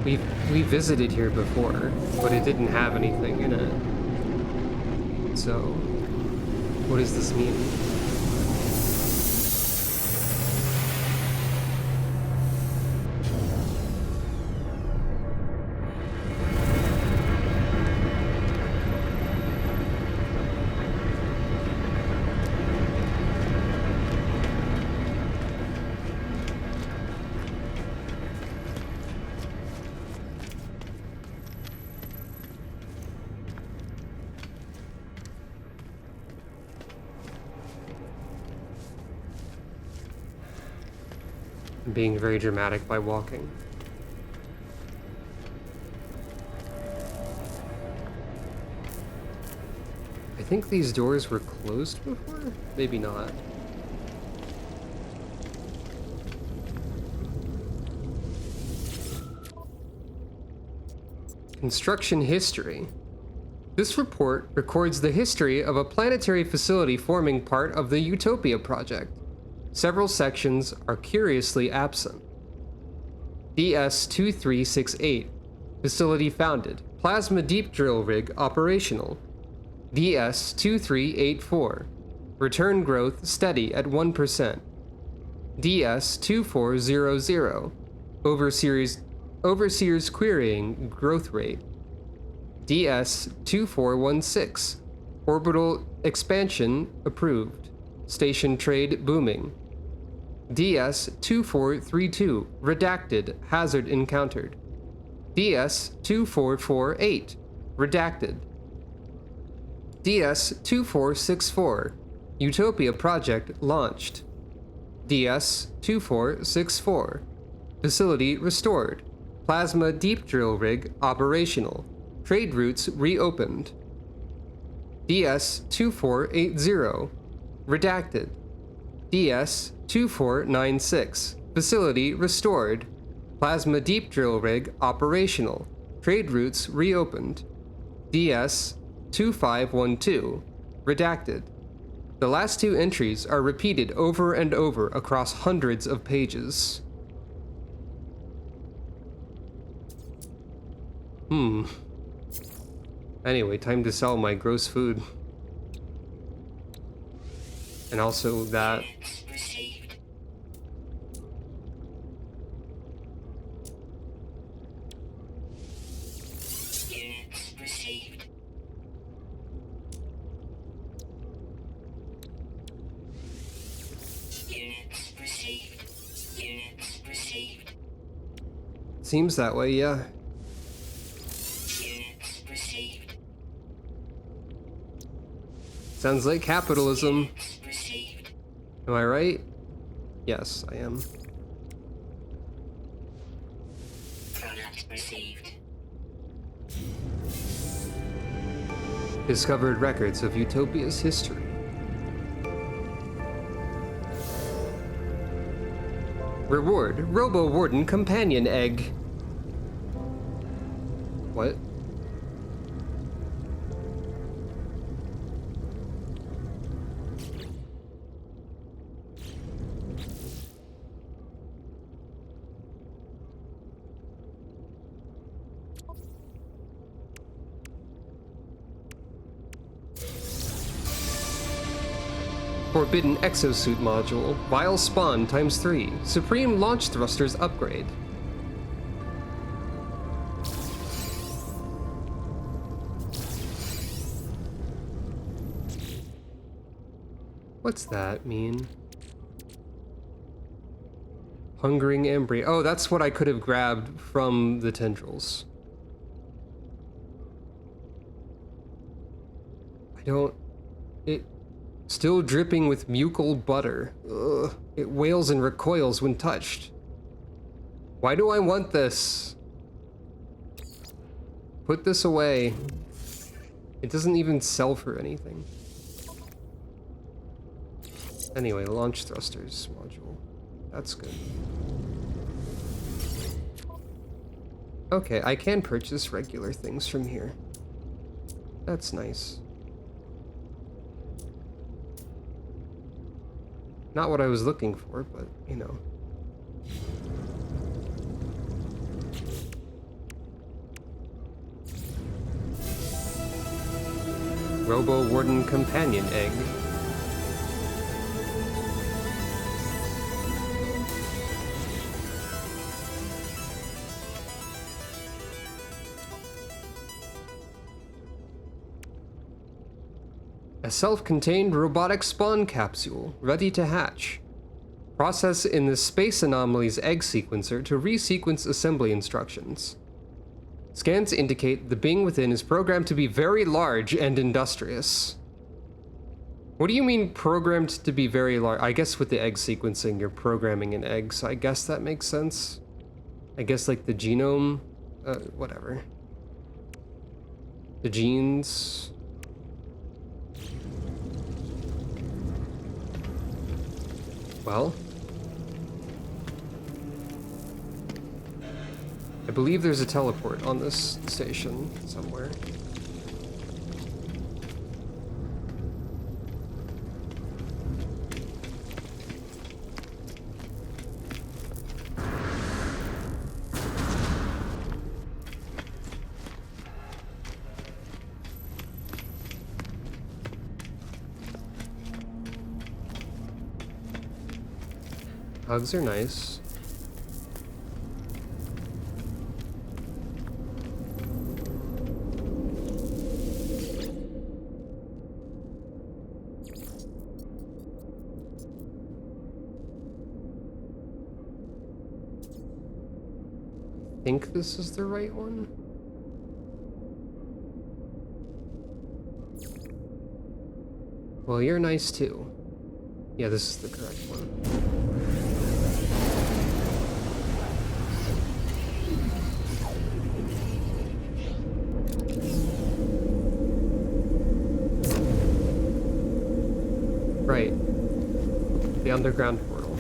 We visited here before, but it didn't have anything in it. So, what does this mean? Being very dramatic by walking. I think these doors were closed before? Maybe not. Construction history. This report records the history of a planetary facility forming part of the Utopia project. Several sections are curiously absent. DS-2368. Facility founded. Plasma deep drill rig operational. DS-2384. Return growth steady at 1%. DS-2400. Overseer's querying growth rate. DS-2416. Orbital expansion approved. Station trade booming. DS-2432. Redacted. Hazard encountered. DS-2448. Redacted. DS-2464. Utopia project launched. DS-2464. Facility restored. Plasma deep drill rig operational. Trade routes reopened. DS-2480. Redacted. DS-2496. Facility restored. Plasma deep drill rig operational. Trade routes reopened. DS-2512. Redacted. The last two entries are repeated over and over across hundreds of pages. Anyway, time to sell my gross food. And also that. Received. Units received. Units received. Units received. Seems that way, yeah. Units received. Sounds like capitalism. Units received. Am I right? Yes, I am. Product received. Discovered records of Utopia's history. Reward, Robo Warden Companion Egg. What? Forbidden Exosuit Module, Vile Spawn ×3, Supreme Launch Thrusters Upgrade. What's that mean? Hungering Embryo. Oh, that's what I could have grabbed from the tendrils. It... Still dripping with mucal butter. Ugh. It wails and recoils when touched. Why do I want this? Put this away. It doesn't even sell for anything. Anyway, launch thrusters module. That's good. Okay, I can purchase regular things from here. That's nice. Not what I was looking for, but, you know. Robo-Warden Companion Egg. A self-contained robotic spawn capsule, ready to hatch. Process in the Space Anomalies egg sequencer to resequence assembly instructions. Scans indicate the being within is programmed to be very large and industrious. What do you mean programmed to be very large? I guess with the egg sequencing, you're programming an egg, so I guess that makes sense. I guess like the genome, whatever. The genes. Well, I believe there's a teleport on this station somewhere. Hugs are nice. I think this is the right one. Well, you're nice too. Yeah, this is the correct one. Right. The underground portal.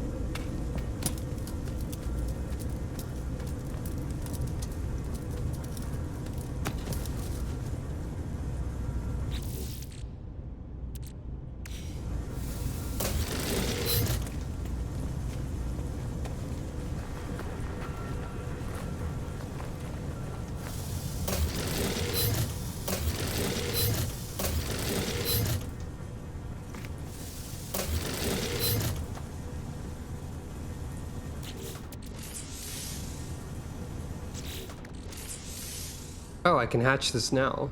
Oh, I can hatch this now.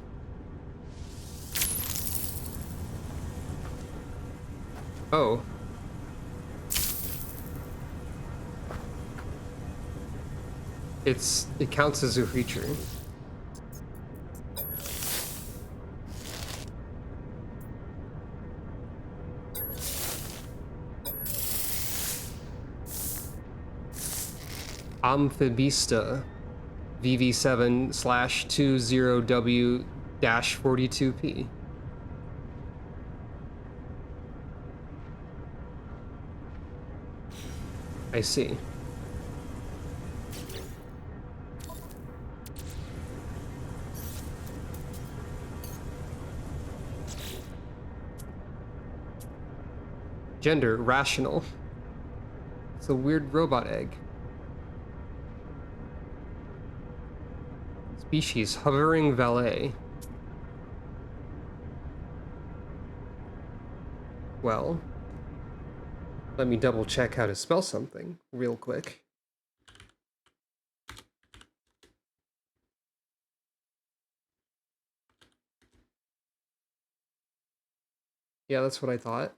Oh. It counts as a feature. Amphibista VV7/20W-42P. I see. Gender, rational. It's a weird robot egg. Species, hovering valet. Well, let me double check how to spell something real quick. Yeah, that's what I thought.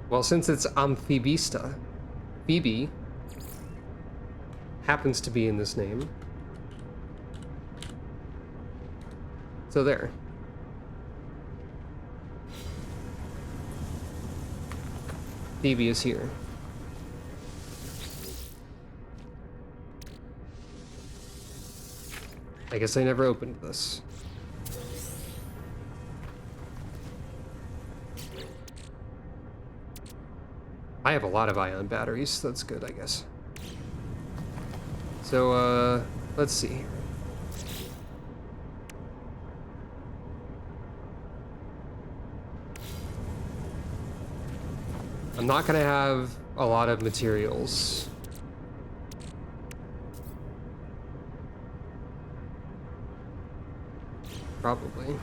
Well, since it's Amphibista, Phoebe happens to be in this name. So there. Phoebe is here. I guess I never opened this. I have a lot of ion batteries, that's good, I guess. So, let's see. I'm not gonna have a lot of materials. Probably.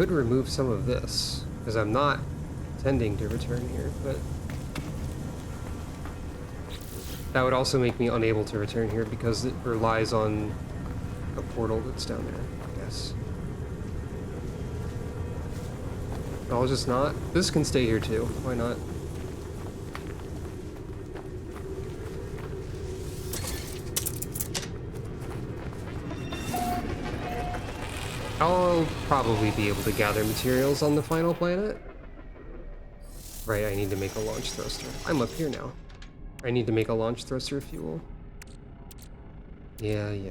could remove some of this, because I'm not intending to return here, but that would also make me unable to return here because it relies on a portal that's down there, I guess. I'll just not. This can stay here too. Why not? I'll probably be able to gather materials on the final planet. Right, I need to make a launch thruster. I'm up here now. I need to make a launch thruster fuel. Yeah. I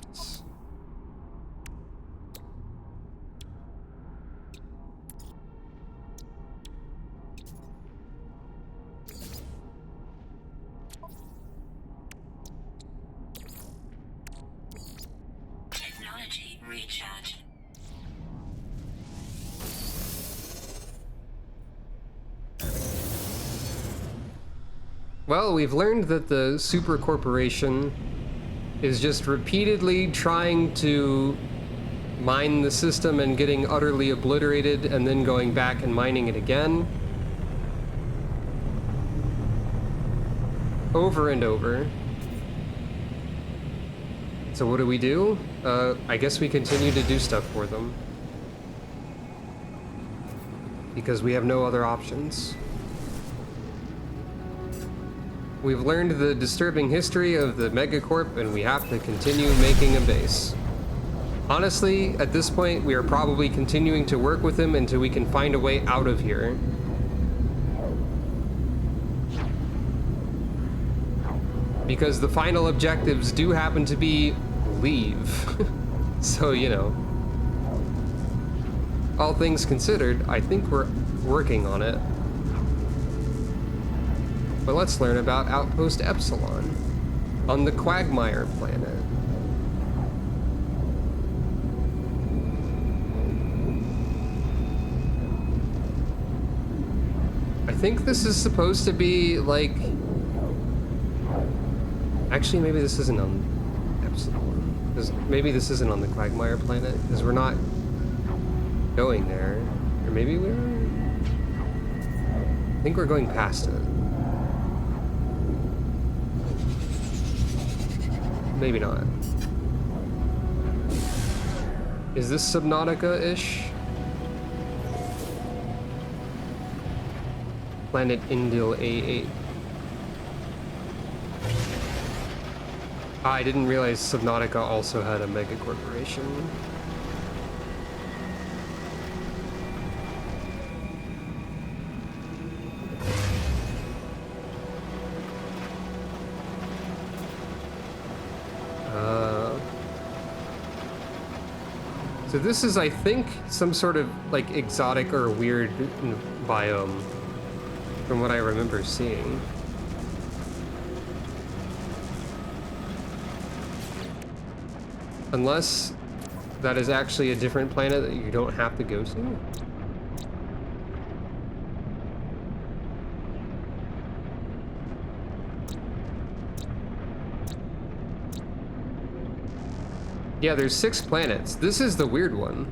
guess. Technology recharge. Well, we've learned that the super corporation is just repeatedly trying to mine the system and getting utterly obliterated and then going back and mining it again. Over and over. So what do? I guess we continue to do stuff for them. Because we have no other options. We've learned the disturbing history of the megacorp, and we have to continue making a base. Honestly, at this point, we are probably continuing to work with them until we can find a way out of here. Because the final objectives do happen to be leave. So, you know. All things considered, I think we're working on it. But let's learn about Outpost Epsilon on the Quagmire planet. I think this is supposed to be like... Actually, maybe this isn't on Epsilon. Maybe this isn't on the Quagmire planet, because we're not going there. Or maybe we are? I think we're going past it. Maybe not. Is this Subnautica-ish? Planet Endil A8. I didn't realize Subnautica also had a mega corporation. So this is, I think, some sort of like exotic or weird biome from what I remember seeing. Unless that is actually a different planet that you don't have to go to. Yeah, there's 6 planets. This is the weird one.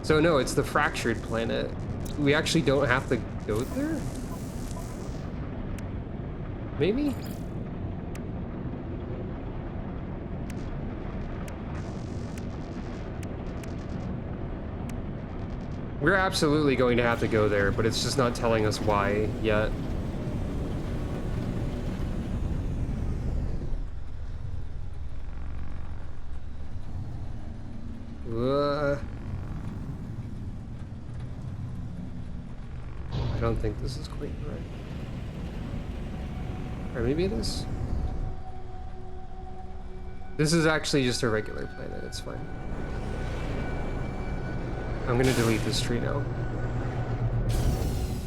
So no, it's the fractured planet. We actually don't have to go there? Maybe? We're absolutely going to have to go there, but it's just not telling us why yet. I don't think this is quite right. Or maybe it is. This is actually just a regular planet, it's fine. I'm gonna delete this tree now.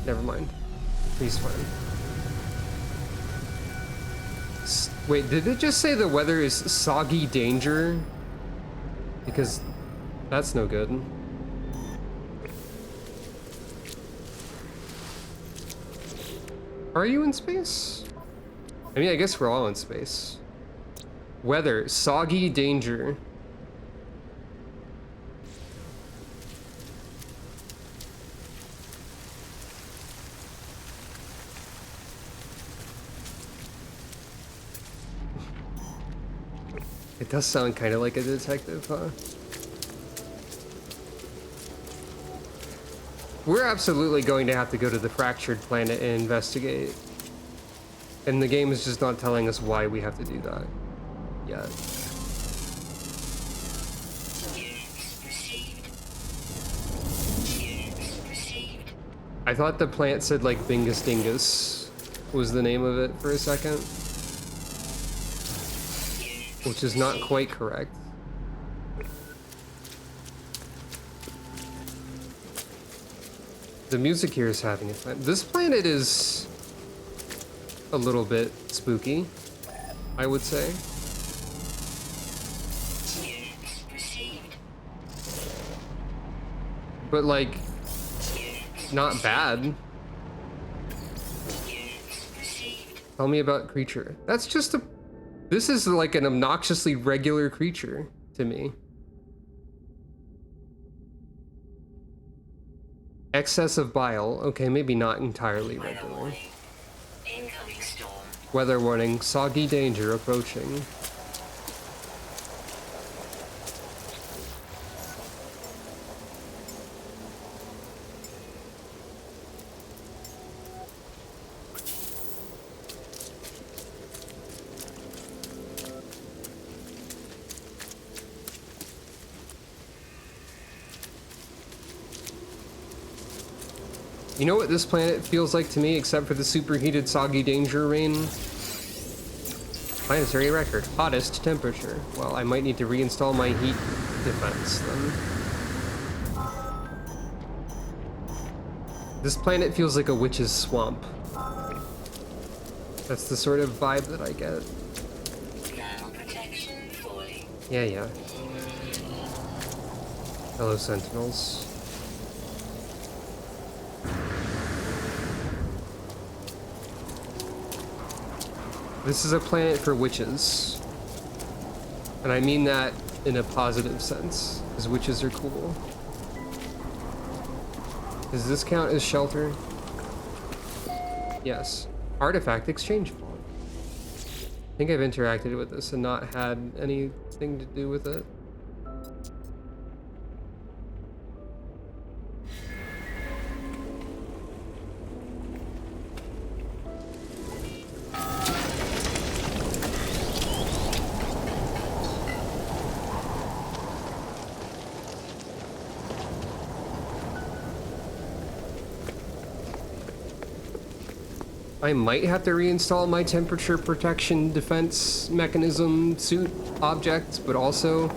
Never mind. Tree's fine. Wait, did it just say the weather is soggy danger? Because that's no good. Are you in space? I mean, I guess we're all in space. Weather, soggy danger. It does sound kind of like a detective, huh? We're absolutely going to have to go to the fractured planet and investigate. And the game is just not telling us why we have to do that yet. Units received. Units received. I thought the plant said like Bingus Dingus was the name of it for a second, which is not quite correct. The music here is having a time. This planet is a little bit spooky, I would say. Units received. But like, Units not bad. Units received. Tell me about creature. That's just a... This is like an obnoxiously regular creature to me. Excess of bile. Okay, maybe not entirely Weather regular. warning. Incoming storm. Weather warning. Soggy danger approaching. You know what this planet feels like to me, except for the superheated soggy danger rain? Planetary record. Hottest temperature. Well, I might need to reinstall my heat defense then. This planet feels like a witch's swamp. That's the sort of vibe that I get. Thermal protection fully. Yeah. Hello, Sentinels. This is a planet for witches. And I mean that in a positive sense, because witches are cool. Does this count as shelter? Yes. Artifact exchange vault. I think I've interacted with this and not had anything to do with it. I might have to reinstall my temperature protection defense mechanism suit object, but also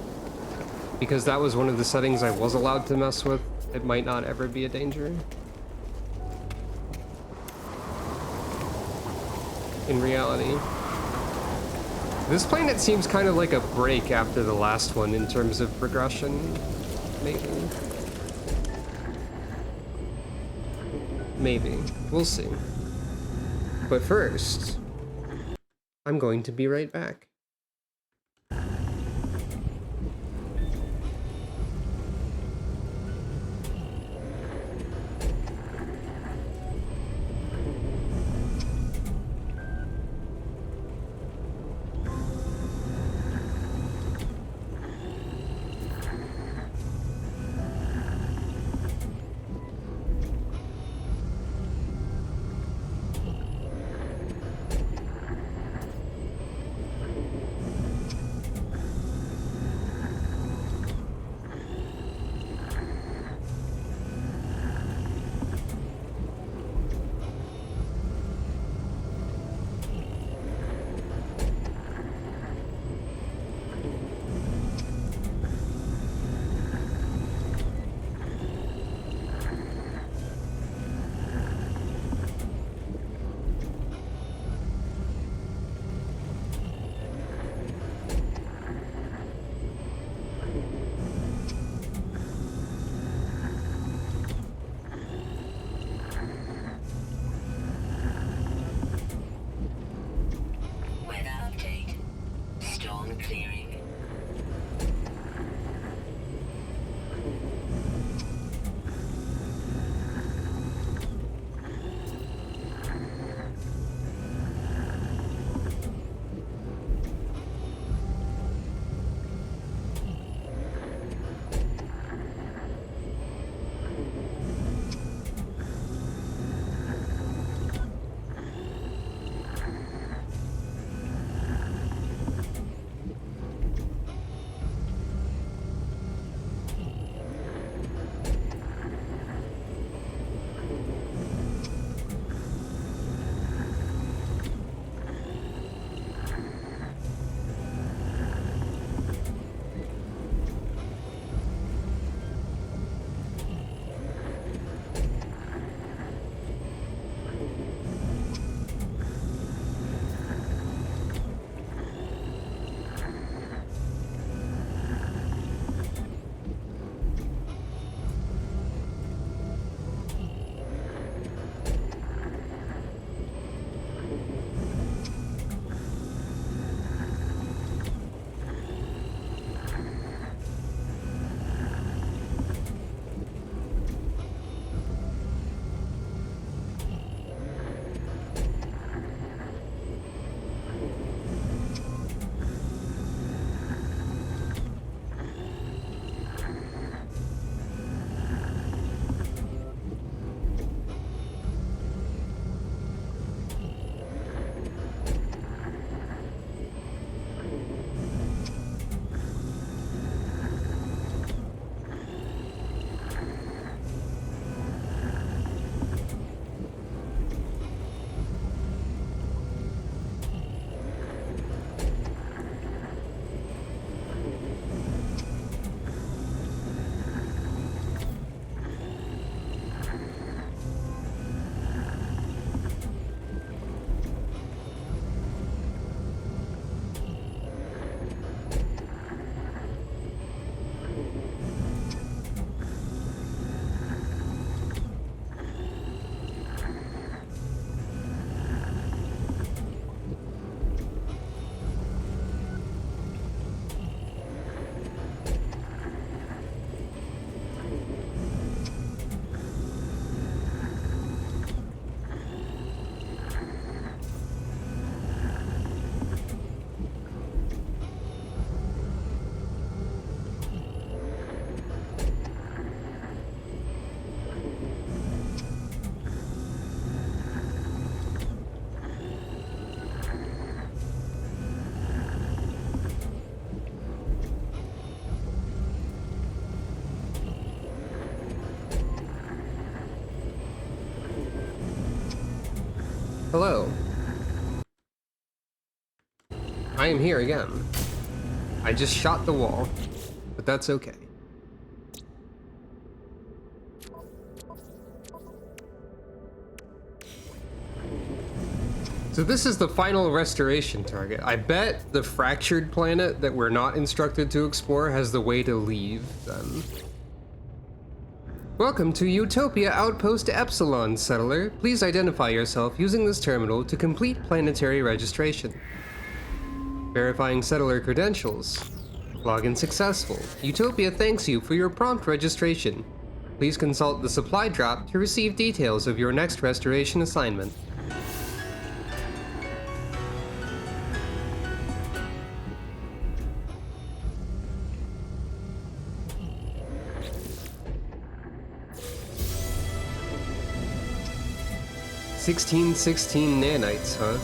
because that was one of the settings I was allowed to mess with, it might not ever be a danger. In reality. This planet seems kind of like a break after the last one in terms of progression, maybe. Maybe. We'll see. But first, I'm going to be right back. Hello. I am here again. I just shot the wall, but that's okay. So this is the final restoration target. I bet the fractured planet that we're not instructed to explore has the way to leave, then. Welcome to Utopia Outpost Epsilon, settler. Please identify yourself using this terminal to complete planetary registration. Verifying settler credentials. Login successful. Utopia thanks you for your prompt registration. Please consult the supply drop to receive details of your next restoration assignment. $16 nanites, huh?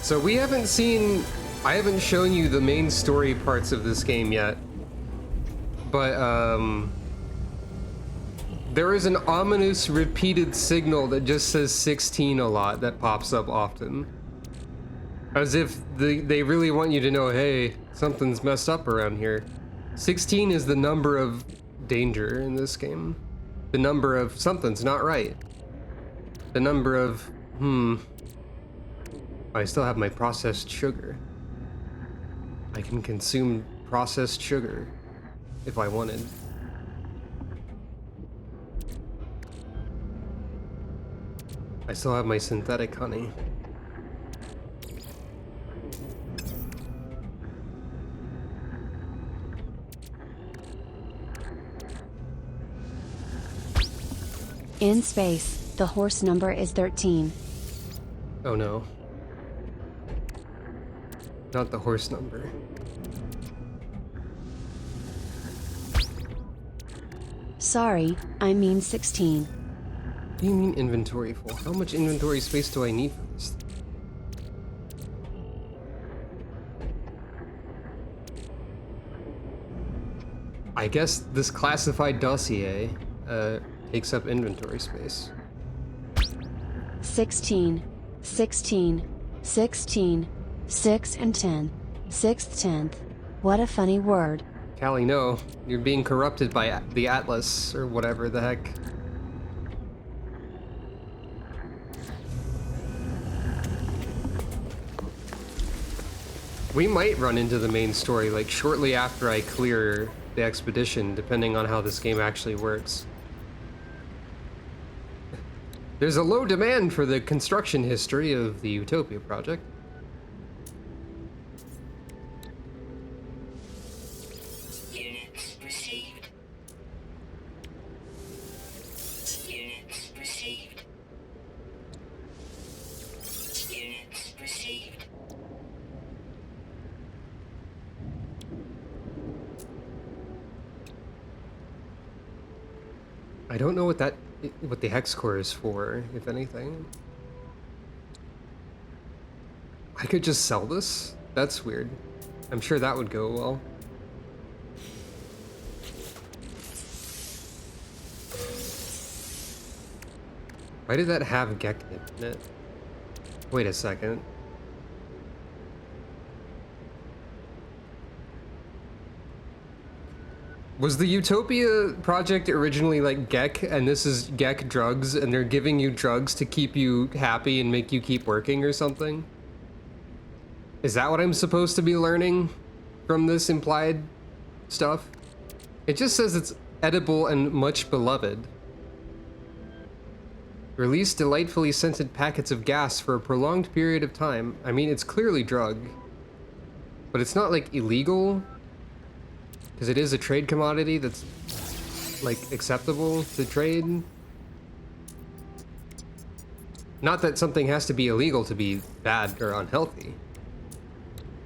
So we haven't seen... I haven't shown you the main story parts of this game yet. But, there is an ominous repeated signal that just says 16 a lot that pops up often. As if they really want you to know, hey, something's messed up around here. 16 is the number of danger in this game. The number of something's not right. The number of, I still have my processed sugar. I can consume processed sugar if I wanted. I still have my synthetic honey. In space, the horse number is 13. Oh no. Not the horse number. Sorry, I mean 16. What do you mean inventory full? How much inventory space do I need for this? I guess this classified dossier takes up inventory space. 16, 16, 16, 6 and 10, 6th 10th. What a funny word. Callie, no. You're being corrupted by the Atlas, or whatever the heck. We might run into the main story, like, shortly after I clear the expedition, depending on how this game actually works. There's a low demand for the construction history of the Utopia project. Units received. Units received. Units received. I don't know what the hex core is for, if anything. I could just sell this? That's weird. I'm sure that would go well. Why did that have Gek in it? Wait a second. Was the Utopia project originally like Gek, and this is Gek drugs, and they're giving you drugs to keep you happy and make you keep working or something? Is that what I'm supposed to be learning from this implied stuff? It just says it's edible and much beloved. Release delightfully scented packets of gas for a prolonged period of time. I mean, it's clearly drug, but it's not like illegal. Because it is a trade commodity that's, like, acceptable to trade. Not that something has to be illegal to be bad or unhealthy.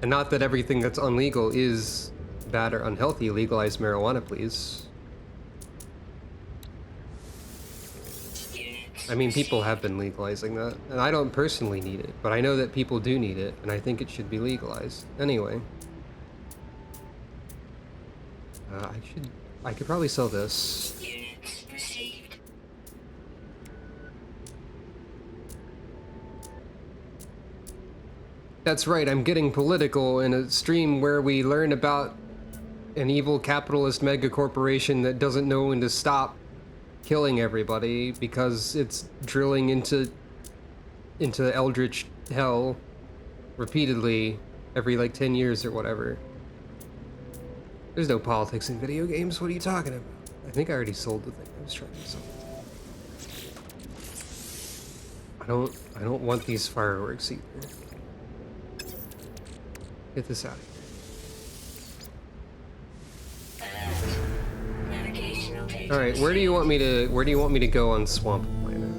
And not that everything that's unlegal is bad or unhealthy. Legalize marijuana, please. I mean, people have been legalizing that. And I don't personally need it, but I know that people do need it, and I think it should be legalized. Anyway. I could probably sell this. Units received. That's right, I'm getting political in a stream where we learn about an evil capitalist megacorporation that doesn't know when to stop killing everybody because it's drilling into eldritch hell repeatedly every like 10 years or whatever. There's no politics in video games. What are you talking about? I think I already sold the thing I was trying to sell. I don't want these fireworks either. Get this out of here. Navigational data. All right, where do you want me to go on Swamp Planet?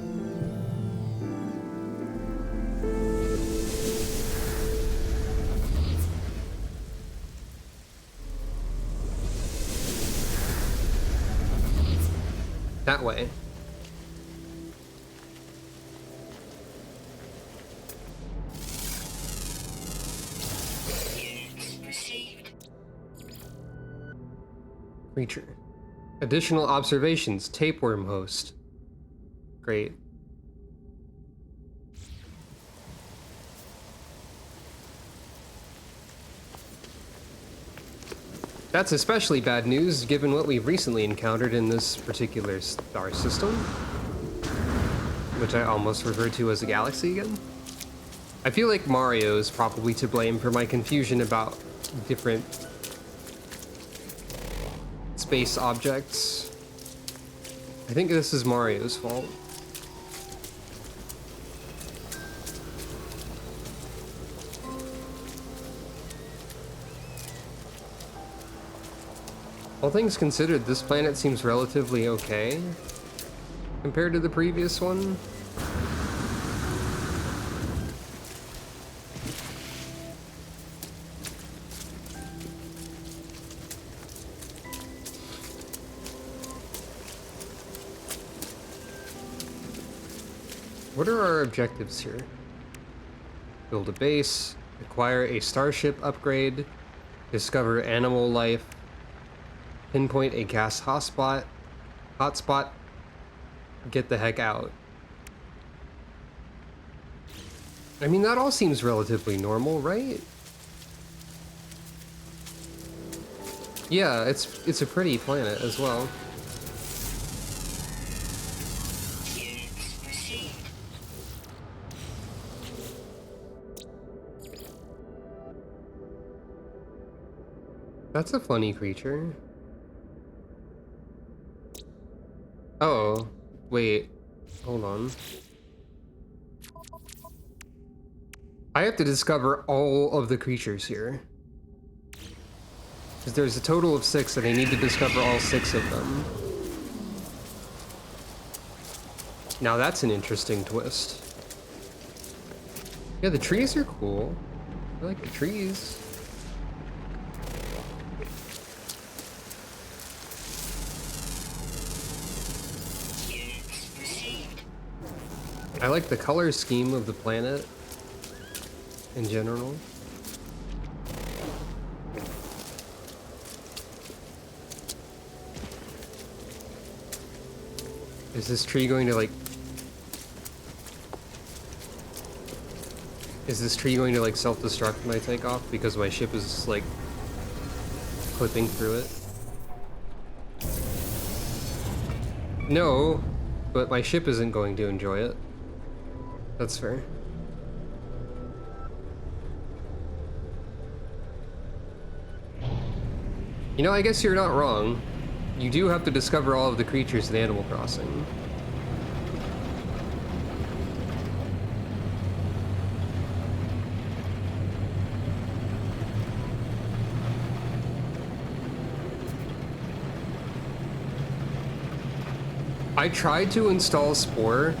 That way. Units received. Creature. Additional observations. Tapeworm host. Great. That's especially bad news given what we've recently encountered in this particular star system, which I almost referred to as a galaxy again. I feel like Mario is probably to blame for my confusion about different space objects. I think this is Mario's fault. All things considered, this planet seems relatively okay compared to the previous one. What are our objectives here? Build a base, acquire a starship upgrade, discover animal life, pinpoint a gas hotspot, get the heck out. I mean, that all seems relatively normal, right? Yeah, it's a pretty planet as well. Units received. That's a funny creature. Oh, wait. Hold on. I have to discover all of the creatures here. Because there's a total of 6 and I need to discover all 6 of them. Now that's an interesting twist. Yeah, the trees are cool. I like the trees. Units received. I like the color scheme of the planet in general. Is this tree going to like... Is this tree going to like self-destruct when I take off because my ship is like clipping through it? No, but my ship isn't going to enjoy it. That's fair. You know, I guess you're not wrong. You do have to discover all of the creatures in Animal Crossing. I tried to install Spore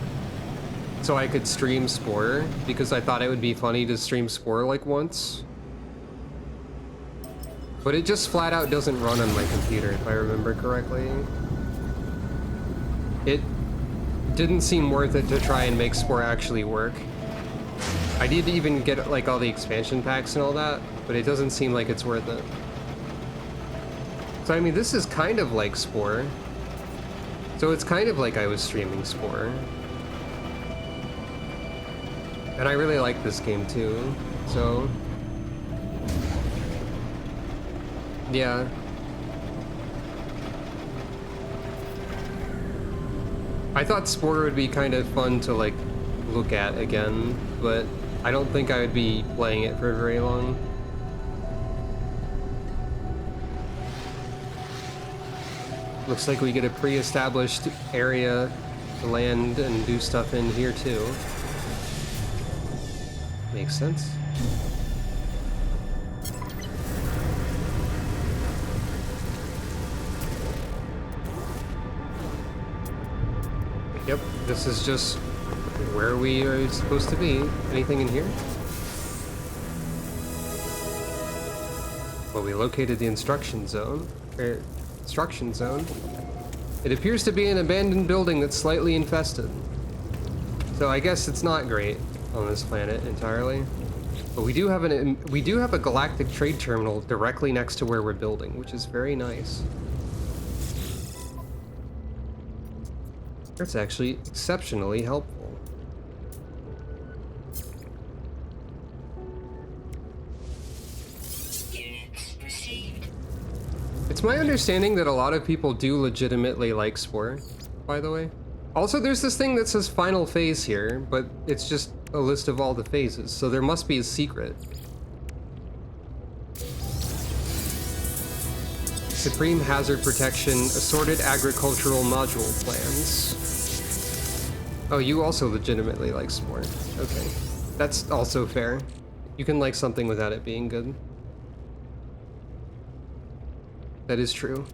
so I could stream Spore because I thought it would be funny to stream Spore like once. But it just flat out doesn't run on my computer, if I remember correctly. It didn't seem worth it to try and make Spore actually work. I did even get like all the expansion packs and all that, but it doesn't seem like it's worth it. So I mean, this is kind of like Spore. So it's kind of like I was streaming Spore. And I really like this game too. So, yeah. I thought Spore would be kind of fun to like look at again, but I don't think I would be playing it for very long. Looks like we get a pre-established area to land and do stuff in here too. Makes sense. Yep, this is just where we are supposed to be. Anything in here? Well, we located the instruction zone. Instruction zone. It appears to be an abandoned building that's slightly infested. So I guess it's not great on this planet entirely. But we do have a galactic trade terminal directly next to where we're building, which is very nice. That's actually exceptionally helpful. Units received. It's my understanding that a lot of people do legitimately like Spore, by the way. Also, there's this thing that says final phase here, but it's just a list of all the phases, so there must be a secret. Supreme hazard protection, assorted agricultural module plans. Oh, you also legitimately like Spore. Okay. That's also fair. You can like something without it being good. That is true.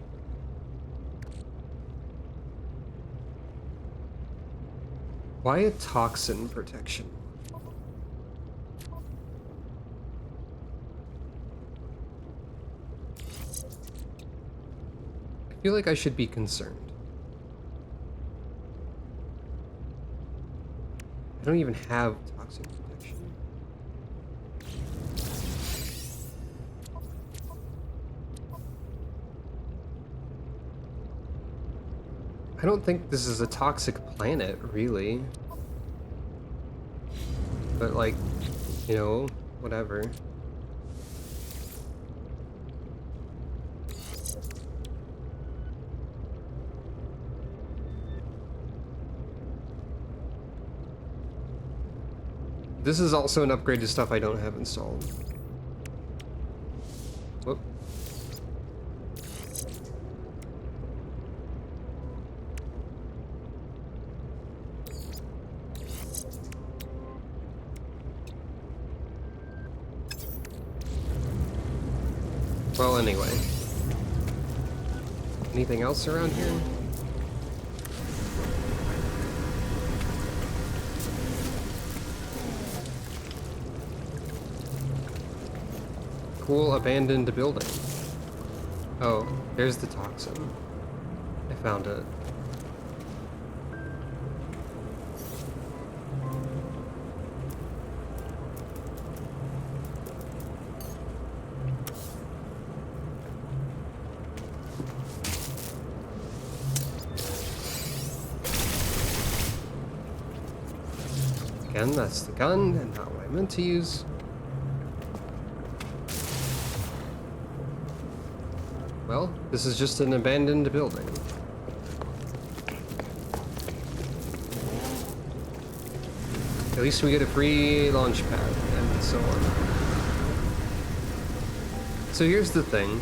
Why a toxin protection? I feel like I should be concerned. I don't even have toxin protection. I don't think this is a toxic planet, really. But like, you know, whatever. This is also an upgrade to stuff I don't have installed. Whoop. Well, anyway. Anything else around here? Cool abandoned building. Oh, there's the toxin. I found it. Again, that's the gun, and not what I meant to use. Well, this is just an abandoned building. At least we get a free launch pad, and so on. So here's the thing.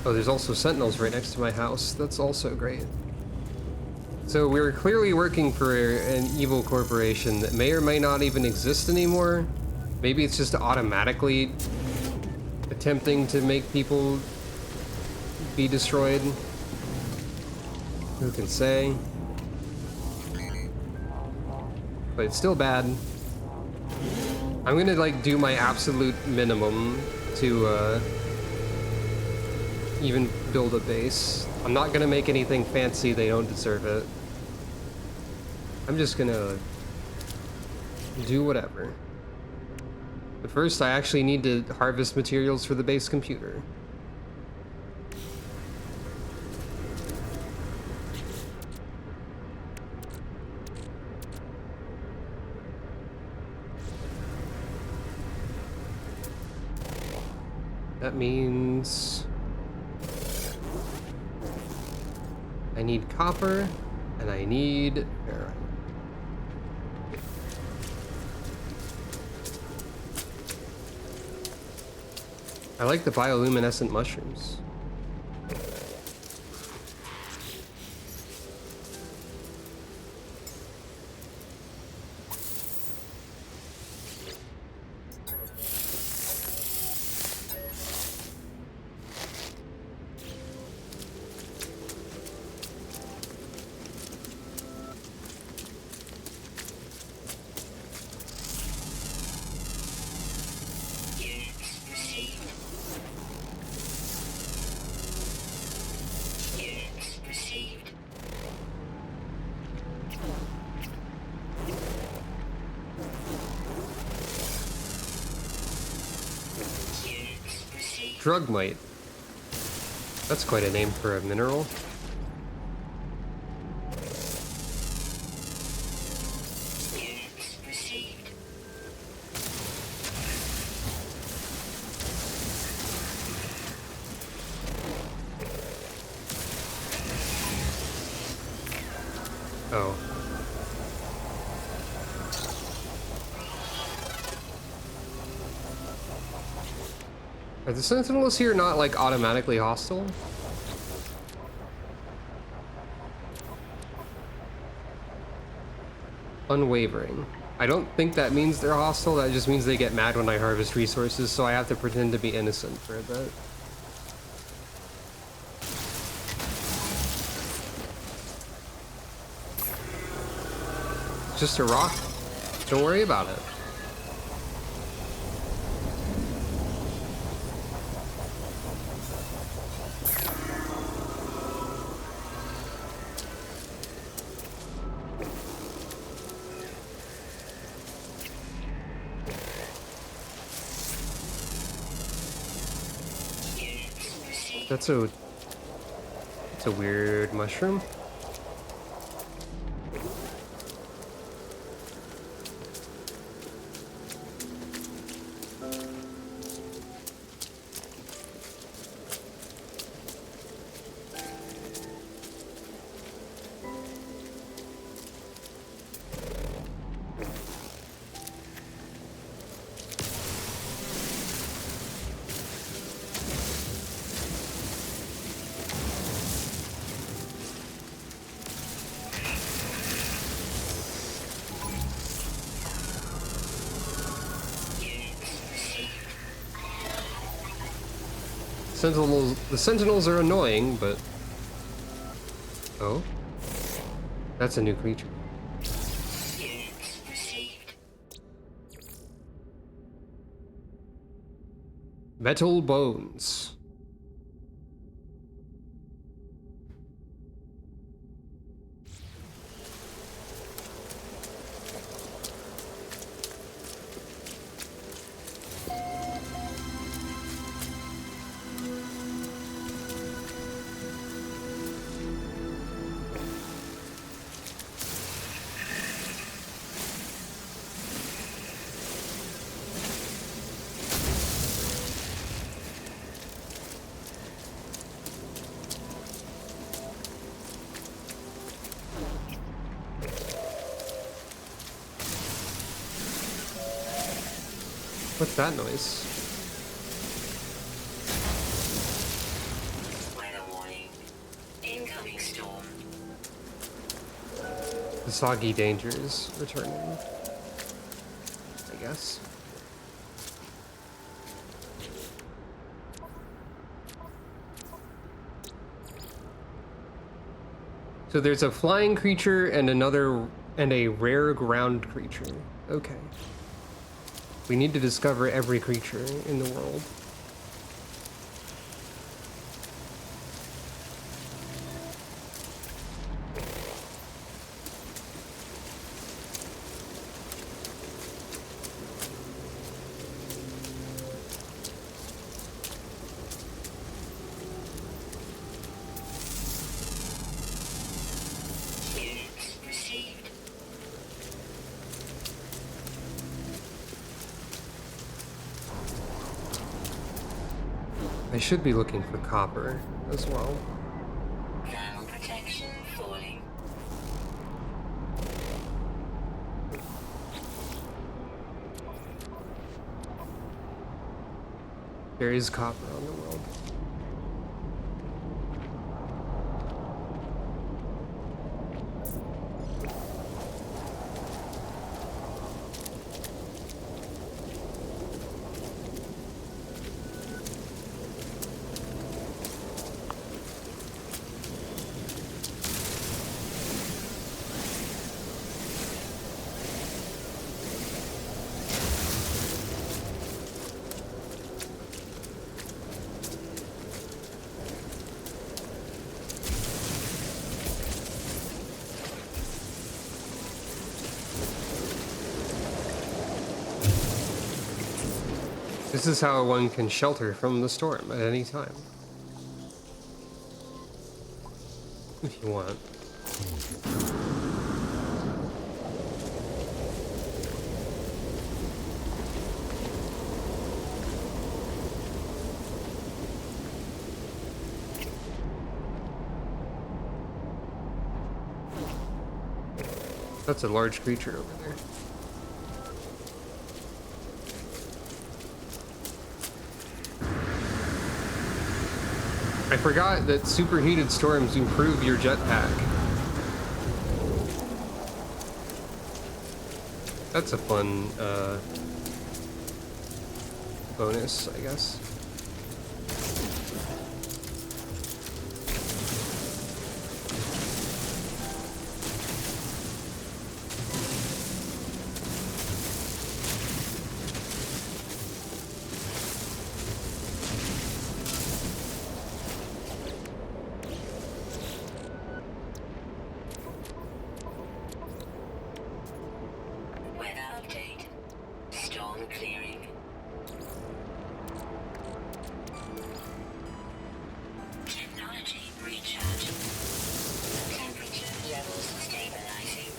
Oh, there's also sentinels right next to my house. That's also great. So we're clearly working for an evil corporation that may or may not even exist anymore. Maybe it's just automatically attempting to make people be destroyed. Who can say? But it's still bad. I'm gonna like do my absolute minimum to even build a base. I'm not gonna make anything fancy, they don't deserve it. I'm just gonna do whatever. But first, I actually need to harvest materials for the base computer. That means I need copper and I need ferrite. I like the bioluminescent mushrooms. Units received. Units received. Units received. Drugmite. That's quite a name for a mineral. Units received. Oh. Are the sentinels here not like automatically hostile? Unwavering. I don't think that means they're hostile, that just means they get mad when I harvest resources, so I have to pretend to be innocent for a bit. Just a rock. Don't worry about it. Units received. That's a weird mushroom. The sentinels are annoying, but... Oh? That's a new creature. Units received. Metal bones. What's that noise? Weather warning. Incoming storm. The soggy danger is returning. I guess. So there's a flying creature and a rare ground creature. Okay. We need to discover every creature in the world. Units received. I should be looking for copper as well. Thermal protection falling. There is copper on the world. This is how one can shelter from the storm at any time. If you want. That's a large creature over there. I forgot that superheated storms improve your jetpack. That's a fun bonus, I guess. Weather update. Storm clearing. Technology recharge. Temperature levels stabilizing.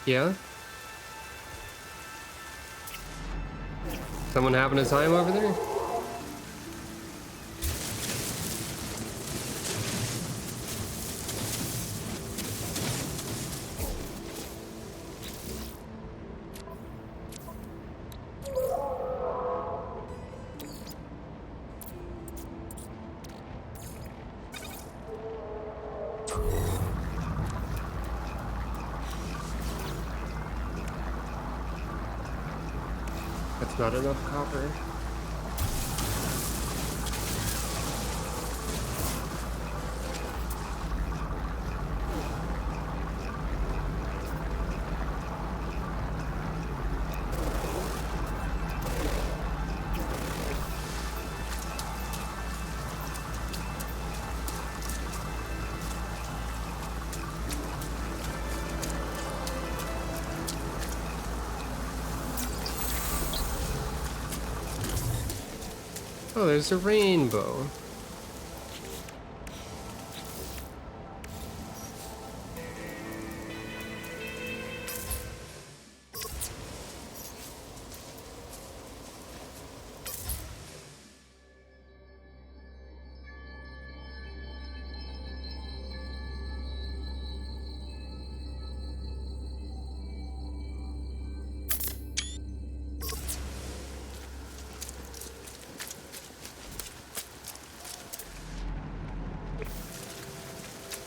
Yeah? Someone having a time over there? That's not enough copper. Oh, there's a rainbow.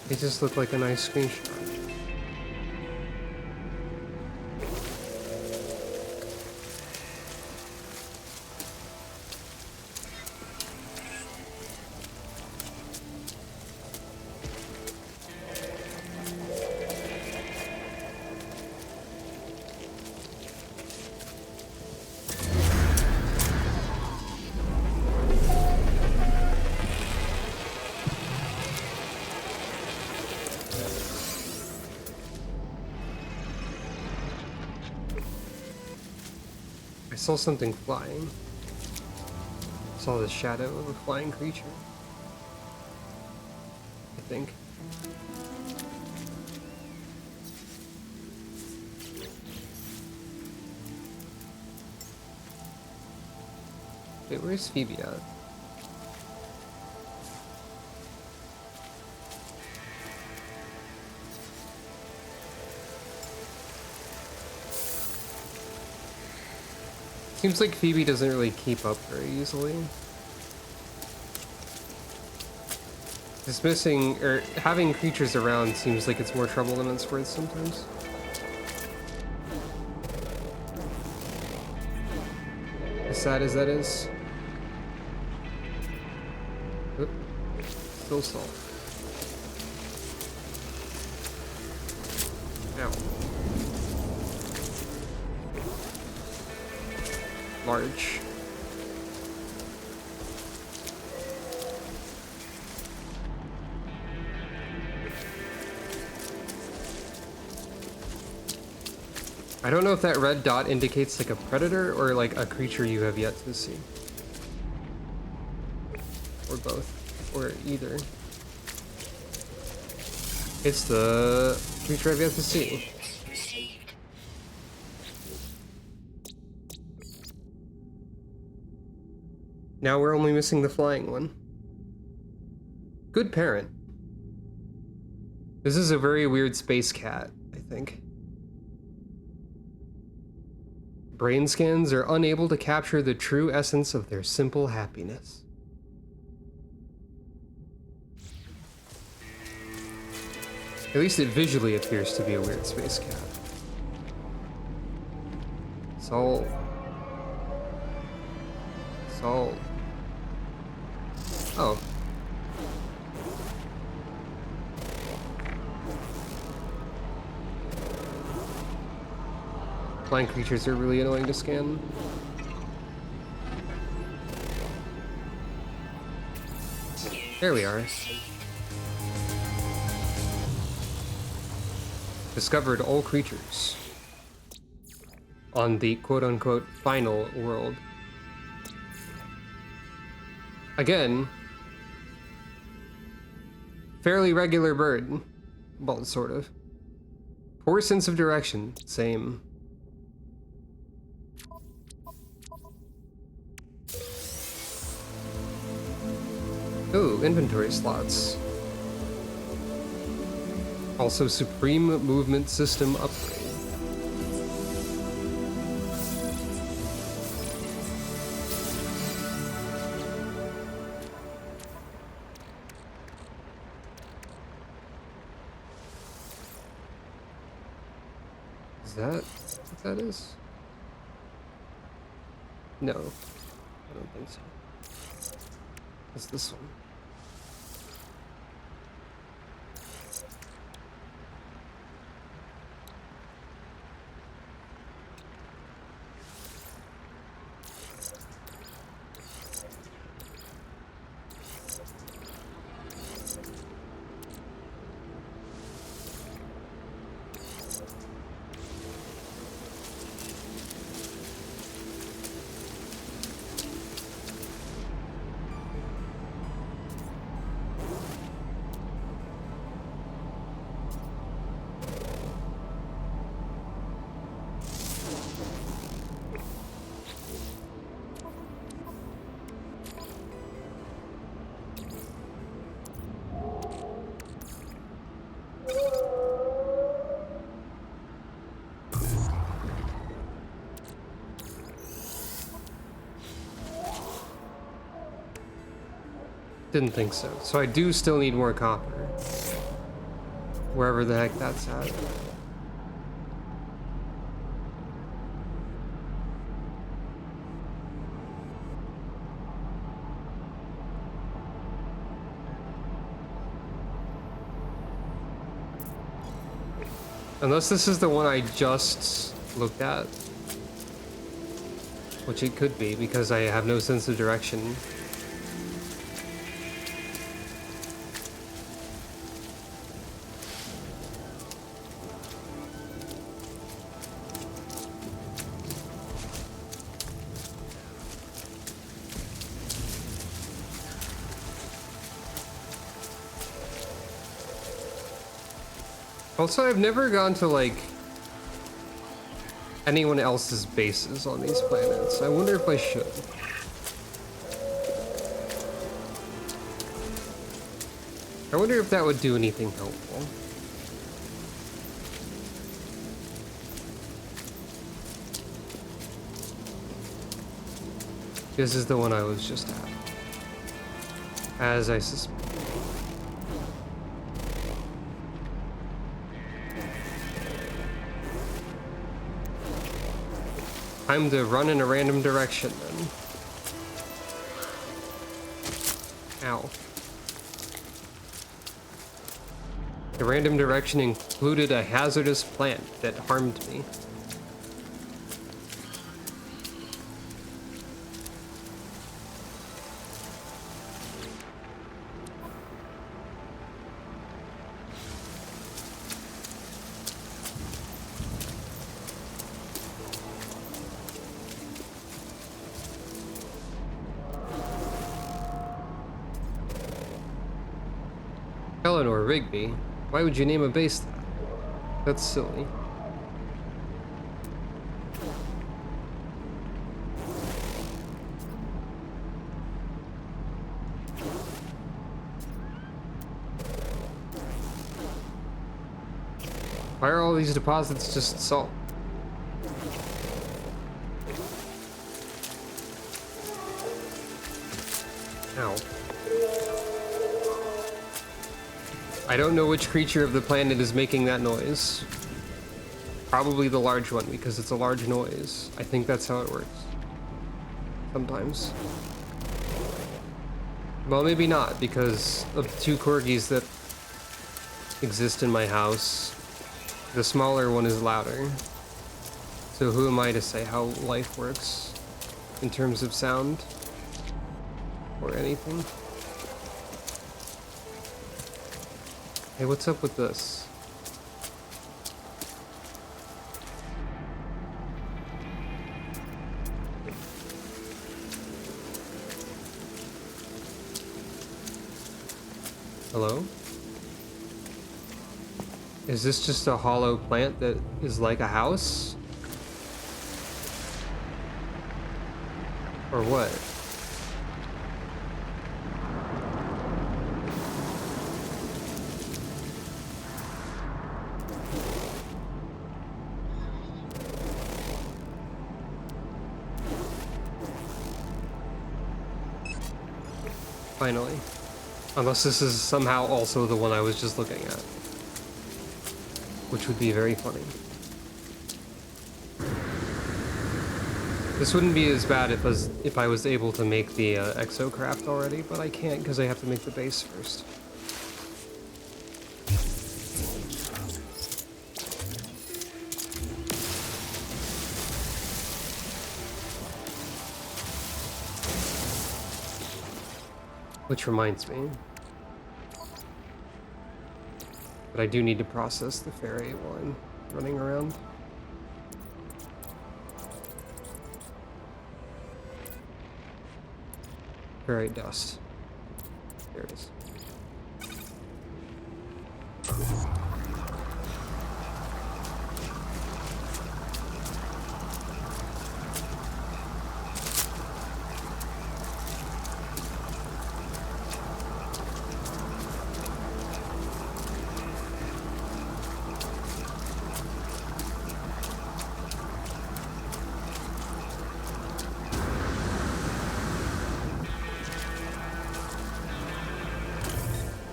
It just looked like a nice screenshot. I saw something flying. I saw the shadow of a flying creature. I think. Wait, where's Phoebe at? Seems like Phoebe doesn't really keep up very easily. Dismissing or having creatures around seems like it's more trouble than it's worth sometimes. As sad as that is. Oop. Still salt. Ow. Large. I don't know if that red dot indicates like a predator or like a creature you have yet to see. Or both. Or either. It's the creature I've yet to see. Now we're only missing the flying one. Good parent. This is a very weird space cat, I think. Brain scans are unable to capture the true essence of their simple happiness. At least it visually appears to be a weird space cat. Salt. Salt. Oh. Flying creatures are really annoying to scan. There we are. Discovered all creatures on the quote-unquote final world. Again, fairly regular bird. Well, sort of. Poor sense of direction. Same. Ooh, inventory slots. Also, Supreme Movement System upgrade. Is that what that is? No, I don't think so. What's this one? Didn't think so. So I do still need more copper. Wherever the heck that's at. Unless this is the one I just looked at. Which it could be, because I have no sense of direction. Also, I've never gone to, like, anyone else's bases on these planets. I wonder if I should. I wonder if that would do anything helpful. This is the one I was just at. As I suspect. Time to run in a random direction then. Ow. The random direction included a hazardous plant that harmed me. Eleanor Rigby? Why would you name a base that? That's silly. Why are all these deposits just salt? Ow. I don't know which creature of the planet is making that noise. Probably the large one, because it's a large noise. I think that's how it works. Sometimes. Well, maybe not, because of the two corgis that exist in my house, the smaller one is louder. So who am I to say how life works in terms of sound or anything? Hey, what's up with this? Hello? Is this just a hollow plant that is like a house? Or what? Finally. Unless this is somehow also the one I was just looking at. Which would be very funny. This wouldn't be as bad if I was able to make the exocraft already, but I can't because I have to make the base first. Which reminds me. But I do need to process the ferry while I'm running around. Ferrite dust. There it is.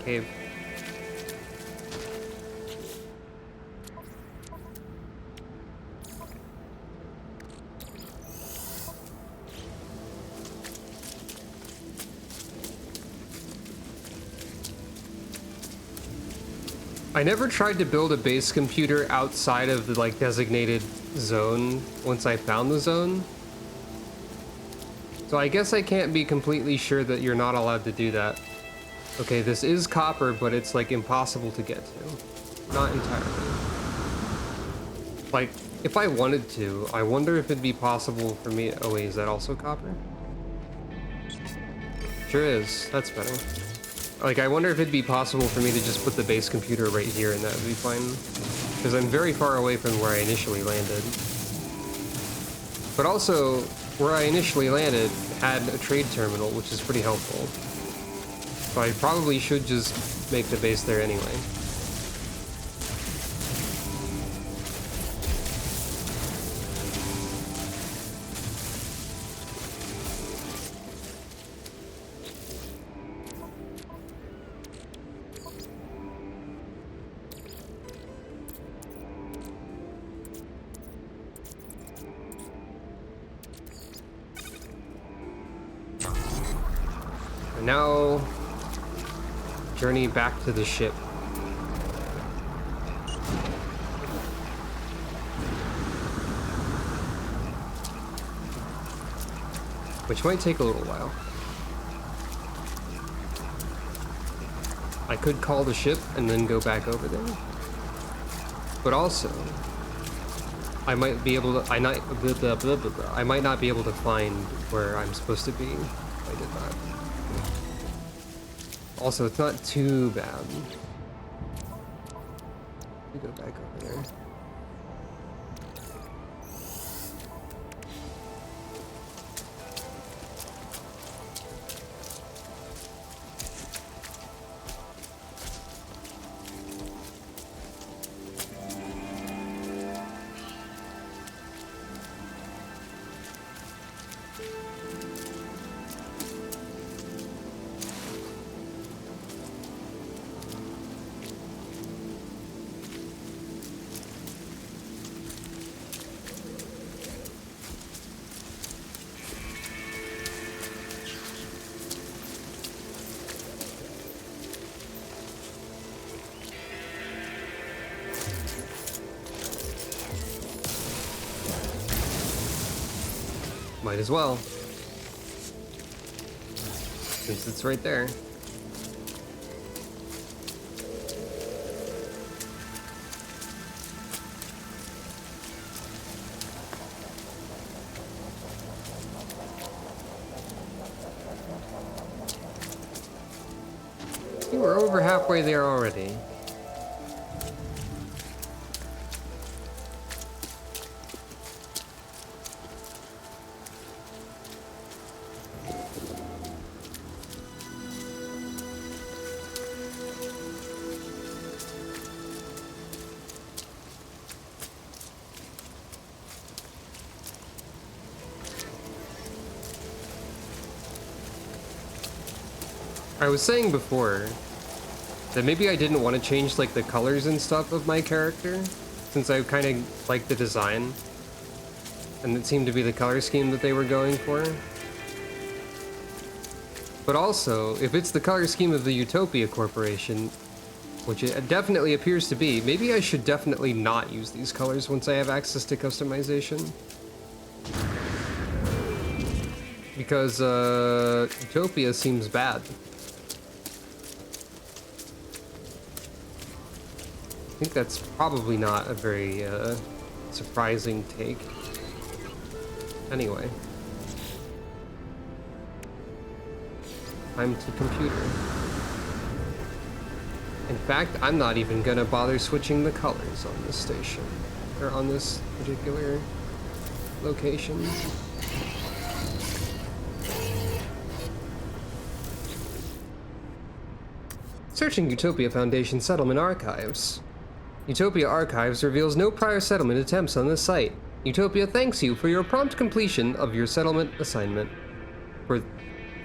Cave. I never tried to build a base computer outside of the like designated zone once I found the zone. So I guess I can't be completely sure that you're not allowed to do that. Okay, this is copper, but it's like impossible to get to. Not entirely. Like, if I wanted to, I wonder if it'd be possible for me. Oh wait, is that also copper? Sure is. That's better. Like, I wonder if it'd be possible for me to just put the base computer right here and that would be fine. Because I'm very far away from where I initially landed. But also, where I initially landed had a trade terminal, which is pretty helpful. So I probably should just make the base there anyway. And now, journey back to the ship. Which might take a little while. I could call the ship and then go back over there. But also, I might be able to, I might not be able to find where I'm supposed to be if I did that. Also, it's not too bad. We go back over there. Might as well. Since it's right there. You were over halfway there already. I was saying before that maybe I didn't want to change like the colors and stuff of my character, since I kind of liked the design and it seemed to be the color scheme that they were going for. But also, if it's the color scheme of the Utopia Corporation, which it definitely appears to be, maybe I should definitely not use these colors once I have access to customization. Because Utopia seems bad. I think that's probably not a very surprising take. Anyway. Time to computer. In fact, I'm not even gonna bother switching the colors on this station. Or on this particular location. Searching Utopia Foundation Settlement Archives. Utopia Archives reveals no prior settlement attempts on this site. Utopia thanks you for your prompt completion of your settlement assignment. For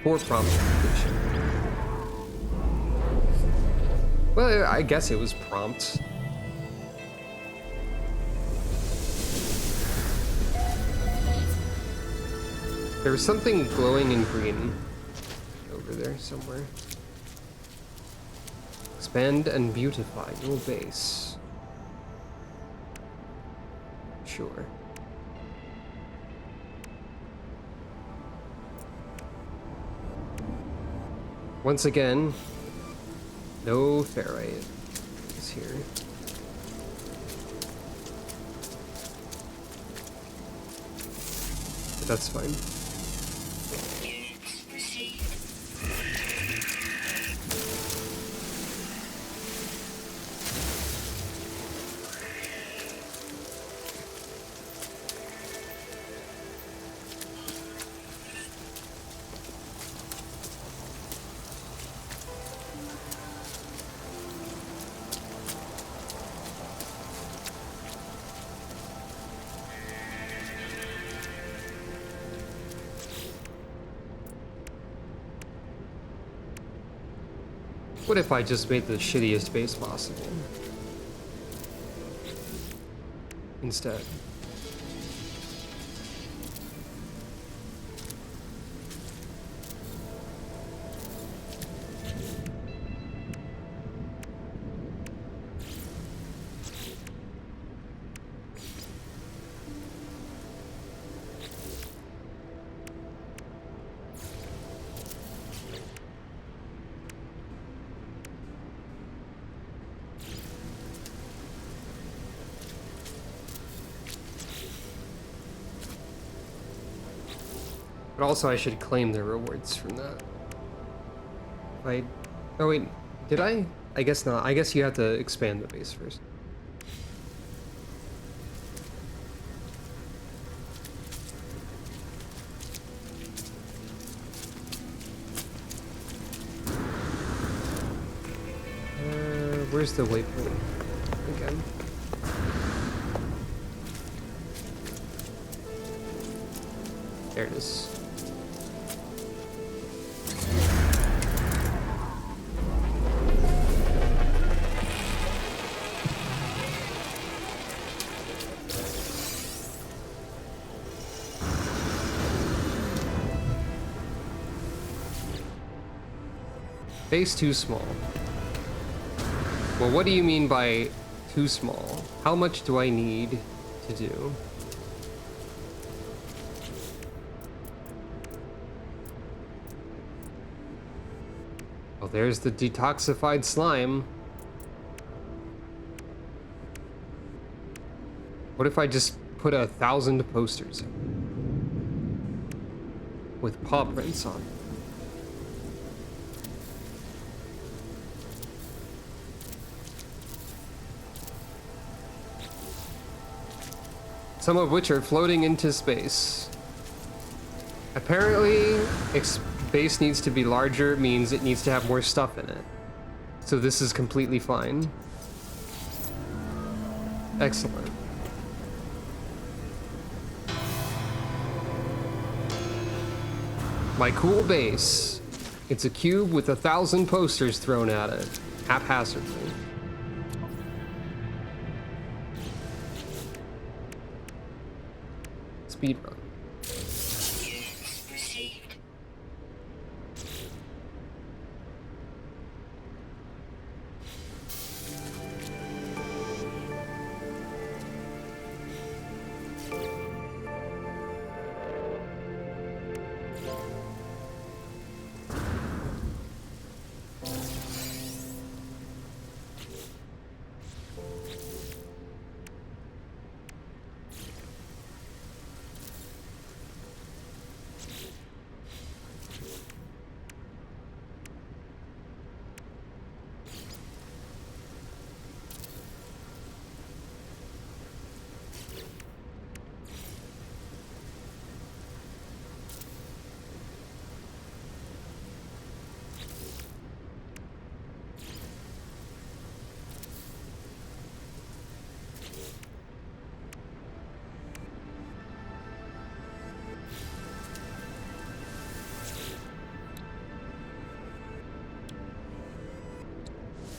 prompt completion. Well, I guess it was prompt. There was something glowing in green over there somewhere. Expand and beautify your base. Sure. Once again, no ferrite is here. But that's fine. Units received. What if I just made the shittiest base possible? Instead. But also I should claim the rewards from that. Oh wait, did I? I guess not. I guess you have to expand the base first. Where's the waypoint again? There it is. Base too small. Well, what do you mean by too small? How much do I need to do? Oh, there's the detoxified slime. What if I just put 1,000 posters with paw prints on? Some of which are floating into space. Apparently, space needs to be larger, means it needs to have more stuff in it. So this is completely fine. Excellent. My cool base. It's a cube with 1,000 posters thrown at it, haphazardly. Speedrun. Units received.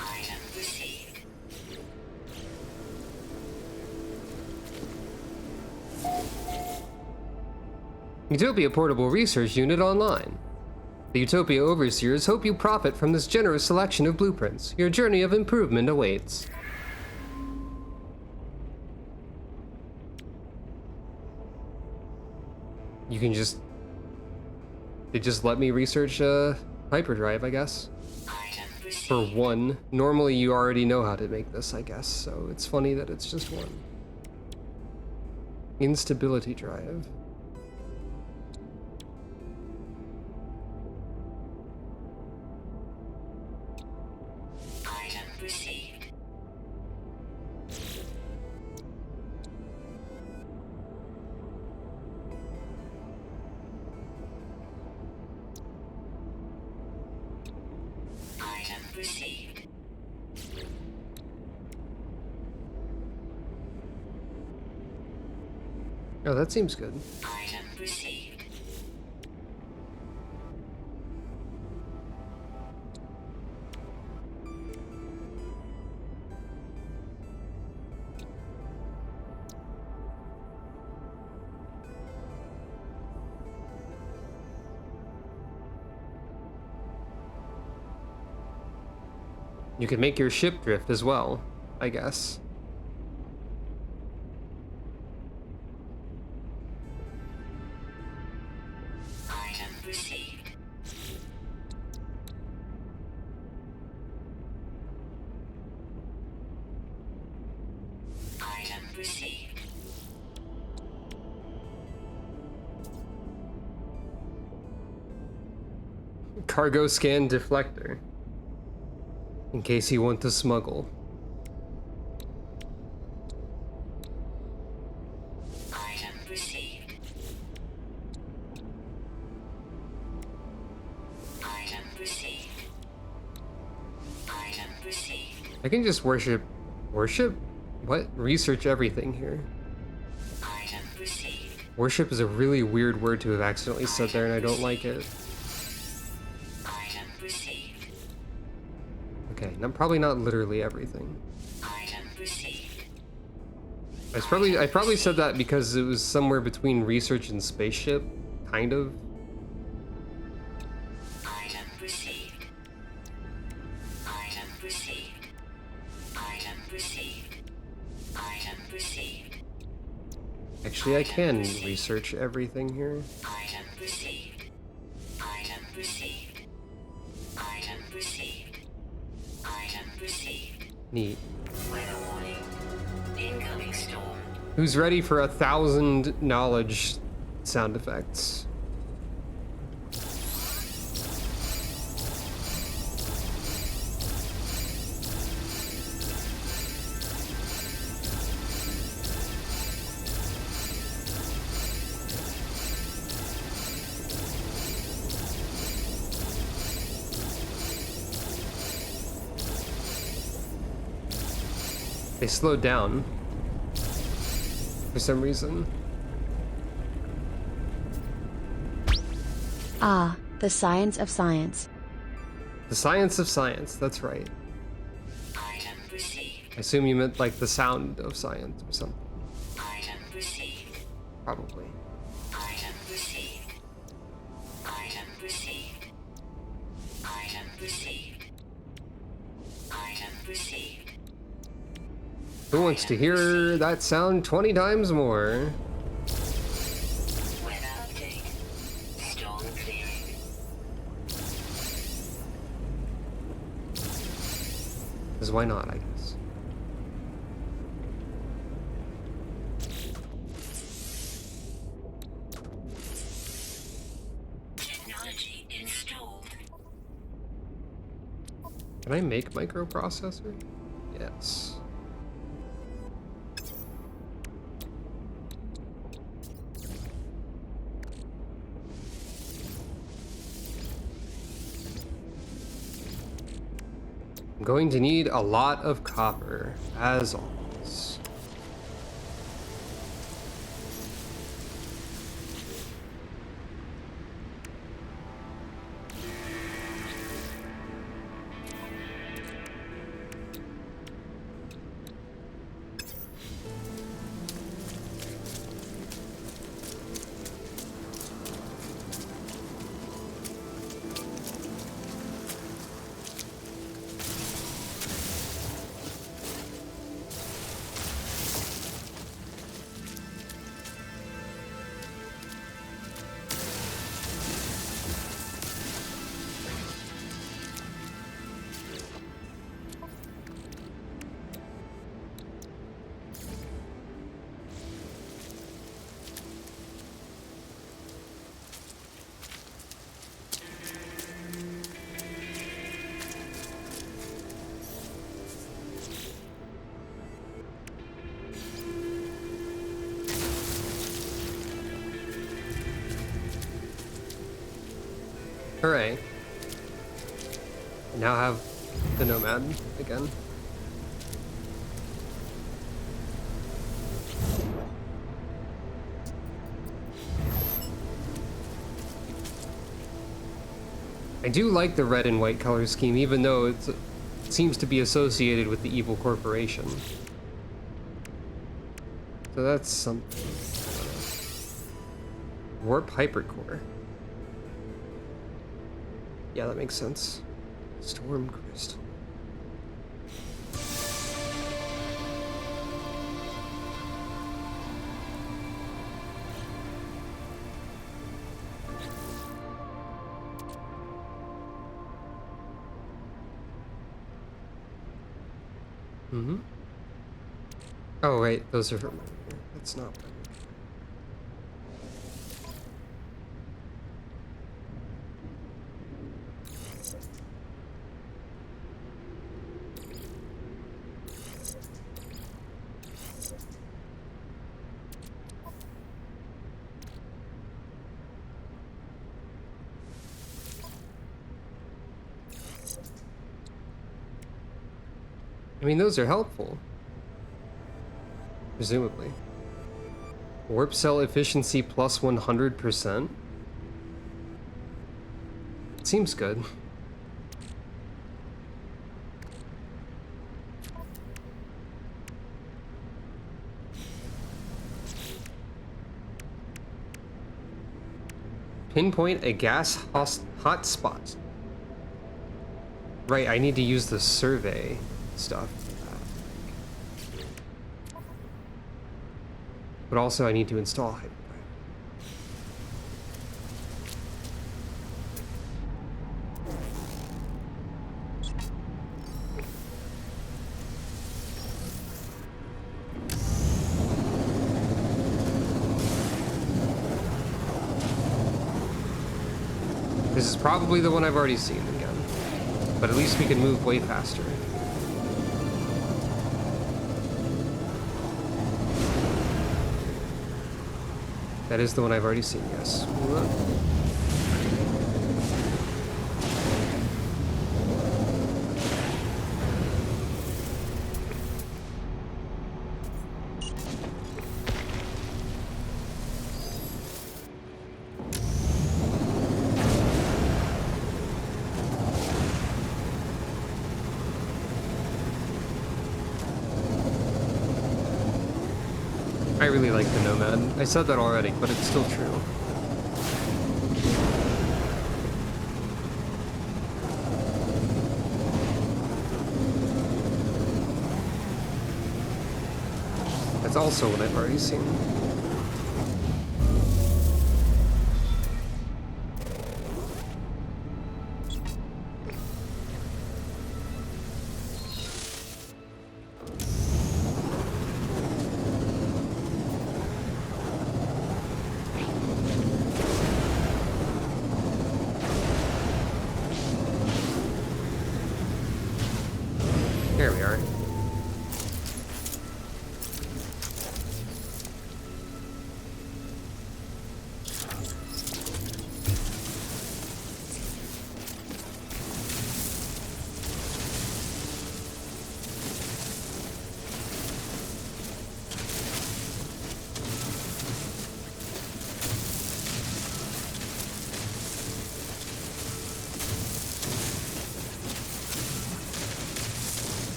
Item received. Utopia Portable Research Unit online. The Utopia Overseers hope you profit from this generous selection of blueprints. Your journey of improvement awaits. You can just... They just let me research hyperdrive, I guess. Item received. For one. Normally you already know how to make this, I guess, so it's funny that it's just one. Instability drive. Item received. Item received. Oh, that seems good. Item received. You could make your ship drift as well, I guess. Item received. Item received. Cargo scan deflector. In case you want to smuggle. Item received. Item received. Item received. I can just worship. Worship? What? Research everything here. Item received. Worship is a really weird word to have accidentally said there, and I don't like it. Item received. Okay, probably not literally everything. Item received. I probably said that because it was somewhere between research and spaceship, kind of. Item received. Item received. Item received. Item received. Actually, I can research everything here. Item received. Item received. Item received. Item received. Neat. Weather warning. Incoming storm. Who's ready for 1,000 knowledge sound effects? They slowed down for some reason. Ah, the science of science. The science of science, that's right. Item received. I assume you meant like the sound of science or something. Item received. Probably. Item received. Item received. Item received. Item received. Who wants to hear that sound 20 times more? Weather update. Storm clearing. Because why not, I guess. Technology installed. Can I make microprocessor? Yes. I'm going to need a lot of copper, as always. Hooray. I now have the Nomad again. I do like the red and white color scheme, even though it seems to be associated with the evil corporation. So that's something. Warp hypercore. Yeah, that makes sense. Storm crystal. Mm-hmm. Oh, wait, those are... That's not... I mean, those are helpful. Presumably. Warp cell efficiency plus 100%? Seems good. Pinpoint a gas hotspot. Right, I need to use the survey stuff. But also I need to install hyperdrive. This is probably the one I've already seen again. But at least we can move way faster. That is the one I've already seen, yes. I really like the Nomad. I said that already, but it's still true. That's also one I've already seen. Here we are.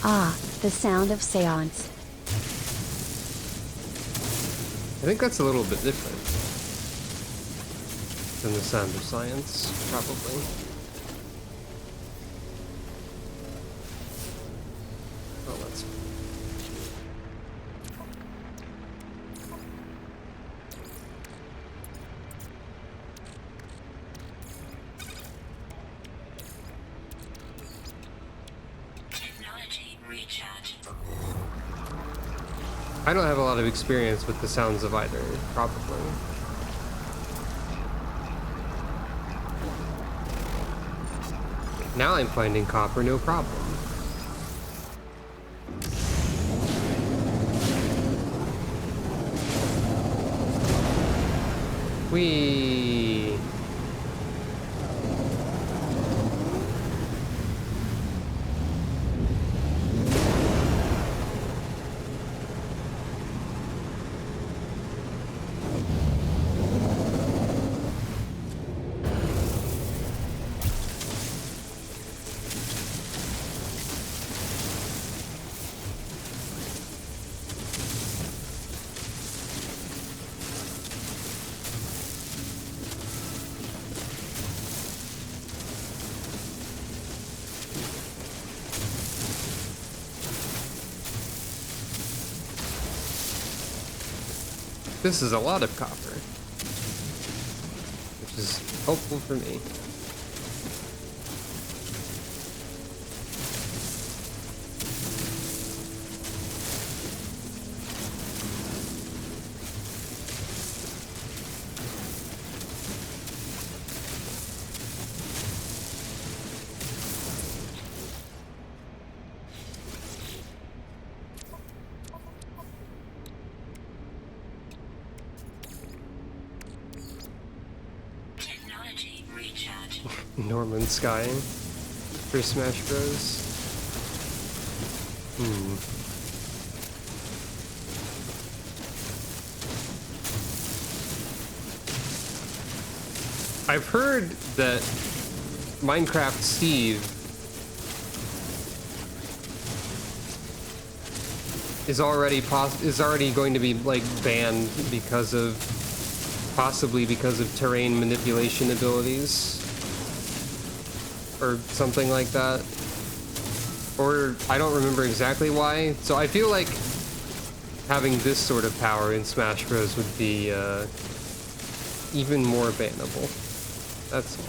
Ah, the sound of seance. I think that's a little bit different than the sound of science, probably. Oh, that's... Technology recharge. I don't have a lot of experience with the sounds of either, probably. Now I'm finding copper, no problem. Whee! This is a lot of copper, which is helpful for me. Technology recharge. Norman Sky for Smash Bros. I've heard that Minecraft Steve is already going to be like banned because of possibly because of terrain manipulation abilities or something like that. Or I don't remember exactly why. So I feel like having this sort of power in Smash Bros would be even more bannable. That's all.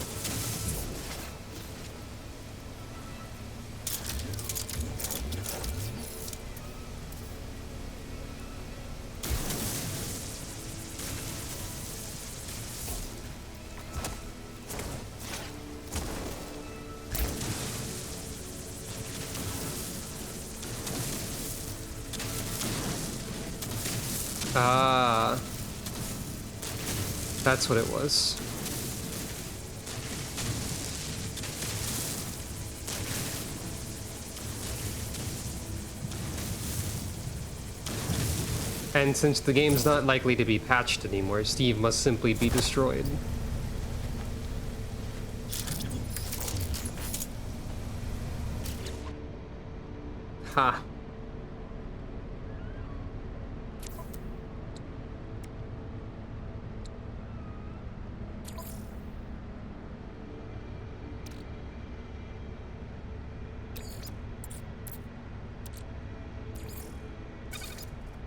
Ah, that's what it was. And since the game's not likely to be patched anymore, Steve must simply be destroyed. Ha.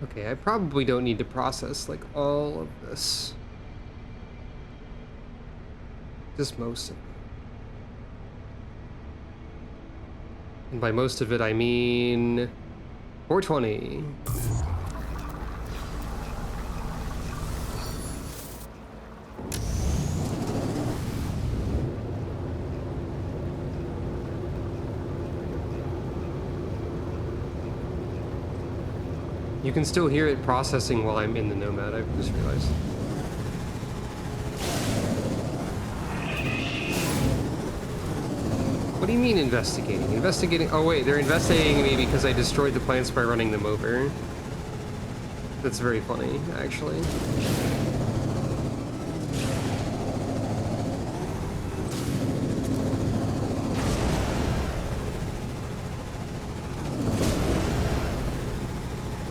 Okay, I probably don't need to process like all of this. Just most of it. And by most of it, I mean 420. You can still hear it processing while I'm in the Nomad, I've just realized. What do you mean investigating? Investigating? Oh wait, they're investigating me because I destroyed the plants by running them over. That's very funny, actually.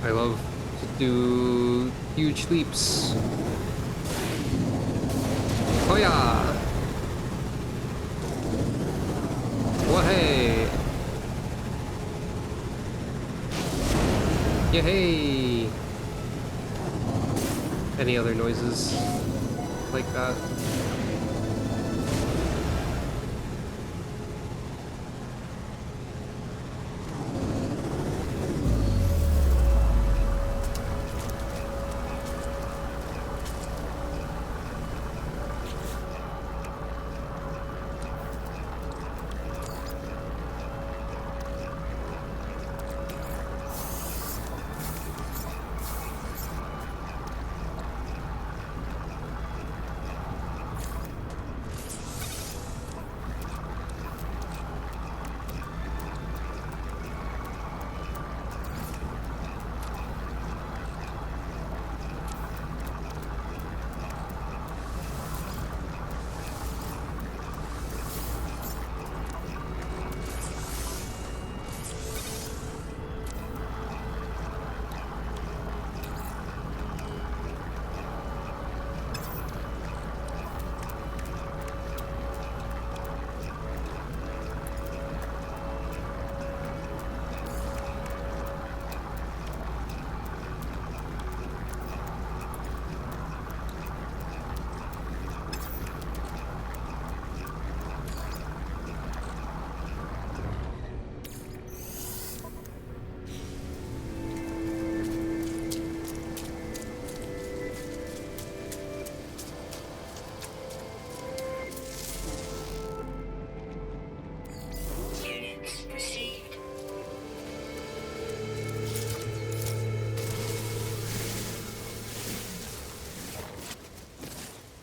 I love to do huge leaps. Oh yeah! Whoa-hey! Yay! Any other noises like that?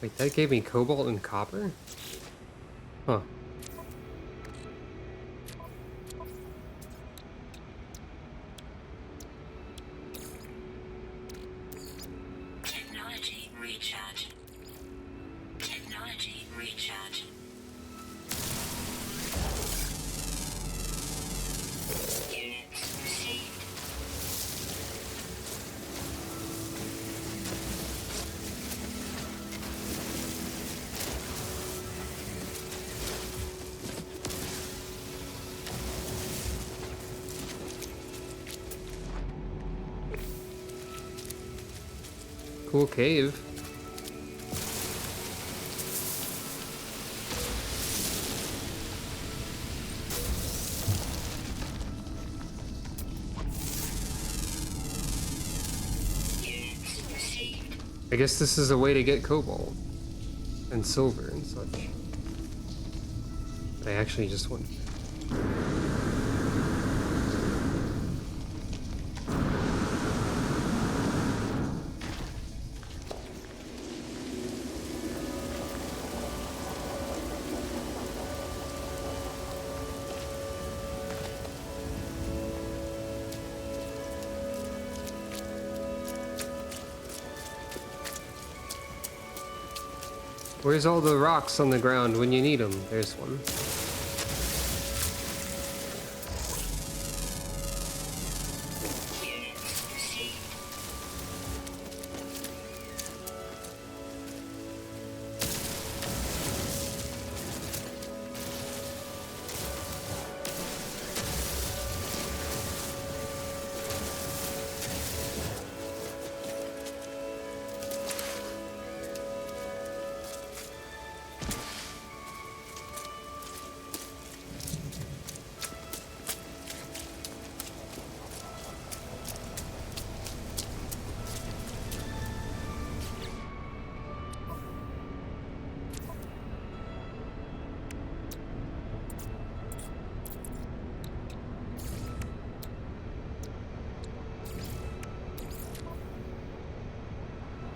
Wait, that gave me cobalt and copper? Huh. Technology recharge. Technology recharge. Units received. Cool cave. Units received. I guess this is a way to get cobalt and silver and such. I actually just want. Where's all the rocks on the ground when you need them? There's one. Units received.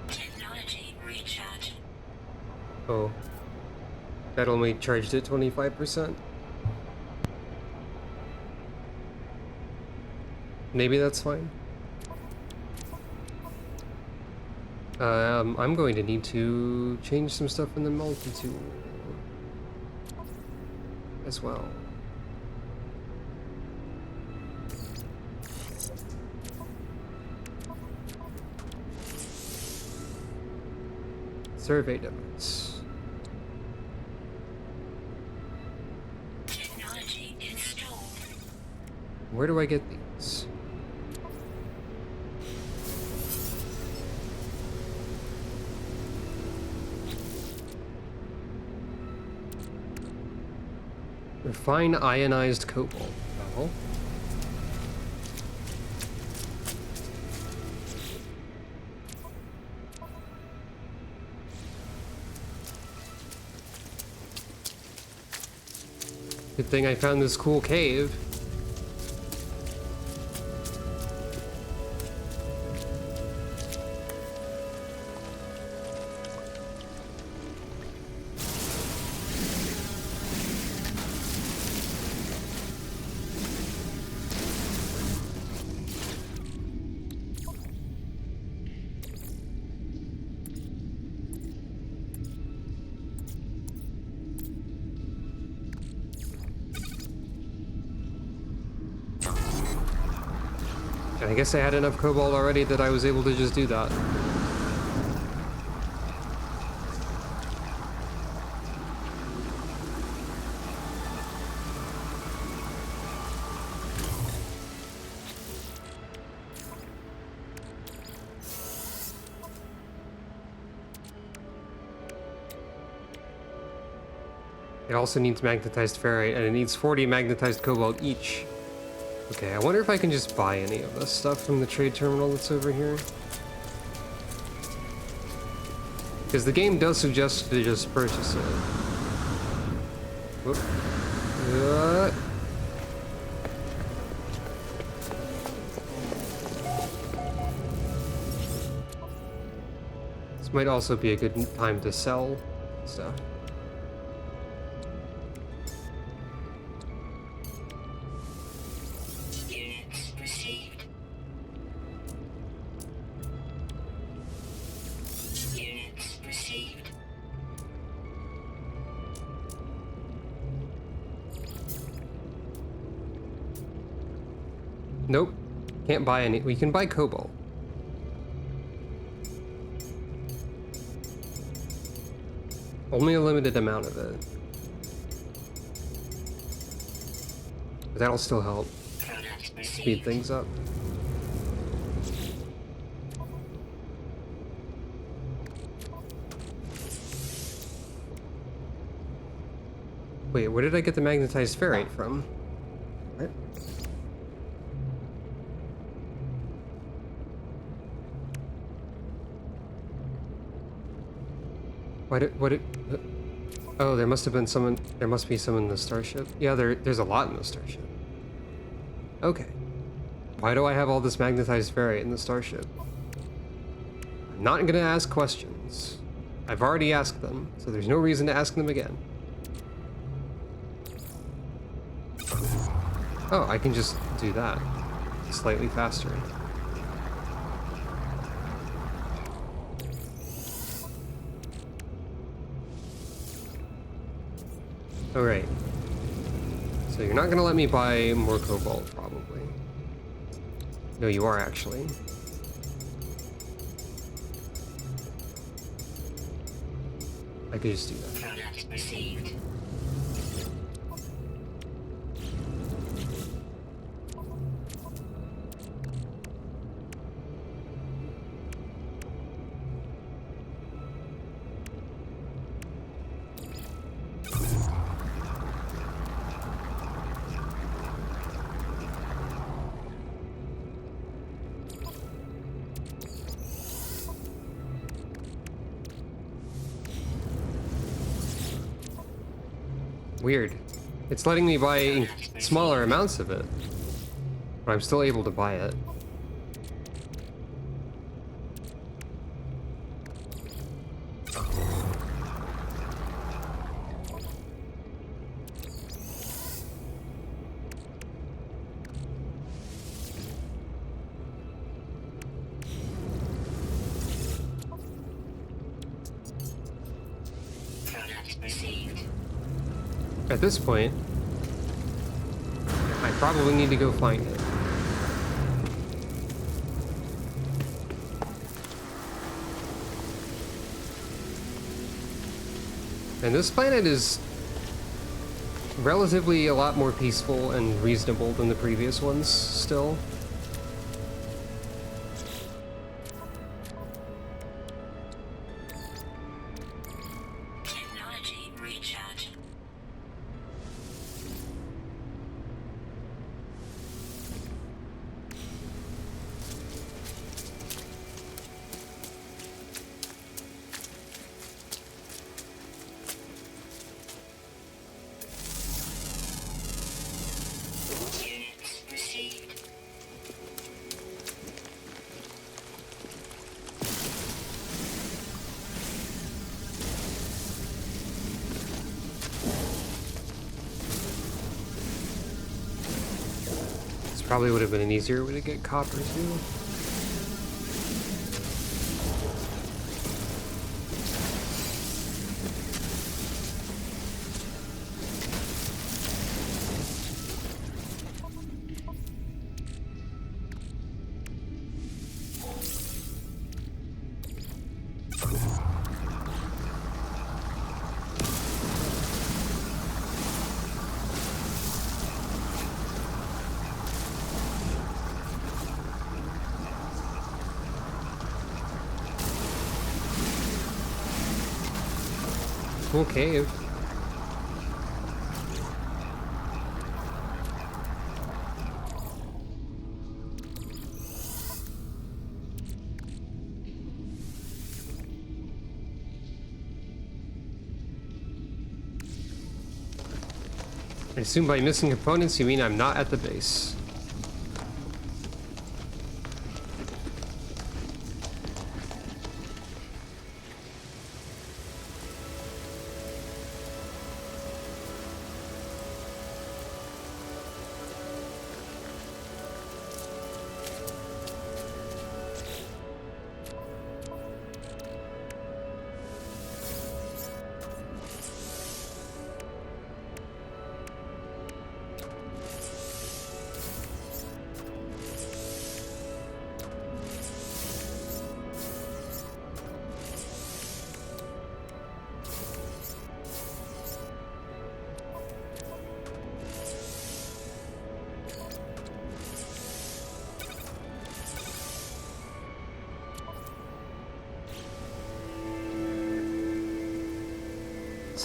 Technology recharge. Oh. That only charged it 25%. Maybe that's fine. I'm going to need to change some stuff in the multi-tool as well. Survey notes. Technology installed. Where do I get these? Refine ionized cobalt. Oh. Good thing I found this cool cave. And I guess I had enough cobalt already that I was able to just do that. It also needs magnetized ferrite, and it needs 40 magnetized cobalt each. Okay, I wonder if I can just buy any of this stuff from the trade terminal that's over here. Because the game does suggest to just purchase it. Whoop. Let's Might also be a good time to sell stuff. Units received. Units received. Nope. Can't buy any. We can buy cobalt. Only a limited amount of it. But that'll still help Product speed received. things up. Wait, where did I get the magnetized ferrite from? What? Oh, there must have been someone. There must be some in the starship. Yeah, there's a lot in the starship. Okay. Why do I have all this magnetized ferrite in the starship? I'm not gonna ask questions. I've already asked them, so there's no reason to ask them again. Oh, I can just do that. Slightly faster. Alright. So you're not gonna let me buy more cobalt, probably. No, you are actually. I could just do that. Product received. Weird. It's letting me buy smaller amounts of it, but I'm still able to buy it. Product received. At this point, I probably need to go find it. And this planet is relatively a lot more peaceful and reasonable than the previous ones still. Technology recharge. Units received. This probably would have been an easier way to get copper too. Cool cave. I assume by missing components you mean I'm not at the base.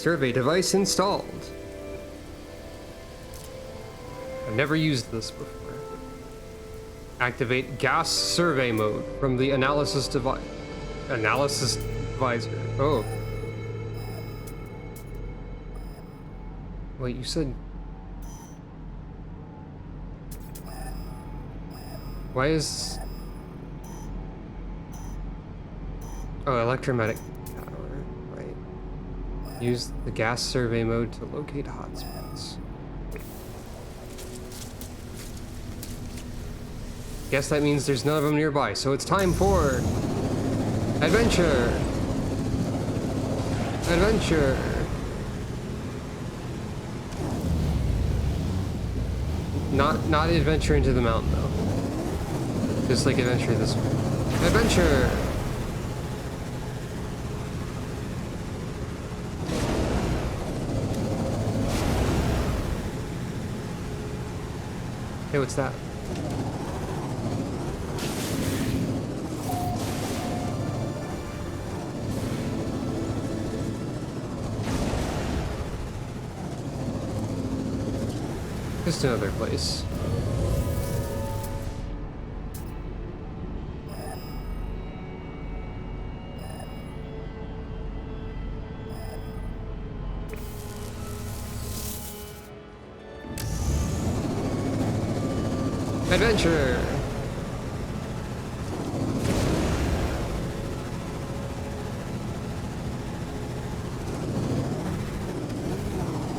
Survey device installed. I've never used this before. Activate gas survey mode from the analysis device. Analysis visor. Oh. Wait, you said... Why is... Oh, electromagnetic power. Right. Use the gas survey mode to locate hotspots. Guess that means there's none of them nearby, so it's time for... Adventure! Adventure! Not adventure into the mountain, though. Just like adventure this way. Adventure! Hey, what's that? Just another place. Adventure!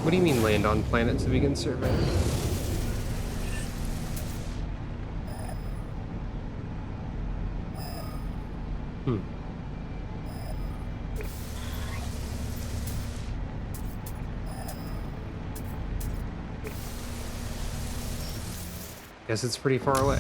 What do you mean land on planet to begin surveying? Guess it's pretty far away.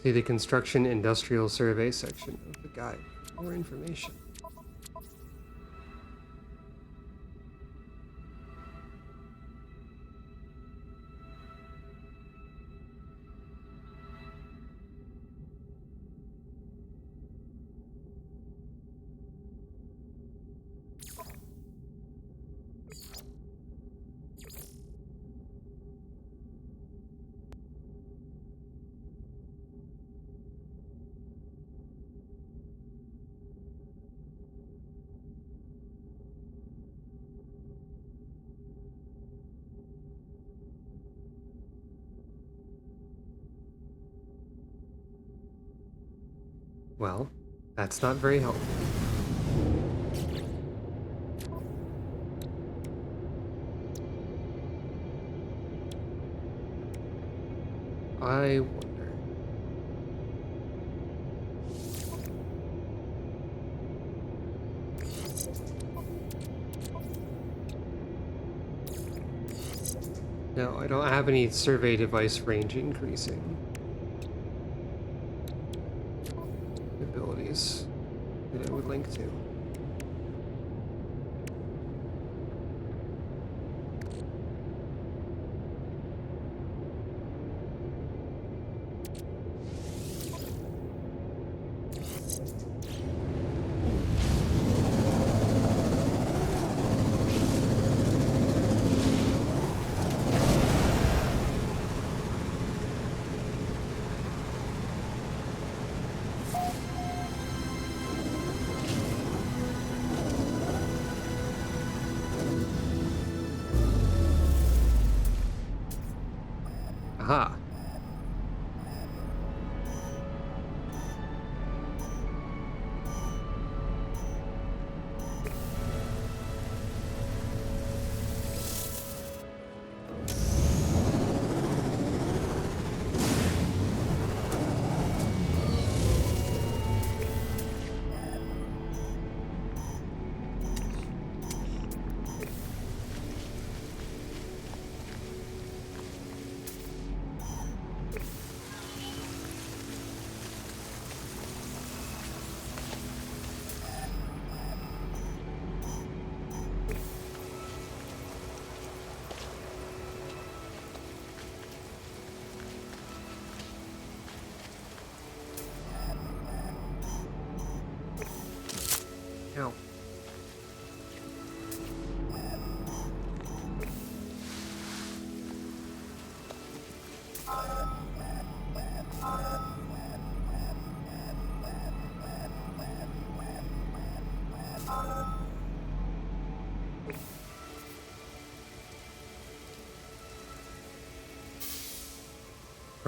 See the construction industrial survey section of the guide for more information. Well, that's not very helpful. I wonder. No, I don't have any survey device range increasing abilities that it would link to.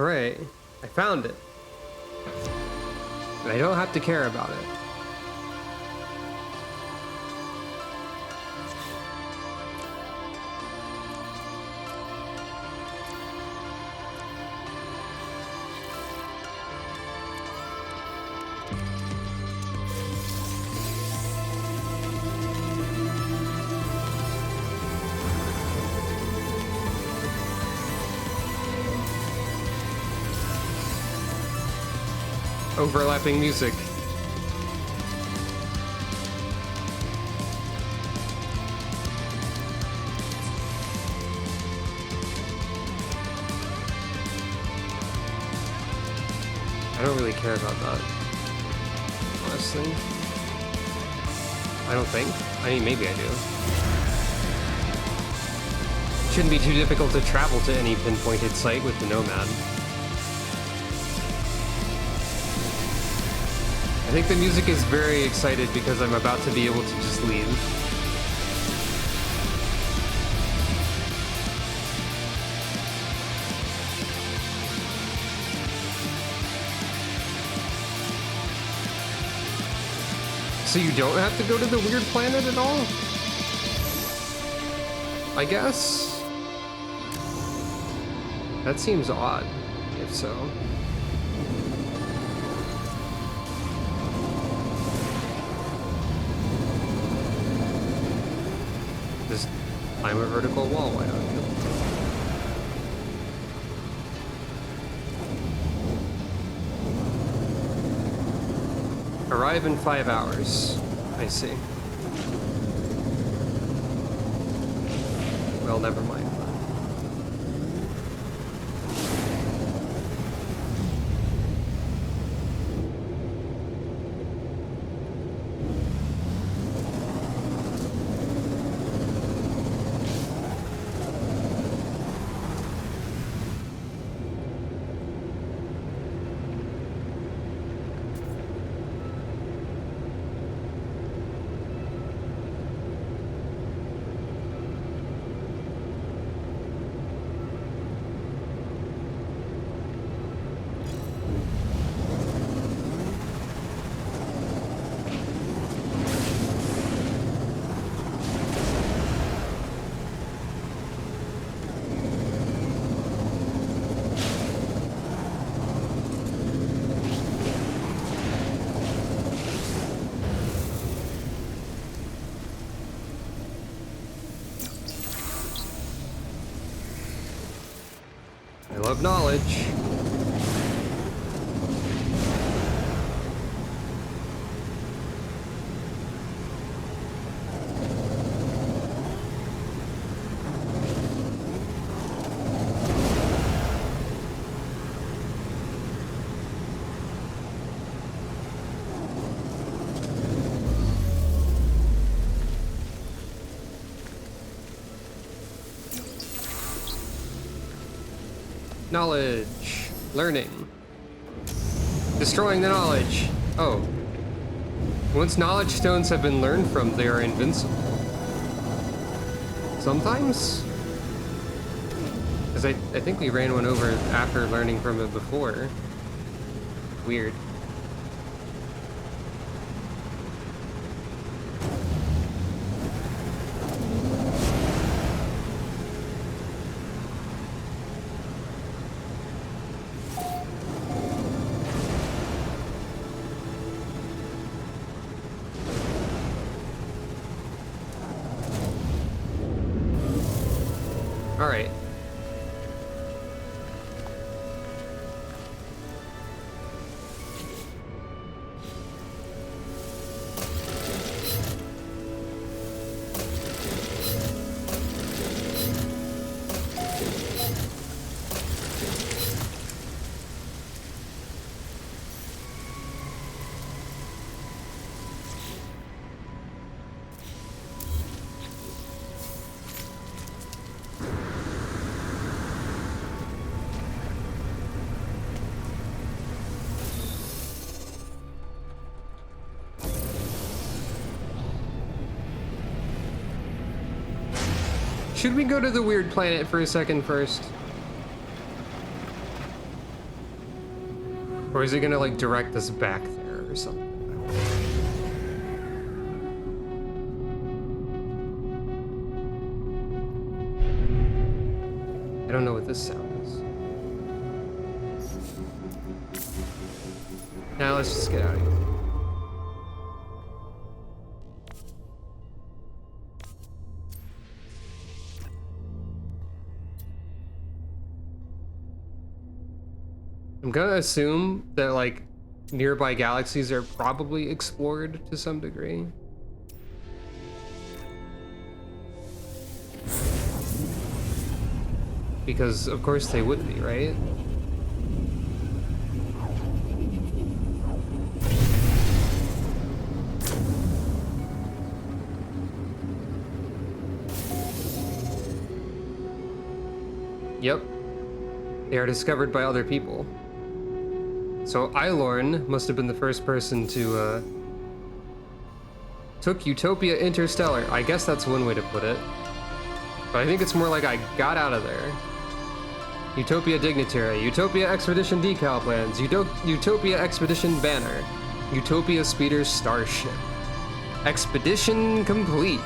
Hooray. I found it. And I don't have to care about it. Overlapping music. I don't really care about that, honestly. I don't think. I mean, maybe I do. Shouldn't be too difficult to travel to any pinpointed site with the Nomad. I think the music is very excited because I'm about to be able to just leave. So you don't have to go to the weird planet at all? I guess? That seems odd, if so. Just climb a vertical wall, why don't you? Arrive in 5 hours. I see. Well, never mind. I love knowledge. Knowledge. Learning. Destroying the knowledge. Oh. Once knowledge stones have been learned from, they are invincible. Sometimes? Because I think we ran one over after learning from it before. Weird. Alright. Should we go to the weird planet for a second first? Or is it gonna like direct us back there or something? I don't know what this sound is. Now let's just get out of here. I'm gonna assume that like nearby galaxies are probably explored to some degree. Because of course they would be, right? Yep. They are discovered by other people. So Eilorn must have been the first person to, took Utopia Interstellar. I guess that's one way to put it. But I think it's more like I got out of there. Utopia Dignitary, Utopia Expedition Decal Plans, Utopia Expedition Banner, Utopia Speeder Starship. Expedition complete.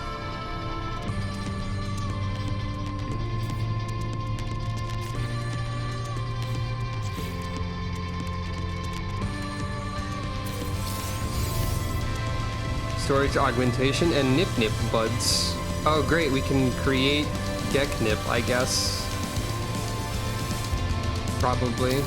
Storage augmentation and Nip Nip buds. Oh great, we can create Geknip, I guess. Probably.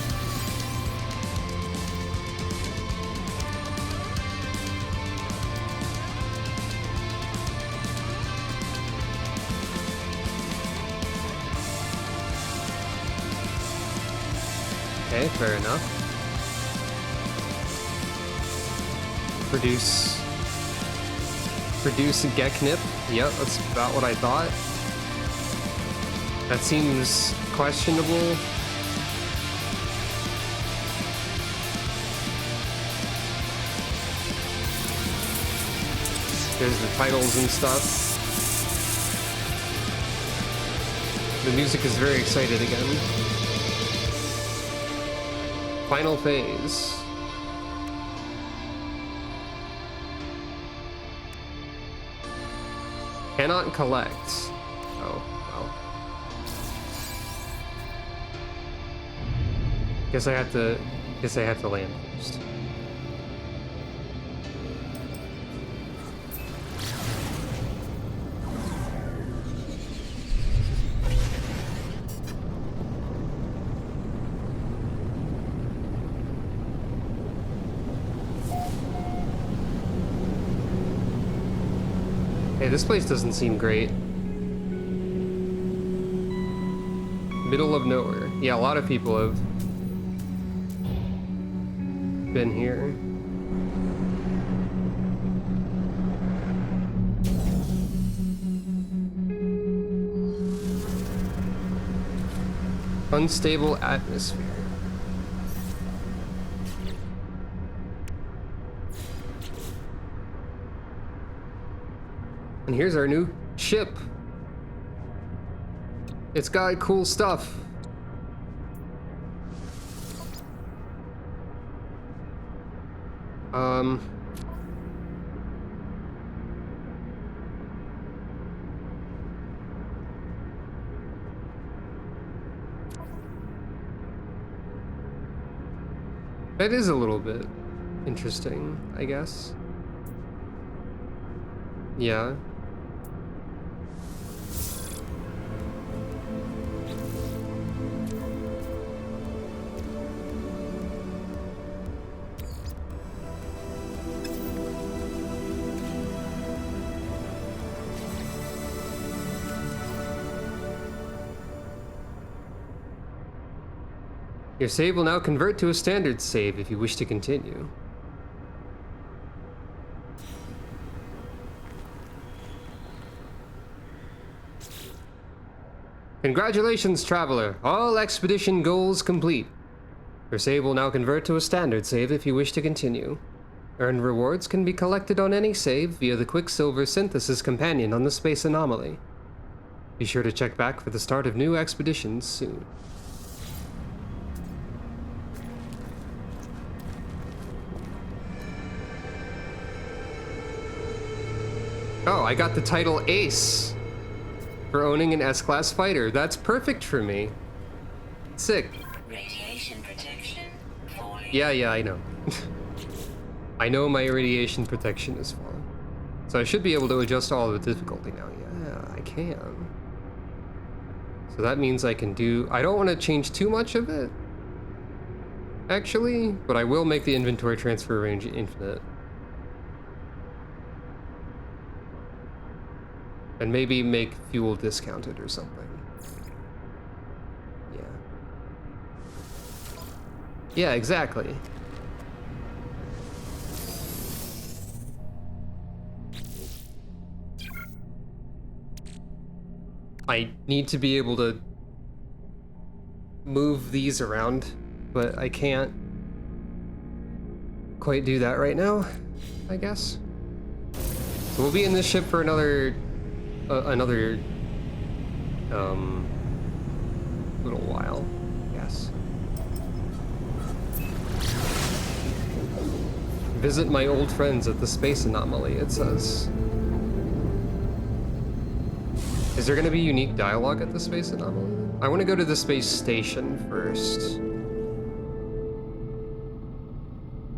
Okay, fair enough. Produce Geknip. Yep, that's about what I thought. That seems questionable. There's the titles and stuff. The music is very excited again. Final phase. Cannot collect. Oh, well. Guess I have to land first. Hey, this place doesn't seem great. Middle of nowhere. Yeah, a lot of people have been here. Unstable atmosphere. And here's our new ship. It's got cool stuff. That is a little bit interesting, I guess. Yeah. Your save will now convert to a standard save if you wish to continue. Congratulations, traveler! All expedition goals complete. Your save will now convert to a standard save if you wish to continue. Earned rewards can be collected on any save via the Quicksilver Synthesis Companion on the Space Anomaly. Be sure to check back for the start of new expeditions soon. Oh, I got the title Ace for owning an S-Class fighter. That's perfect for me. Sick. Radiation protection falling. Yeah, I know. I know my radiation protection is falling. So I should be able to adjust all the difficulty now. Yeah, I can. So that means I can do... I don't want to change too much of it, actually, but I will make the inventory transfer range infinite. And maybe make fuel discounted or something. Yeah. Yeah, exactly. I need to be able to move these around, but I can't quite do that right now, I guess. So we'll be in this ship for another little while, yes. Visit my old friends at the space anomaly, it says. Is there gonna be unique dialogue at the space anomaly? I wanna go to the space station first.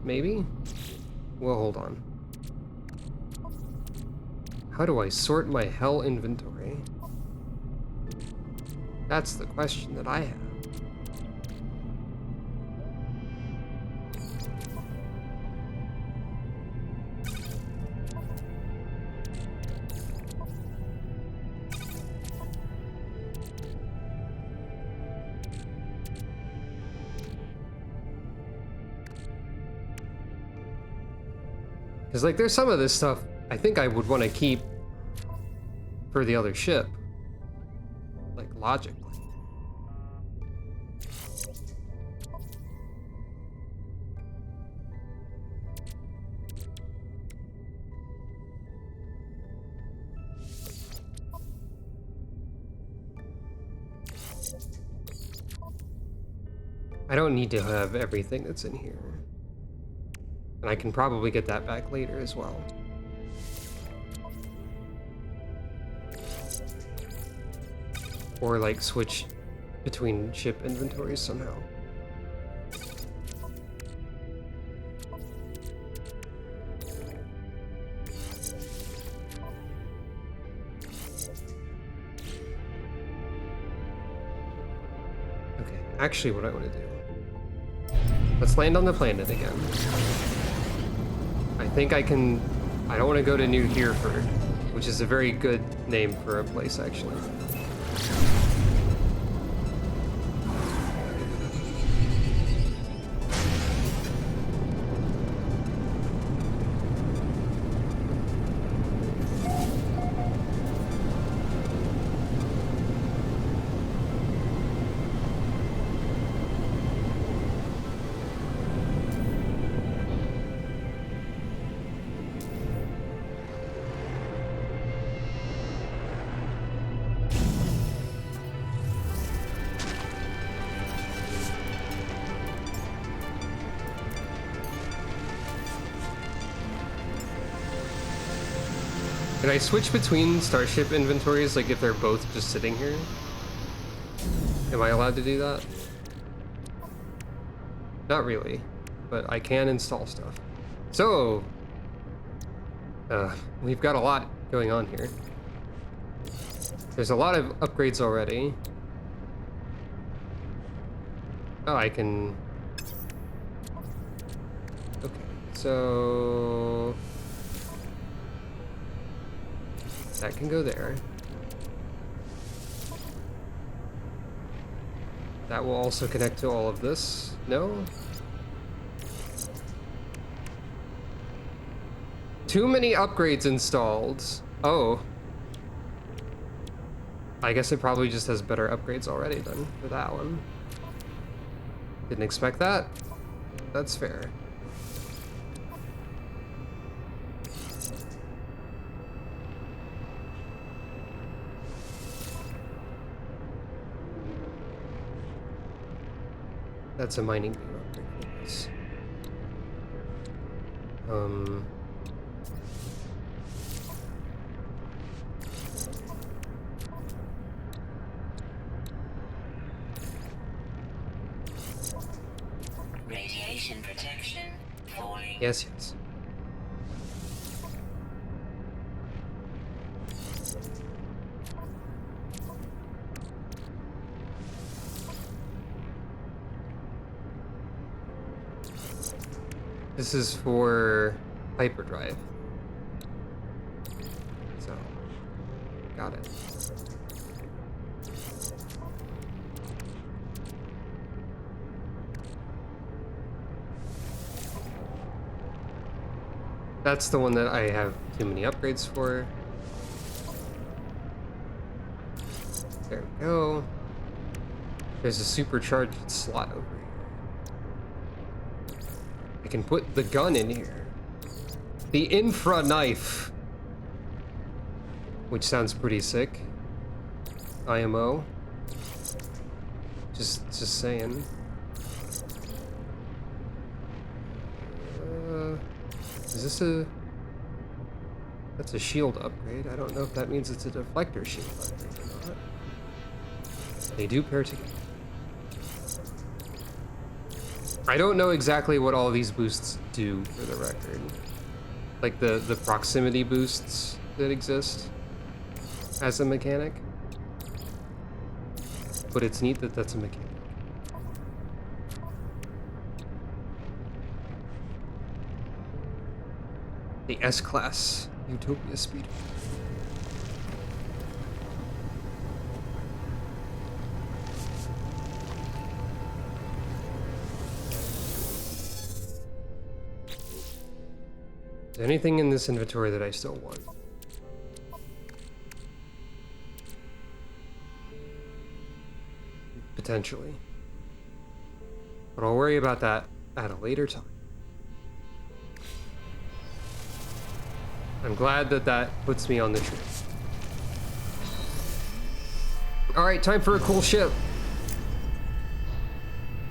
Maybe? Well, hold on. How do I sort my hell inventory? That's the question that I have. Because, like, there's some of this stuff I think I would want to keep for the other ship. Like, logically. I don't need to have everything that's in here. And I can probably get that back later as well. Or like switch between ship inventories somehow. Okay, actually what I want to do. Let's land on the planet again. I think I can... I don't want to go to New Hereford, which is a very good name for a place, actually. Can I switch between starship inventories, like if they're both just sitting here? Am I allowed to do that? Not really, but I can install stuff. So, we've got a lot going on here. There's a lot of upgrades already. Oh, I can... Okay, so... that can go there. That will also connect to all of this. No? Too many upgrades installed. Oh. I guess it probably just has better upgrades already then for that one. Didn't expect that. That's fair. That's a mining beam upgrade for this. Yes, yes. This is for hyperdrive. So, got it. That's the one that I have too many upgrades for. There we go. There's a supercharged slot over here. I can put the gun in here. The infra knife. Which sounds pretty sick. IMO. Just saying. Is this a... That's a shield upgrade. I don't know if that means it's a deflector shield upgrade or not. They do pair together. I don't know exactly what all these boosts do, for the record. Like the proximity boosts that exist as a mechanic. But it's neat that that's a mechanic. The S-Class Utopia Speeder. Is there anything in this inventory that I still want? Potentially. But I'll worry about that at a later time. I'm glad that that puts me on the trip. Alright, time for a cool ship.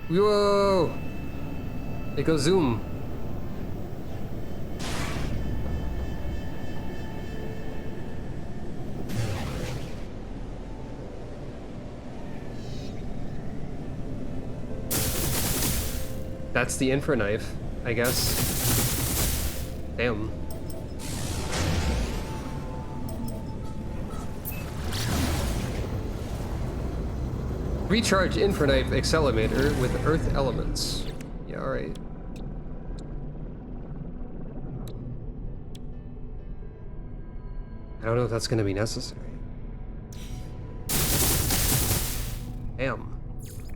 Whoa! It goes zoom. That's the infra knife, I guess. Damn. Recharge infra knife accelerator with earth elements. Yeah, alright. I don't know if that's gonna be necessary. Damn.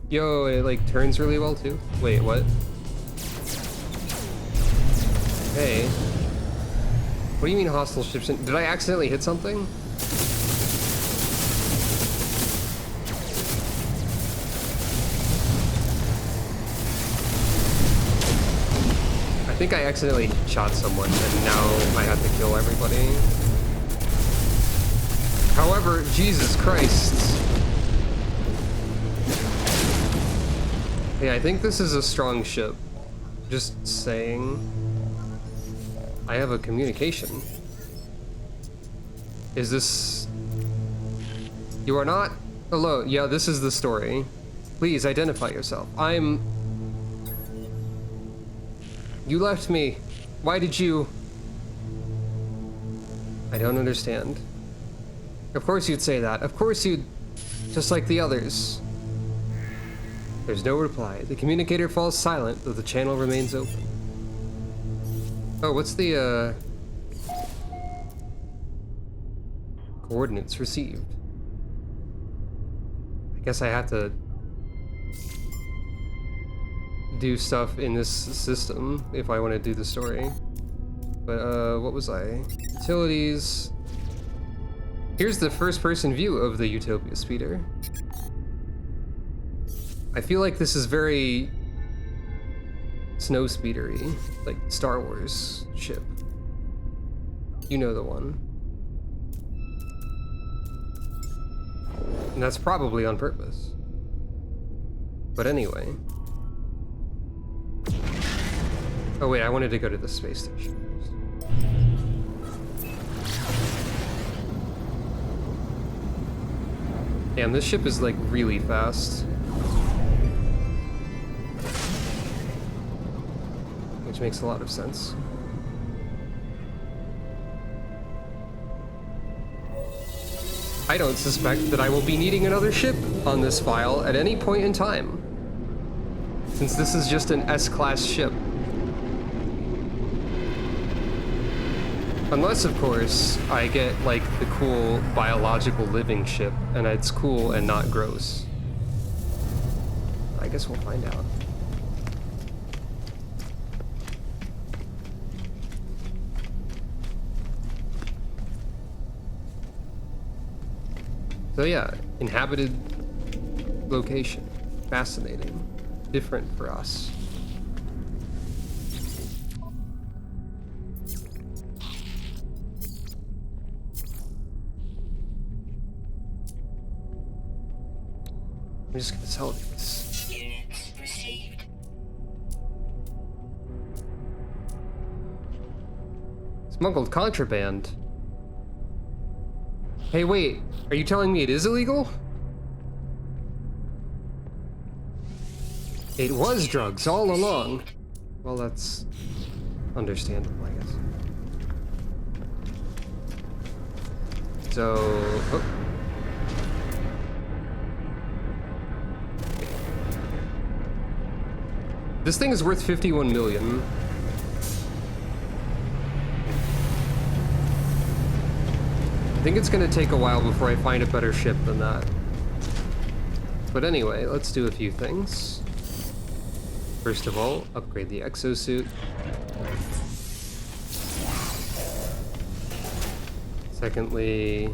Yo, it like turns really well too. Wait, what? Hey. What do you mean hostile ships? Did I accidentally hit something? I think I accidentally shot someone and now I have to kill everybody. However, Jesus Christ. Yeah, I think this is a strong ship. Just saying. I have a communication. Is this... You are not alone. Yeah, this is the story. Please identify yourself. I'm... You left me. Why did you... I don't understand. Of course you'd say that. Of course you'd... Just like the others. There's no reply. The communicator falls silent, though the channel remains open. Oh, what's the, coordinates received? I guess I have to do stuff in this system if I want to do the story. But, what was I? Utilities. Here's the first-person view of the Utopia Speeder. I feel like this is very snow speedery, like Star Wars ship. You know the one. And that's probably on purpose. But anyway. Oh wait, I wanted to go to the space station first. Damn, this ship is like really fast. which makes a lot of sense. I don't suspect that I will be needing another ship on this file at any point in time, since this is just an S-class ship. Unless, of course, I get, like, the cool biological living ship, and it's cool and not gross. I guess we'll find out. So yeah, inhabited location. Fascinating. Different for us. I'm just gonna sell this. Units received. Smuggled contraband. Hey, wait. Are you telling me it is illegal? It was drugs all along. Well, that's understandable, I guess. So... oh. This thing is worth 51 million. I think it's gonna take a while before I find a better ship than that. But anyway, let's do a few things. First of all, upgrade the exosuit. Secondly...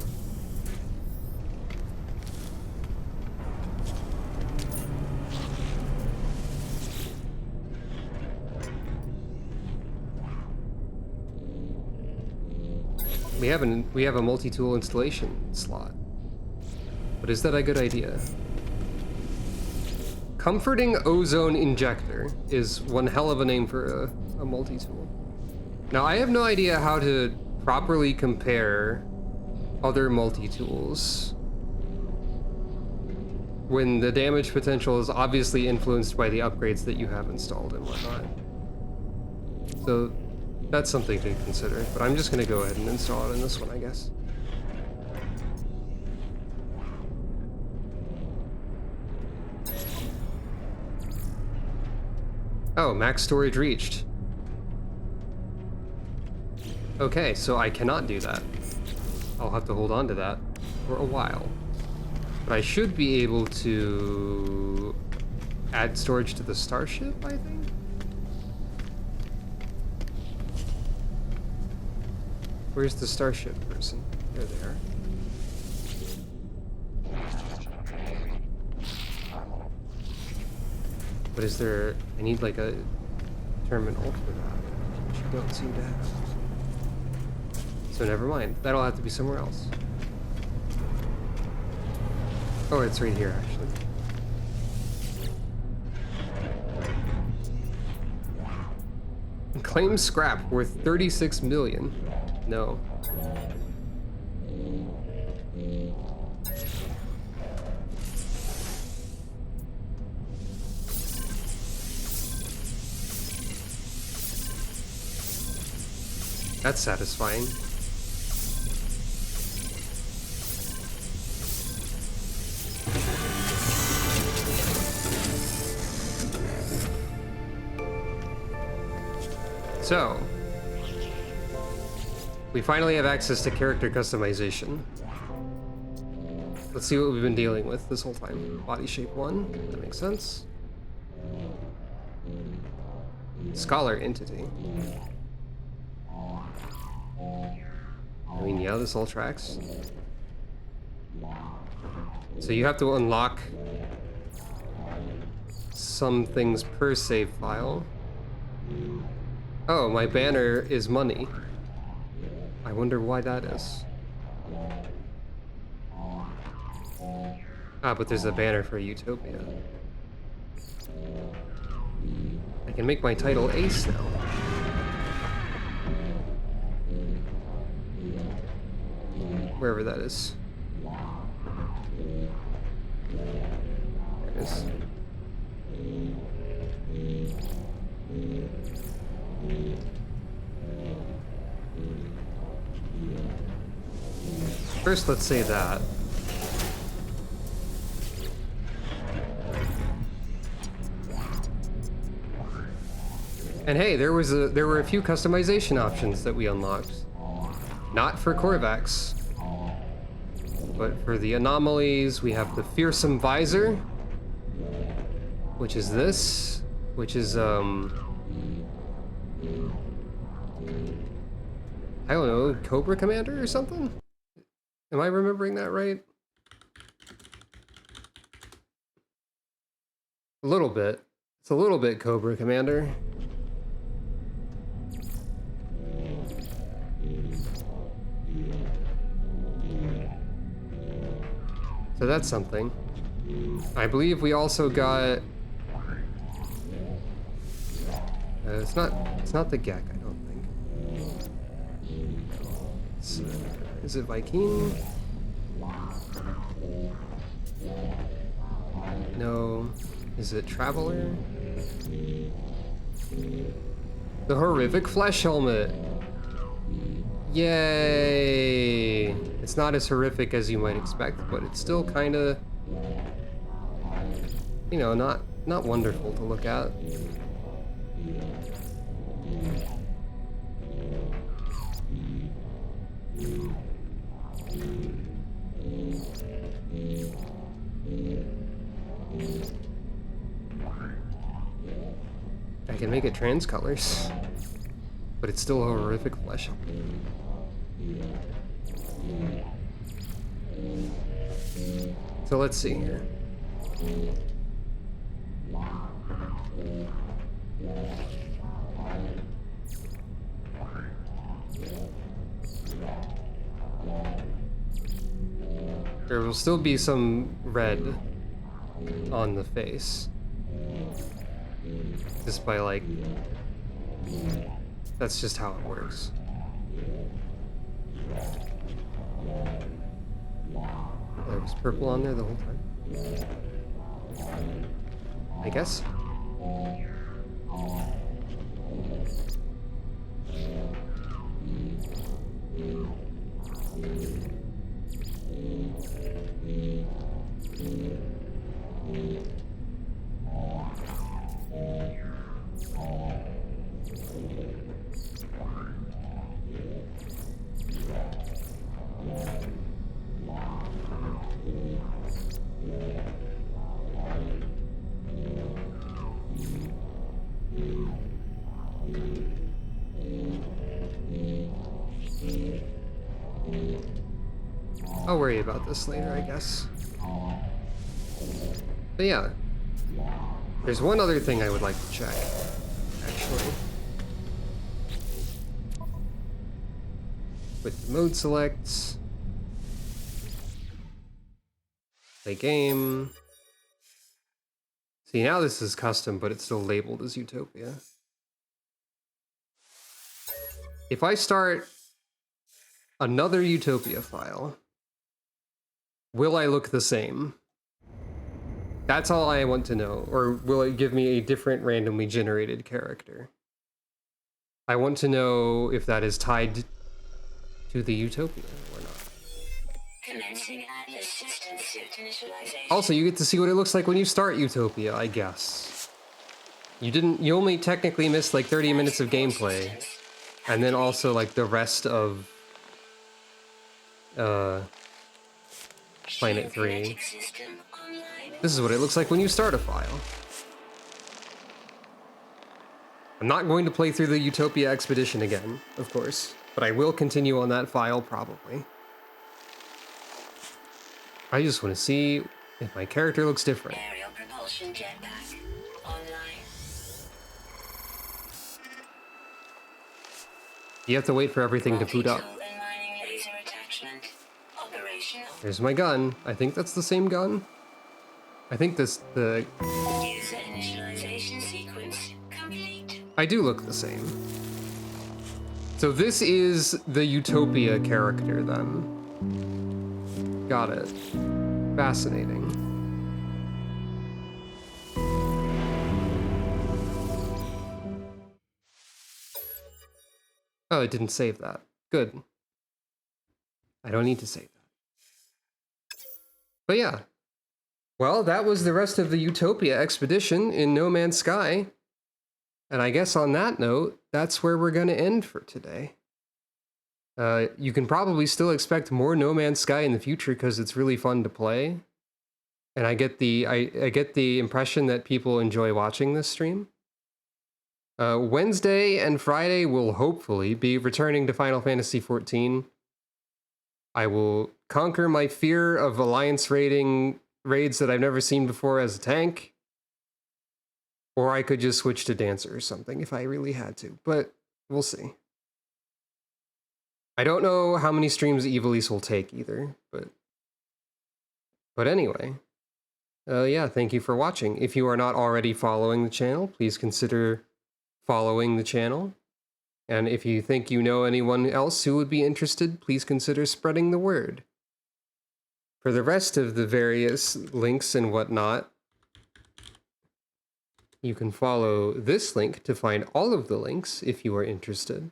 we have a multi-tool installation slot. But is that a good idea? Comforting ozone injector is one hell of a name for a multi-tool. Now I have no idea how to properly compare other multi-tools when the damage potential is obviously influenced by the upgrades that you have installed and whatnot. So that's something to consider, but I'm just gonna go ahead and install it in this one, I guess. Oh, max storage reached. Okay, so I cannot do that. I'll have to hold on to that for a while. But I should be able to add storage to the starship, I think? Where's the starship person? There they are. But is there... I need like a terminal for that, which you don't seem to have. So never mind. That'll have to be somewhere else. Oh, it's right here, actually. Claim scrap worth 36 million. No. That's satisfying. So, we finally have access to character customization. Let's see what we've been dealing with this whole time. Body shape 1, that makes sense. Scholar entity. I mean, yeah, this all tracks. So you have to unlock some things per save file. Oh, my banner is money. I wonder why that is. Ah, but there's a banner for Utopia. I can make my title Ace now. Wherever that is. There it is. First, let's say that. And hey, there were a few customization options that we unlocked. Not for Korvax, but for the anomalies, we have the fearsome visor, which is this, which is I don't know, Cobra Commander or something? Am I remembering that right? A little bit. It's a little bit Cobra Commander. So that's something. I believe we also got... it's not the Gek, I don't think. Is it Viking? No. Is it Traveler? The horrific flesh helmet. Yay! It's not as horrific as you might expect, but it's still kind of, you know, not wonderful to look at. I can make it trans colors, but it's still a horrific flesh helmet. So let's see here. There will still be some red on the face. Just by like... That's just how it works. There was purple on there the whole time. I guess. I'll worry about this later, I guess. But yeah, there's one other thing I would like to check, actually. With the mode selects, play game. See, now this is custom, but it's still labeled as Utopia. If I start another Utopia file, will I look the same? That's all I want to know. Or will it give me a different randomly generated character? I want to know if that is tied to the Utopia or not. Commencing Atlas system suit initialization. Also, you get to see what it looks like when you start Utopia, I guess. You only technically missed like 30 minutes of gameplay. And then also like the rest of Planet 3. This is what it looks like when you start a file. I'm not going to play through the Utopia expedition again, of course, but I will continue on that file probably. I just want to see if my character looks different. Aerial propulsion jetpack online. You have to wait for everything to boot up. Multi-tool and mining laser attachment operational. There's my gun. I think that's the same gun. I think the User initialization sequence complete. I do look the same. So this is the Utopia character then. Got it. Fascinating. Oh, it didn't save that. Good. I don't need to save that. But yeah. Well, that was the rest of the Utopia expedition in No Man's Sky. And I guess on that note, that's where we're going to end for today. You can probably still expect more No Man's Sky in the future because it's really fun to play. And I get the impression that people enjoy watching this stream. Wednesday and Friday will hopefully be returning to Final Fantasy XIV. I will conquer my fear of Alliance raids that I've never seen before as a tank. Or I could just switch to Dancer or something if I really had to, but we'll see. I don't know how many streams Evilise will take either, but anyway. Yeah, thank you for watching. If you are not already following the channel, please consider following the channel. And if you think you know anyone else who would be interested, please consider spreading the word. For the rest of the various links and whatnot, you can follow this link to find all of the links if you are interested.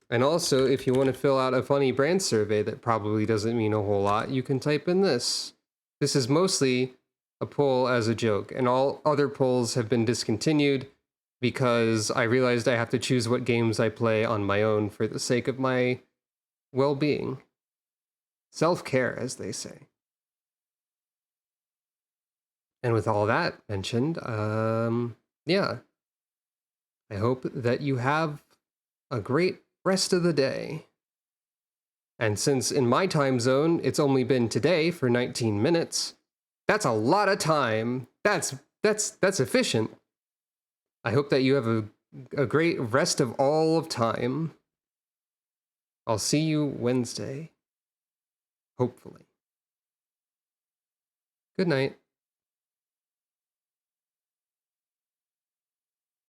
And also, if you want to fill out a funny brand survey that probably doesn't mean a whole lot, you can type in this. This is mostly a poll as a joke, and all other polls have been discontinued because I realized I have to choose what games I play on my own for the sake of my well-being. Self-care, as they say. And with all that mentioned, yeah. I hope that you have a great rest of the day. And since in my time zone, it's only been today for 19 minutes, that's a lot of time. That's efficient. I hope that you have a great rest of all of time. I'll see you Wednesday. Hopefully. Good night.